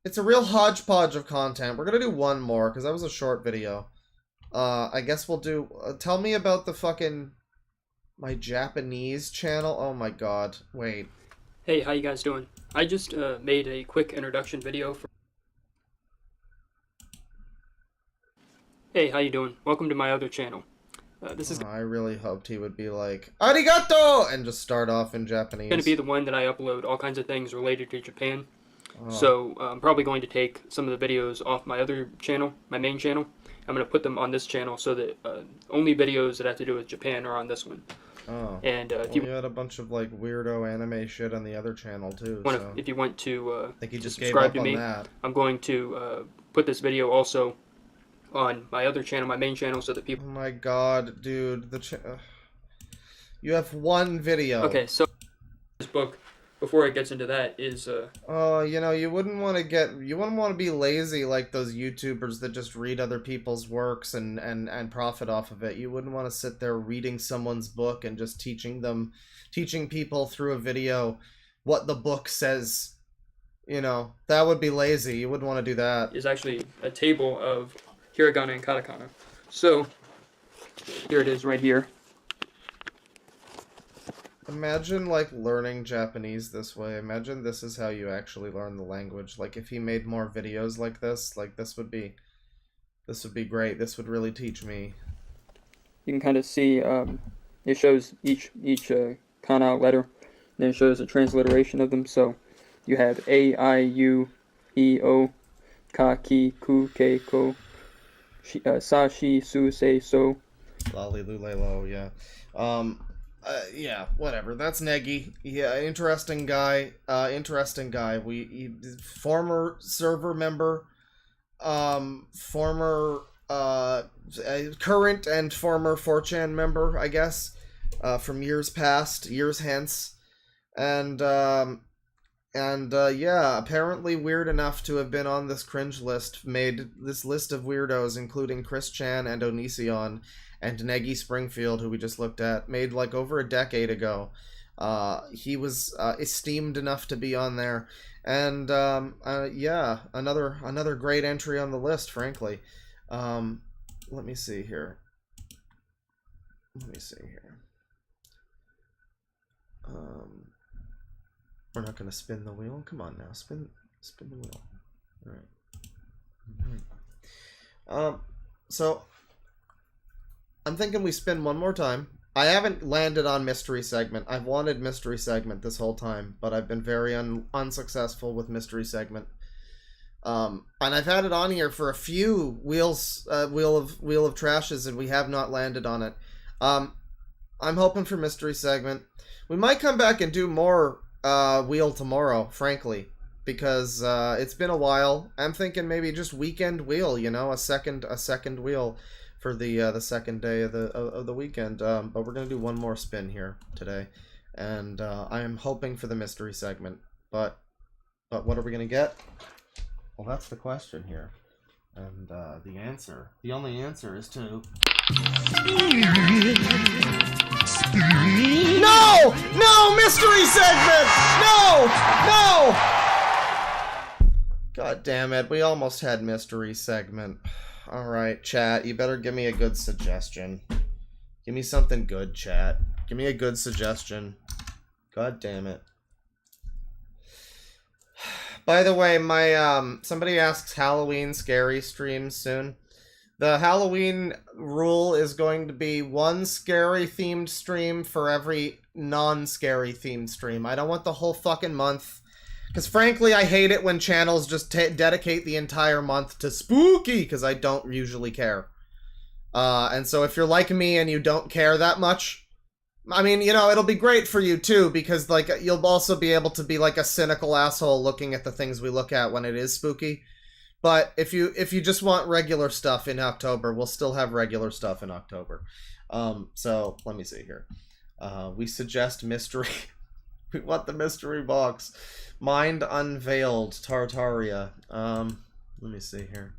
hodgepodge of content. We're gonna do one more because that was a short video. I guess we'll do. Tell me about the fucking my Japanese channel. Oh my god. Wait. Hey, how you guys doing? I just made a quick introduction video for. Hey, how you doing? Welcome to my other channel. This is. I really hoped he would be like "Arigato" and just start off in Japanese. Going to be the one that I upload all kinds of things related to Japan. Oh. So I'm probably going to take some of the videos off my other channel, my main channel. I'm going to put them on this channel so that only videos that have to do with Japan are on this one. Oh. And if you had a bunch of like weirdo anime shit on the other channel too. If you want to I think he just subscribe gave up to me, on that. I'm going to put this video also on my other channel, my main channel, so that people. Oh my god, dude! You have one video. Okay, so this book, before it gets into that, is Oh, you know, you wouldn't want to be lazy like those YouTubers that just read other people's works and profit off of it. You wouldn't want to sit there reading someone's book and just teaching people through a video what the book says. You know, that would be lazy. You wouldn't want to do that. Is actually a table of hiragana and katakana. So here it is right here. Imagine like learning Japanese this way. Imagine this is how you actually learn the language. Like if he made more videos like this would be great. This would really teach me. You can kind of see it shows each kana letter, and then it shows a transliteration of them. So you have A, I, U, E, O, Ka, Ki, Ku, Ke, Ko, Sa, Shi, Su, Se, So. Lali, Lule, Lo, yeah. Yeah, whatever. That's Negi. Yeah, interesting guy. Former server member. Former, current and former 4chan member, I guess. From years past, years hence. And yeah, apparently weird enough to have been on this cringe list, made this list of weirdos, including Chris Chan and Onision, and Negi Springfield, who we just looked at, made like over a decade ago. He was esteemed enough to be on there. And yeah, another great entry on the list, frankly. Let me see here. We're not going to spin the wheel. Come on now, spin the wheel. All right. So I'm thinking we spin one more time. I haven't landed on mystery segment. I've wanted mystery segment this whole time, but I've been very unsuccessful with mystery segment. And I've had it on here for a few wheel of trashes, and we have not landed on it. I'm hoping for mystery segment. We might come back and do more wheel tomorrow, frankly, because it's been a while. I'm thinking maybe just weekend wheel, you know, a second wheel for the second day of the weekend. But we're gonna do one more spin here today, and I am hoping for the mystery segment. But what are we gonna get? Well, that's the question here, and the only answer is to. No, mystery segment. No. God damn it, we almost had mystery segment. All right, chat, you better give me a good suggestion. Give me something good, chat. Give me a good suggestion. God damn it. By the way, my somebody asks Halloween scary streams soon. The Halloween rule is going to be one scary themed stream for every non-scary themed stream. I don't want the whole fucking month. Because frankly, I hate it when channels just dedicate the entire month to spooky, because I don't usually care. And so if you're like me and you don't care that much, I mean, you know, it'll be great for you too, because like you'll also be able to be like a cynical asshole looking at the things we look at when it is spooky. But if you just want regular stuff in October, we'll still have regular stuff in October. So let me see here. We suggest mystery. We want the mystery box. Mind Unveiled Tartaria. Let me see here.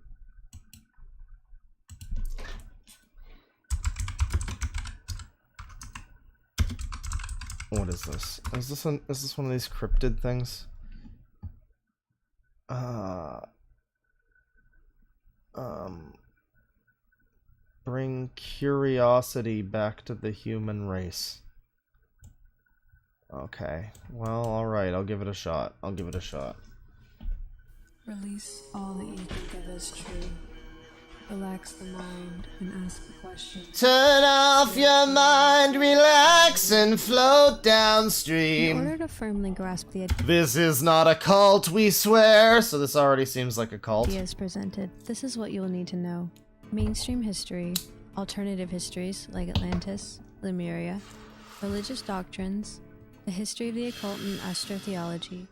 What is this? Is this one of these cryptid things? Bring curiosity back to the human race. Okay. Well, alright, I'll give it a shot. Release all that you think of as true. Relax the mind and ask the question. Turn off your mind, relax, and float downstream. In order to firmly grasp the This is not a cult, we swear. So this already seems like a cult. ideas presented, this is what you will need to know. Mainstream history, alternative histories like Atlantis, Lemuria, religious doctrines, the history of the occult and astrotheology,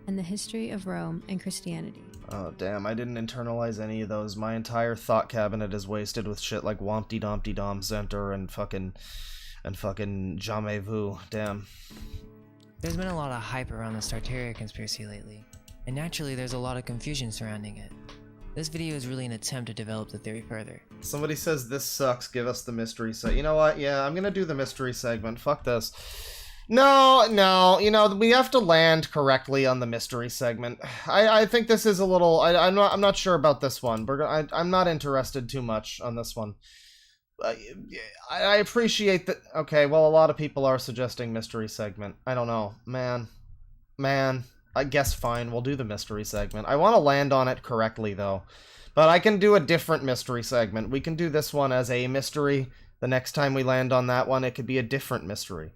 and the history of Rome and Christianity. Oh, damn, I didn't internalize any of those. My entire thought cabinet is wasted with shit like Wompty Dompty Dom Center and fucking Jamais Vu. Damn. There's been a lot of hype around the Tartaria conspiracy lately, and naturally there's a lot of confusion surrounding it. This video is really an attempt to develop the theory further. Somebody says this sucks, give us the mystery segment. You know what? Yeah, I'm gonna do the mystery segment. Fuck this. No, you know, we have to land correctly on the mystery segment. I think this is a little... I'm not sure about this one. I'm not interested too much on this one. I appreciate that... Okay, well, a lot of people are suggesting mystery segment. I don't know. Man. I guess fine, we'll do the mystery segment. I want to land on it correctly, though. But I can do a different mystery segment. We can do this one as a mystery. The next time we land on that one, it could be a different mystery.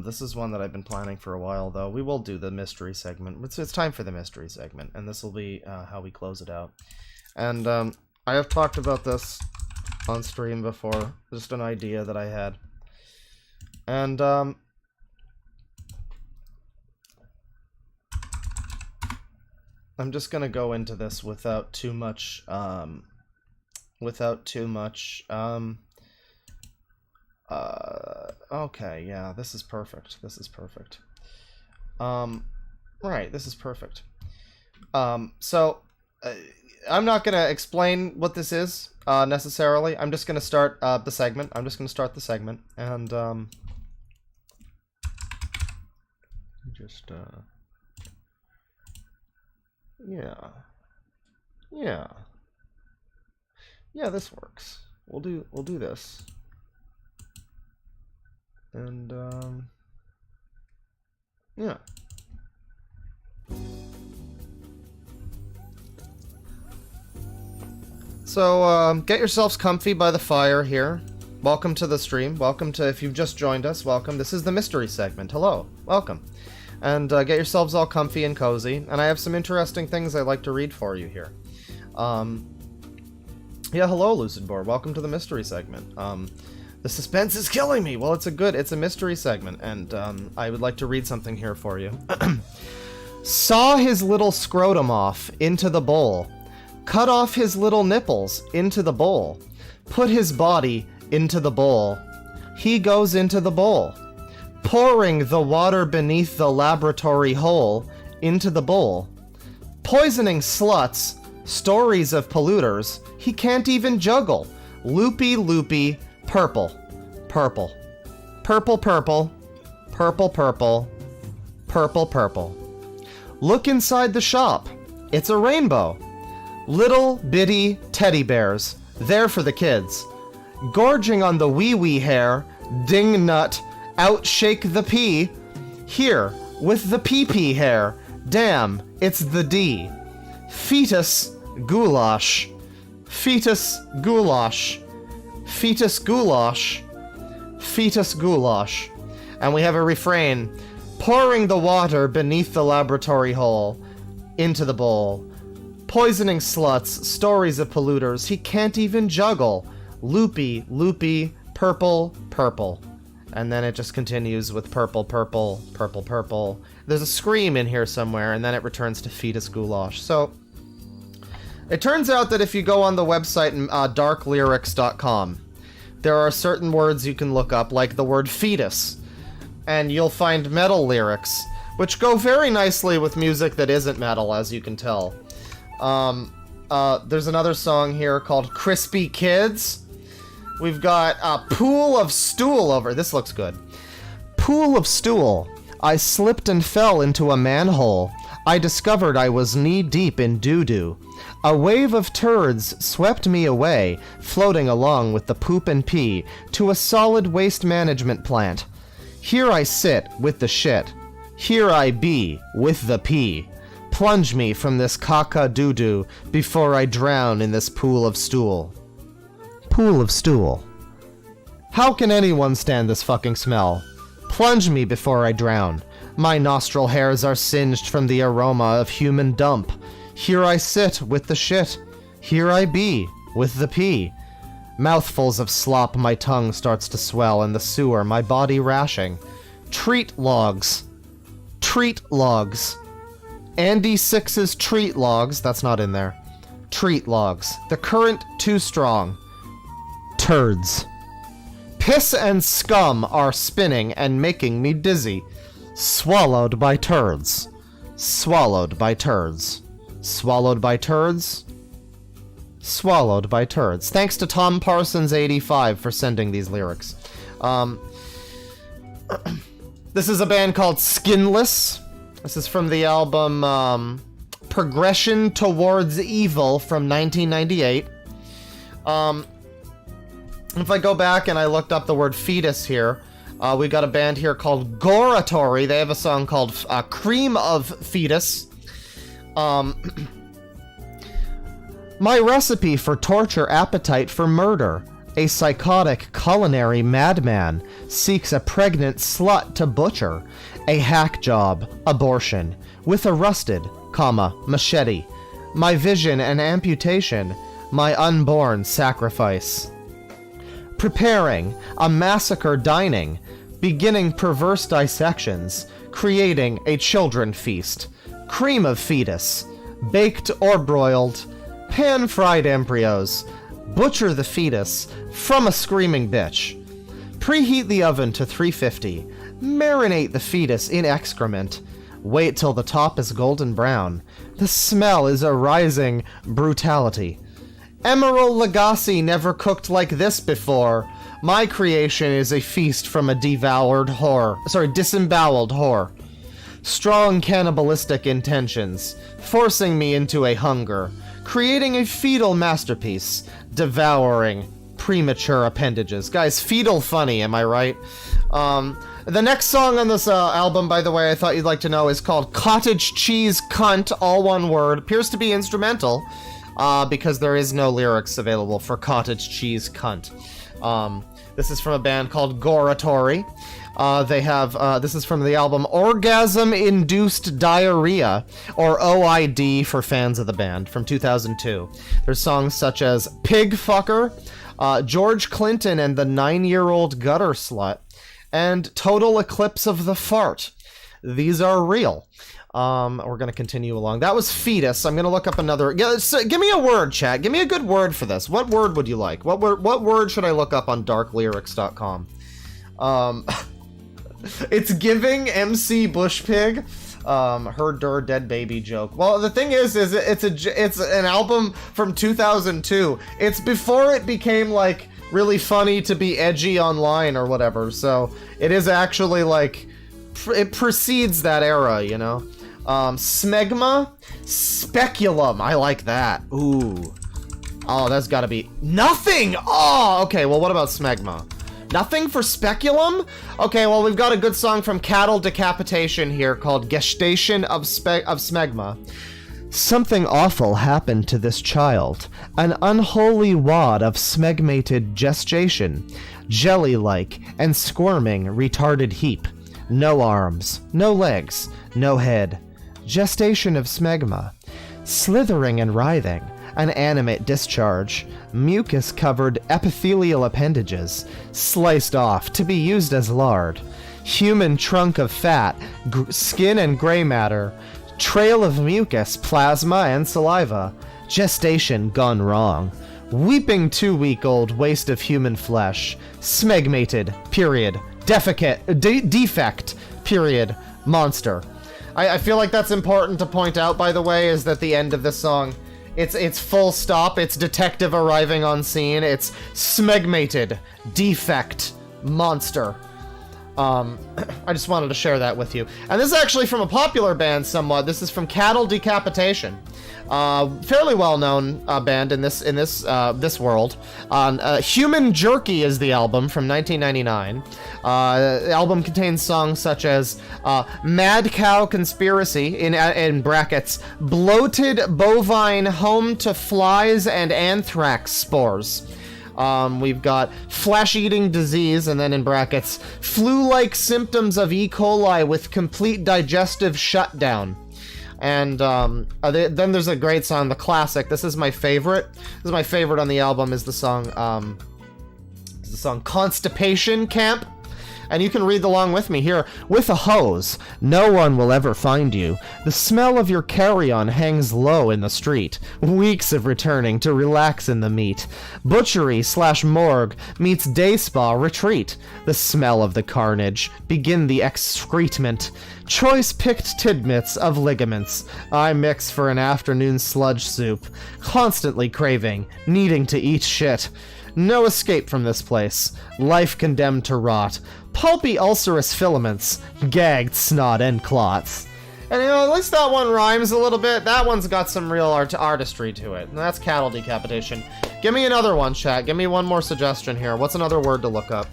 This is one that I've been planning for a while, though. We will do the mystery segment. It's time for the mystery segment, and this will be how we close it out. And I have talked about this on stream before. Just an idea that I had. And I'm just gonna go into this without too much okay, yeah, this is perfect. Right, this is perfect. So, I'm not gonna explain what this is, necessarily. I'm just gonna start, the segment. And, yeah, this works. We'll do this. And, yeah. So, get yourselves comfy by the fire here. Welcome to the stream. Welcome to, if you've just joined us, welcome. This is the mystery segment. Hello. Welcome. And, get yourselves all comfy and cozy. And I have some interesting things I'd like to read for you here. Yeah, hello, Lucid Board. Welcome to the mystery segment. The suspense is killing me. Well, it's a mystery segment, and I would like to read something here for you. Saw his little scrotum off into the bowl. Cut off his little nipples into the bowl. Put his body into the bowl. He goes into the bowl. Pouring the water beneath the laboratory hole into the bowl. Poisoning sluts. Stories of polluters. He can't even juggle. Loopy, loopy. Purple. Purple. Purple, purple. Purple, purple. Purple, purple. Look inside the shop. It's a rainbow. Little bitty teddy bears. There for the kids. gorging on the wee hair, ding nut, outshake the P. Here, with the pee hair, damn, it's the D. Fetus goulash. Fetus goulash. Fetus goulash. Fetus goulash. And we have a refrain. Pouring the water beneath the laboratory hole into the bowl. Poisoning sluts, stories of polluters, he can't even juggle. Loopy, loopy, purple, purple. And then it just continues with purple, purple, purple, purple. There's a scream in here somewhere, and then it returns to fetus goulash. So, it turns out that if you go on the website darklyrics.com, there are certain words you can look up, like the word fetus, and you'll find metal lyrics, which go very nicely with music that isn't metal, as you can tell. There's another song here called Crispy Kids. We've got Pool of Stool over. This looks good. Pool of stool. I slipped and fell into a manhole. I discovered I was knee-deep in doo-doo. A wave of turds swept me away, floating along with the poop and pee, to a solid waste management plant. Here I sit with the shit. Here I be with the pee. Plunge me from this caca doo-doo before I drown in this pool of stool. Pool of stool. How can anyone stand this fucking smell? Plunge me before I drown. My nostril hairs are singed from the aroma of human dump. Here I sit with the shit. Here I be with the pee. Mouthfuls of slop, my tongue starts to swell in the sewer, my body rashing. Treat logs. Treat logs. Andy Six's treat logs. That's not in there. Treat logs. The current too strong. Turds. Piss and scum are spinning and making me dizzy. Swallowed by turds. Swallowed by turds. Swallowed by turds. Swallowed by turds. Thanks to Tom Parsons 85 for sending these lyrics. This is a band called Skinless. This is from the album Progression Towards Evil from 1998. If I go back and I looked up the word fetus here, we got a band here called Goratory. They have a song called Cream of Fetus. My recipe for torture appetite for murder. A psychotic culinary madman seeks a pregnant slut to butcher. A hack job, abortion, with a rusted, machete. My vision and amputation, my unborn sacrifice. Preparing, a massacre dining, beginning perverse dissections, creating a children feast. Cream of fetus, baked or broiled, pan-fried embryos, butcher the fetus from a screaming bitch. Preheat the oven to 350, marinate the fetus in excrement, wait till the top is golden brown. The smell is a rising brutality. Emerald Lagasse never cooked like this before. My creation is a feast from a disemboweled whore. Strong cannibalistic intentions, forcing me into a hunger, creating a fetal masterpiece, devouring premature appendages. Guys, fetal funny, am I right? The next song on this album, by the way, I thought you'd like to know, is called Cottage Cheese Cunt, all one word. Appears to be instrumental, because there is no lyrics available for Cottage Cheese Cunt. This is from a band called Goratory. This is from the album Orgasm Induced Diarrhea, or OID for fans of the band, from 2002. There's songs such as Pig Fucker, George Clinton and the 9-Year-Old Gutter Slut, and Total Eclipse of the Fart. These are real. We're going to continue along. That was fetus. I'm going to look up another. Give me a word, chat. Give me a good word for this. What word would you like? What word should I look up on darklyrics.com? It's giving MC Bushpig. Her dead baby joke. Well, the thing is it's an album from 2002. It's before it became like really funny to be edgy online or whatever. So it is actually like it precedes that era, you know. Smegma, speculum. I like that. Ooh, Oh, that's gotta be... Nothing! Oh, okay, well, what about Smegma? Nothing for Speculum? Okay, well, we've got a good song from Cattle Decapitation here called Gestation of Smegma. Something awful happened to this child. An unholy wad of smegmated gestation. Jelly-like and squirming retarded heap. No arms, no legs, no head. Gestation of Smegma. Slithering and writhing. An animate discharge, mucus-covered epithelial appendages, sliced off to be used as lard, human trunk of fat, skin and gray matter, trail of mucus, plasma, and saliva, gestation gone wrong, weeping 2-week-old waste of human flesh, smegmated, period, defect, period, monster. I feel like that's important to point out, by the way, is that the end of this song... It's full stop, it's detective arriving on scene, it's smegmated, defect, monster. I just wanted to share that with you. And this is actually from a popular band somewhat. This is from Cattle Decapitation. Fairly well-known band in this world. Human Jerky is the album from 1999. The album contains songs such as Mad Cow Conspiracy, in brackets, Bloated Bovine Home to Flies and Anthrax Spores. We've got flesh-eating disease, and then in brackets, flu-like symptoms of E. coli with complete digestive shutdown. And then there's a great song, the classic. This is my favorite. This is my favorite on the album. Is the song Constipation Camp. And you can read along with me here. With a hose, no one will ever find you. The smell of your carry-on hangs low in the street. Weeks of returning to relax in the meat. Butchery/morgue meets day spa retreat. The smell of the carnage. Begin the excrement. Choice-picked tidbits of ligaments. I mix for an afternoon sludge soup. Constantly craving, needing to eat shit. No escape from this place. Life condemned to rot. Pulpy ulcerous filaments. Gagged snot and clots. And at least that one rhymes a little bit. That one's got some real artistry to it. And that's Cattle Decapitation. Give me another one, chat. Give me one more suggestion here. What's another word to look up?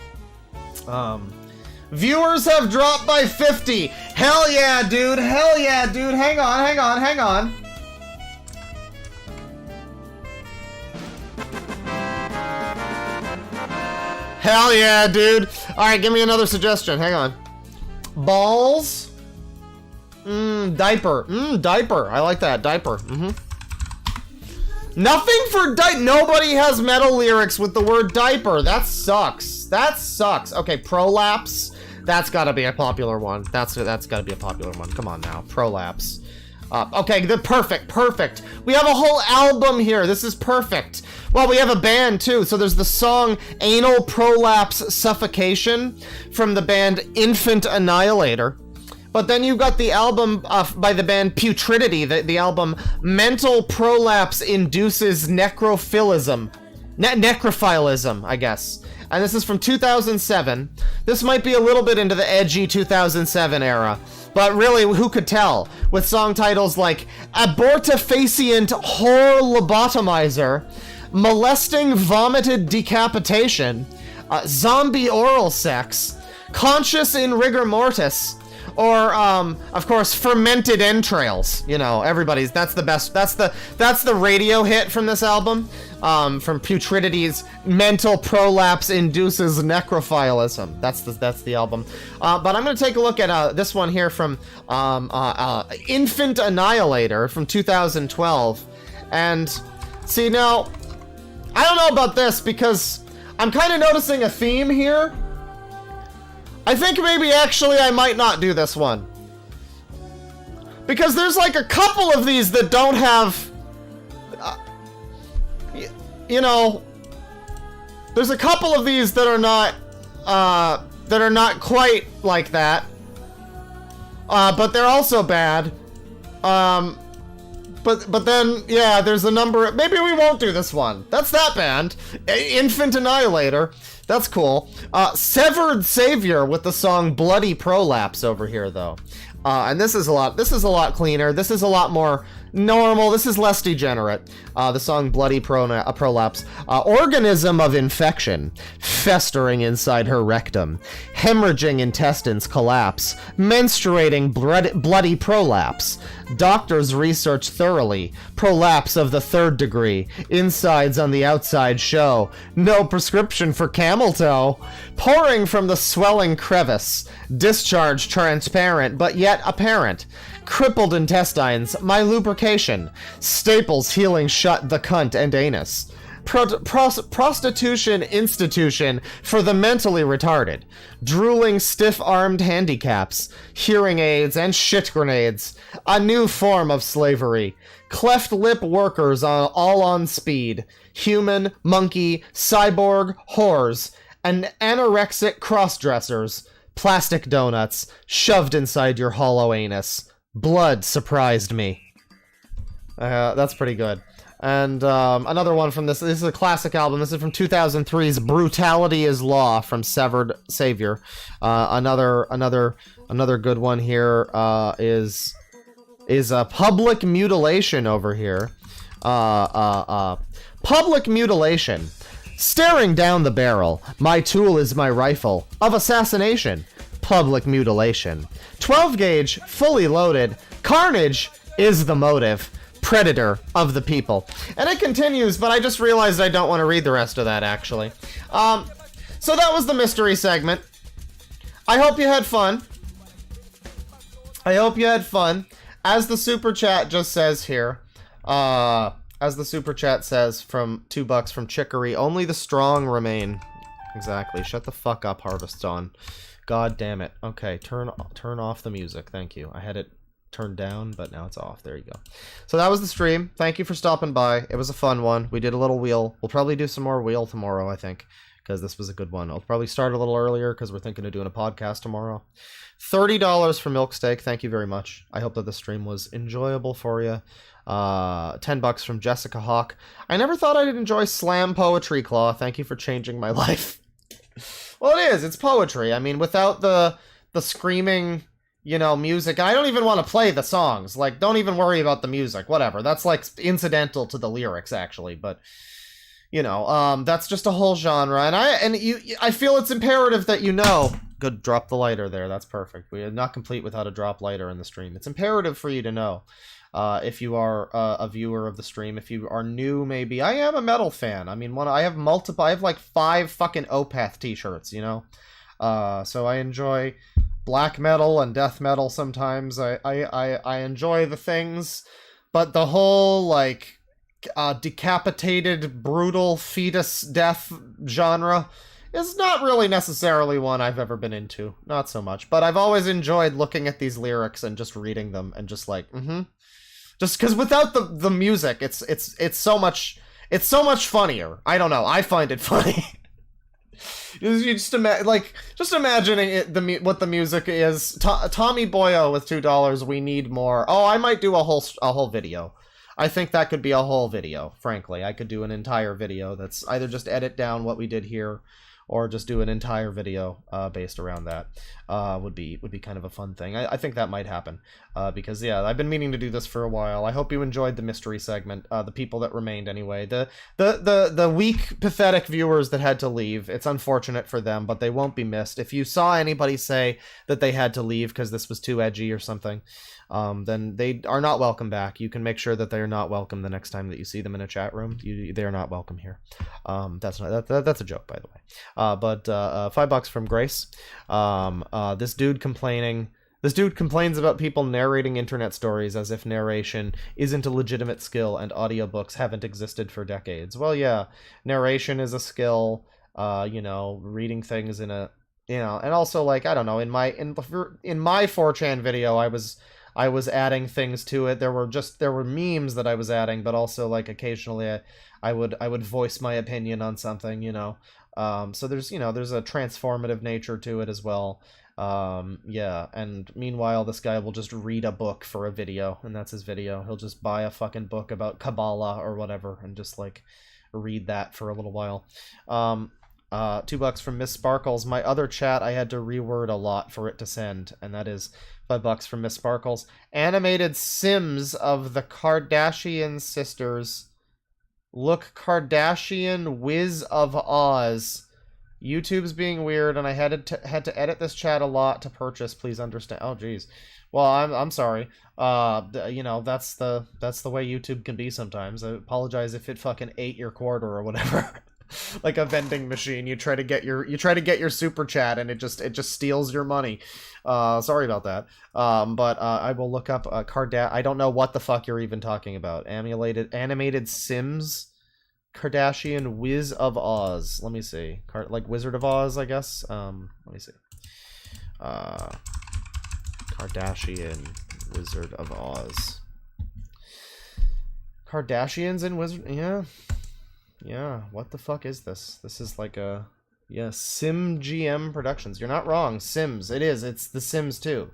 Viewers have dropped by 50. Hell yeah, dude. Hell yeah, dude. Hang on. Hell yeah, dude. Alright, give me another suggestion. Hang on. Balls. Diaper. Diaper. I like that. Diaper. Nothing for nobody has metal lyrics with the word diaper. That sucks. Okay, prolapse. That's gotta be a popular one. That's gotta be a popular one. Come on now. Prolapse. Okay, perfect. We have a whole album here. This is perfect. Well, we have a band too. So there's the song Anal Prolapse Suffocation from the band Infant Annihilator. But then you've got the album by the band Putridity, the album Mental Prolapse Induces Necrophilism. Necrophilism, I guess. And this is from 2007. This might be a little bit into the edgy 2007 era. But really, who could tell? With song titles like Abortifacient Whore Lobotomizer, Molesting Vomited Decapitation, Zombie Oral Sex, Conscious in Rigor Mortis, or, of course, Fermented Entrails. You know, everybody's, that's the best, that's the radio hit from this album. From Putridity's Mental Prolapse Induces Necrophilism. That's the album. But I'm going to take a look at this one here from Infant Annihilator from 2012. And see, now, I don't know about this because I'm kind of noticing a theme here. I think maybe actually I might not do this one. Because there's like a couple of these that don't have... you know, there's a couple of these that are not quite like that, but they're also bad. But then, yeah, there's a number. Maybe we won't do this one. That's that band, Infant Annihilator. That's cool. Severed Savior with the song Bloody Prolapse over here, though. And this is a lot cleaner. This is a lot more normal. This is less degenerate. The song Bloody Prolapse. Organism of infection. Festering inside her rectum. Hemorrhaging intestines collapse. Menstruating bloody prolapse. Doctors research thoroughly. Prolapse of the 3rd degree. Insides on the outside show. No prescription for camel toe. Pouring from the swelling crevice. Discharge transparent, but yet apparent. Crippled intestines, my lubrication. Staples healing shut the cunt and anus. Prostitution institution for the mentally retarded. Drooling stiff-armed handicaps. Hearing aids and shit grenades. A new form of slavery. Cleft lip workers all on speed. Human, monkey, cyborg, whores. And anorexic cross-dressers. Plastic donuts shoved inside your hollow anus. Blood surprised me. That's pretty good. And another one from this is a classic album. This is from 2003's Brutality is Law from Severed Savior. Another good one here is a Public Mutilation over here. Public Mutilation. Staring down the barrel, my tool is my rifle, of assassination, public mutilation. 12 gauge, fully loaded, carnage is the motive, predator of the people. And it continues, but I just realized I don't want to read the rest of that, actually. So that was the mystery segment. I hope you had fun. As the super chat just says here, as the super chat says from $2 from Chicory, only the strong remain. Exactly. Shut the fuck up, Harvest Dawn. God damn it. Okay, turn off the music. Thank you. I had it turned down, but now it's off. There you go. So that was the stream. Thank you for stopping by. It was a fun one. We did a little wheel. We'll probably do some more wheel tomorrow, I think, because this was a good one. I'll probably start a little earlier because we're thinking of doing a podcast tomorrow. $30 for Milk Steak. Thank you very much. I hope that the stream was enjoyable for you. $10 from Jessica Hawk. I never thought I'd enjoy slam poetry, Claw. Thank you for changing my life. Well, it is. It's poetry. I mean, without the screaming, music. I don't even want to play the songs. Like, don't even worry about the music. Whatever. That's, like, incidental to the lyrics, actually. But, that's just a whole genre. And I feel it's imperative that Good, drop the lighter there. That's perfect. We are not complete without a drop lighter in the stream. It's imperative for you to know. If you are a viewer of the stream, if you are new, maybe. I am a metal fan. I mean, I have like 5 fucking Opeth t-shirts, so I enjoy black metal and death metal sometimes. I enjoy the things, but the whole, like, decapitated, brutal fetus death genre is not really necessarily one I've ever been into. Not so much. But I've always enjoyed looking at these lyrics and just reading them and just like, Just because without the music, it's so much funnier. I don't know. I find it funny. Just imagining it, what the music is. Tommy Boyo with $2. We need more. Oh, I might do a whole video. I think that could be a whole video. Frankly, I could do an entire video that's either just edit down what we did here, or just do an entire video based around that. Would be kind of a fun thing. I think that might happen because I've been meaning to do this for a while. I hope you enjoyed the mystery segment. The people that remained anyway. The weak, pathetic viewers that had to leave. It's unfortunate for them, but they won't be missed. If you saw anybody say that they had to leave because this was too edgy or something, then they are not welcome back. You can make sure that they are not welcome the next time that you see them in a chat room. They are not welcome here. That's a joke, by the way. But $5 from Grace. This dude complains about people narrating internet stories as if narration isn't a legitimate skill and audiobooks haven't existed for decades. Well, yeah, narration is a skill. Reading things in a, and also, like, I don't know, in my 4chan video, I was adding things to it. There were memes that I was adding, but also, like, occasionally I would voice my opinion on something, so there's a transformative nature to it as well. And meanwhile, this guy will just read a book for a video, and that's his video. He'll just buy a fucking book about Kabbalah or whatever and just, like, read that for a little while. $2 from Miss Sparkles. My other chat I had to reword a lot for it to send, and that is $5 from Miss Sparkles. Animated Sims of the Kardashian sisters. Look Kardashian Wiz of Oz. YouTube's being weird, and I had to edit this chat a lot to purchase. Please understand. Oh, geez. Well, I'm sorry. You know, that's the way YouTube can be sometimes. I apologize if it fucking ate your quarter or whatever. Like a vending machine, you try to get your super chat and it just steals your money. Sorry about that. But I will look up I don't know what the fuck you're even talking about. Animated Sims Kardashian Wiz of Oz. Let me see. Like Wizard of Oz, I guess. Let me see. Kardashian Wizard of Oz. Kardashians and Wizard. Yeah, what the fuck is this? This is like a... Yeah, Sim GM Productions. You're not wrong. Sims. It is. It's the Sims 2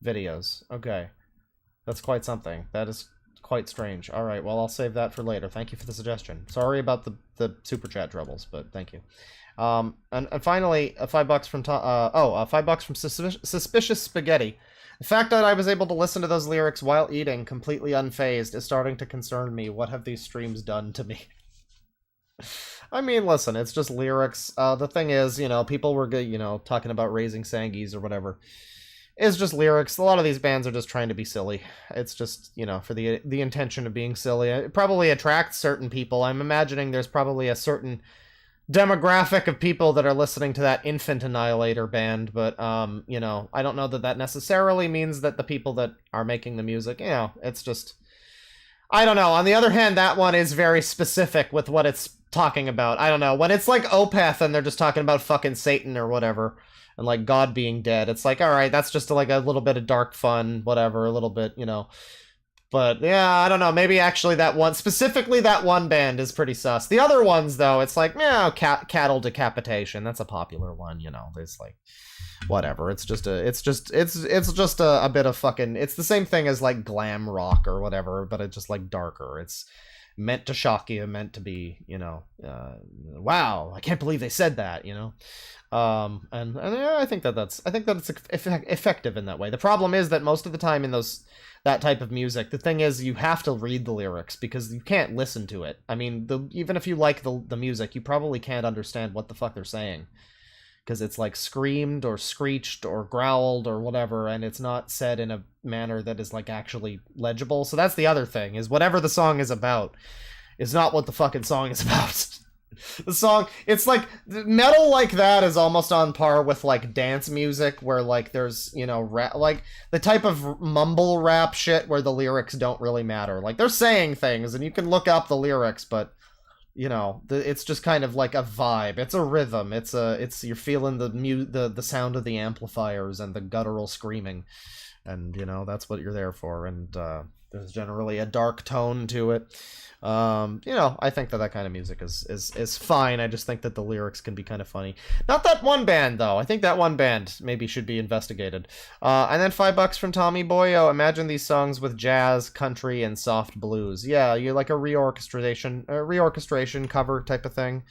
videos. Okay. That's quite something. That is quite strange. Alright, well, I'll save that for later. Thank you for the suggestion. Sorry about the super chat troubles, but thank you. And finally, $5 from... $5 from Suspicious Spaghetti. The fact that I was able to listen to those lyrics while eating, completely unfazed, is starting to concern me. What have these streams done to me? I mean, listen, it's just lyrics. The thing is, you know, people were, you know, talking about raising Sangis or whatever. It's just lyrics. A lot of these bands are just trying to be silly. It's just, you know, for the intention of being silly. It probably attracts certain people. I'm imagining there's probably a certain demographic of people that are listening to that Infant Annihilator band, but, you know, I don't know that necessarily means that the people that are making the music, you know, it's just... I don't know. On the other hand, that one is very specific with what it's talking about. I don't know. When it's like Opeth and they're just talking about fucking Satan or whatever, and like God being dead, it's like, alright, that's just like a little bit of dark fun, whatever, a little bit, you know. But yeah, I don't know. Maybe actually specifically that one band is pretty sus. The other ones, though, it's like, yeah, cattle decapitation. That's a popular one, you know. There's like... whatever, it's just a bit of fucking, it's the same thing as like glam rock or whatever, but it's just like darker. It's meant to shock you, meant to be, you know, wow, I can't believe they said that, you know. And yeah, I think that it's effective in that way. The problem is that most of the time in that type of music, the thing is you have to read the lyrics because you can't listen to it. I mean, even if you like the music, you probably can't understand what the fuck they're saying. Because it's like screamed or screeched or growled or whatever, and it's not said in a manner that is like actually legible. So that's the other thing, is whatever the song is about is not what the fucking song is about. The song, it's like, metal like that is almost on par with like dance music where like there's, you know, like the type of mumble rap shit where the lyrics don't really matter. Like they're saying things and you can look up the lyrics, but you know, it's just kind of like a vibe. It's a rhythm. It's you're feeling the sound of the amplifiers and the guttural screaming, and you know that's what you're there for. And there's generally a dark tone to it. You know, I think that kind of music is fine. I just think that the lyrics can be kind of funny. Not that one band though. I think that one band maybe should be investigated. And then $5 from Tommy Boyo. Imagine these songs with jazz, country, and soft blues. Yeah, you like a reorchestration cover type of thing.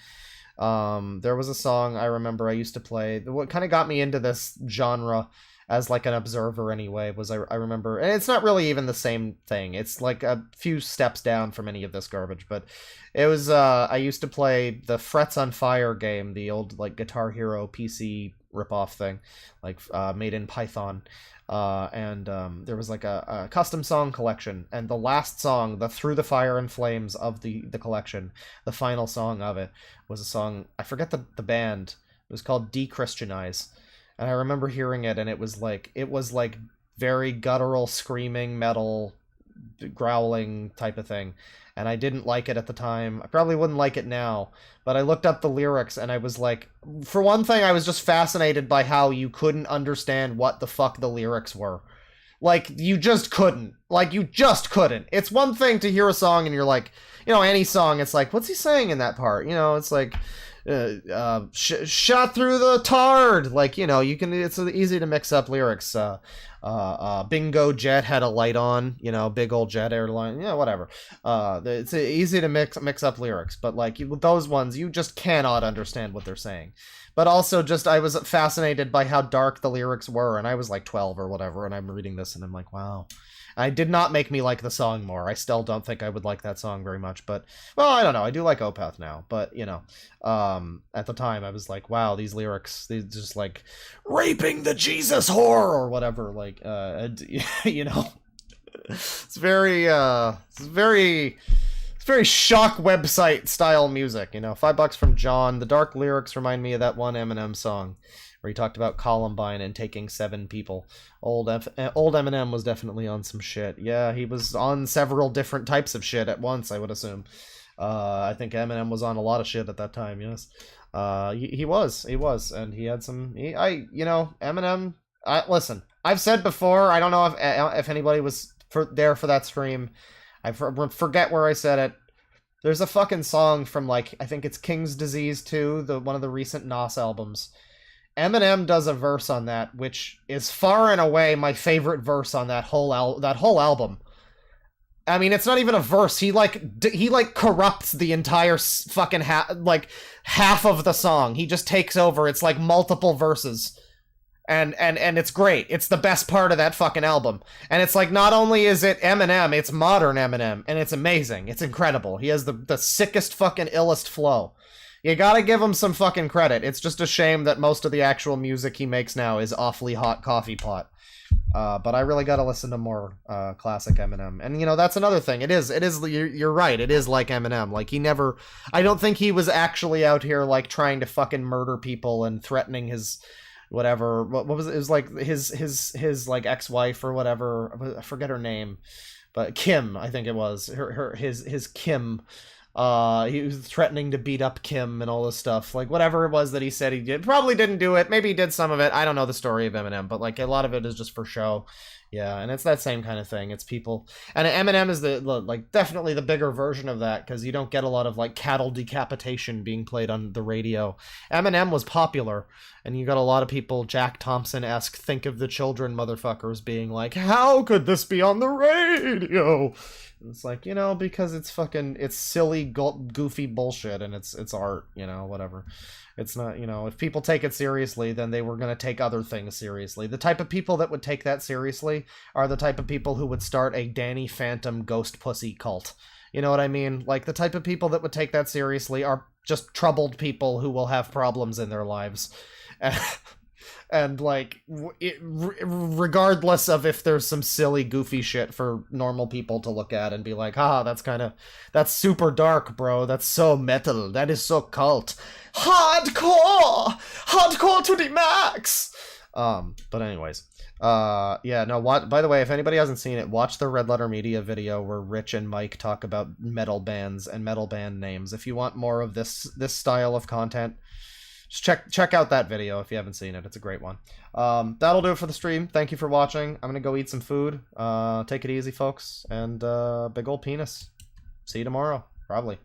There was a song I remember I used to play. What kind of got me into this genre as like an observer anyway was I remember, and it's not really even the same thing, it's like a few steps down from any of this garbage, but it was I used to play the Frets on Fire game, the old like Guitar Hero PC ripoff thing, like made in Python, and there was like a custom song collection, and the last song, the Through the Fire and Flames of the collection, the final song of it was a song, I forget the band, it was called De-Christianize. And I remember hearing it, and it was like very guttural, screaming, metal, growling type of thing. And I didn't like it at the time. I probably wouldn't like it now. But I looked up the lyrics, and I was like, for one thing, I was just fascinated by how you couldn't understand what the fuck the lyrics were. Like, you just couldn't. It's one thing to hear a song, and you're like, you know, any song, it's like, what's he saying in that part? You know, it's like... shot through the tard, like, you know, it's easy to mix up lyrics, Bingo Jet had a light on, you know, big old jet airline, yeah, whatever. It's easy to mix up lyrics, but like with those ones, you just cannot understand what they're saying. But also just, I was fascinated by how dark the lyrics were, and I was like 12 or whatever, and I'm reading this and I'm like, wow. I did not make me like the song more. I still don't think I would like that song very much, but, well, I don't know. I do like Opeth now, but, you know, at the time I was like, wow, these lyrics, they just like, raping the Jesus whore, or whatever, like, you know, it's very shock website style music, you know. $5 from John. The dark lyrics remind me of that one Eminem song where he talked about Columbine and taking 7 people. Old Eminem was definitely on some shit. Yeah, he was on several different types of shit at once, I would assume. I think Eminem was on a lot of shit at that time, yes. He was, and he had some, you know, Eminem, listen, I've said before, I don't know if anybody was there for that stream, I forget where I said it. There's a fucking song from, like, I think it's King's Disease 2, one of the recent Nas albums. Eminem does a verse on that, which is far and away my favorite verse on that whole album. I mean, it's not even a verse. He corrupts the entire fucking half of the song. He just takes over. It's like multiple verses. And it's great. It's the best part of that fucking album. And it's like, not only is it Eminem, it's modern Eminem, and it's amazing. It's incredible. He has the sickest fucking illest flow. You gotta give him some fucking credit. It's just a shame that most of the actual music he makes now is awfully hot coffee pot. But I really gotta listen to more classic Eminem. And, you know, that's another thing. You're right, it is like Eminem. Like, I don't think he was actually out here, like, trying to fucking murder people and threatening his, whatever, what was it? It was like his like ex-wife or whatever. I forget her name, but Kim, I think it was. His Kim. He was threatening to beat up Kim and all this stuff. Like, whatever it was that he said he did. Probably didn't do it. Maybe he did some of it. I don't know the story of Eminem, but, like, a lot of it is just for show. Yeah, and it's that same kind of thing. It's people... And Eminem is definitely the bigger version of that, because you don't get a lot of, like, cattle decapitation being played on the radio. Eminem was popular, and you got a lot of people, Jack Thompson-esque, think of the children motherfuckers being like, how could this be on the radio? It's like, you know, because it's silly, goofy bullshit, and it's art, you know, whatever. It's not, you know, if people take it seriously, then they were going to take other things seriously. The type of people that would take that seriously are the type of people who would start a Danny Phantom ghost pussy cult. You know what I mean? Like, the type of people that would take that seriously are just troubled people who will have problems in their lives. And, like, regardless of if there's some silly, goofy shit for normal people to look at and be like, that's super dark, bro. That's so metal. That is so cult. Hardcore to the max. But anyways, yeah, no, by the way, if anybody hasn't seen it, watch the Red Letter Media video where Rich and Mike talk about metal bands and metal band names. If you want more of this style of content, just check out that video if you haven't seen it. It's a great one. That'll do it for the stream. Thank you for watching. I'm gonna go eat some food. Take it easy, folks, and big old penis. See you tomorrow, probably.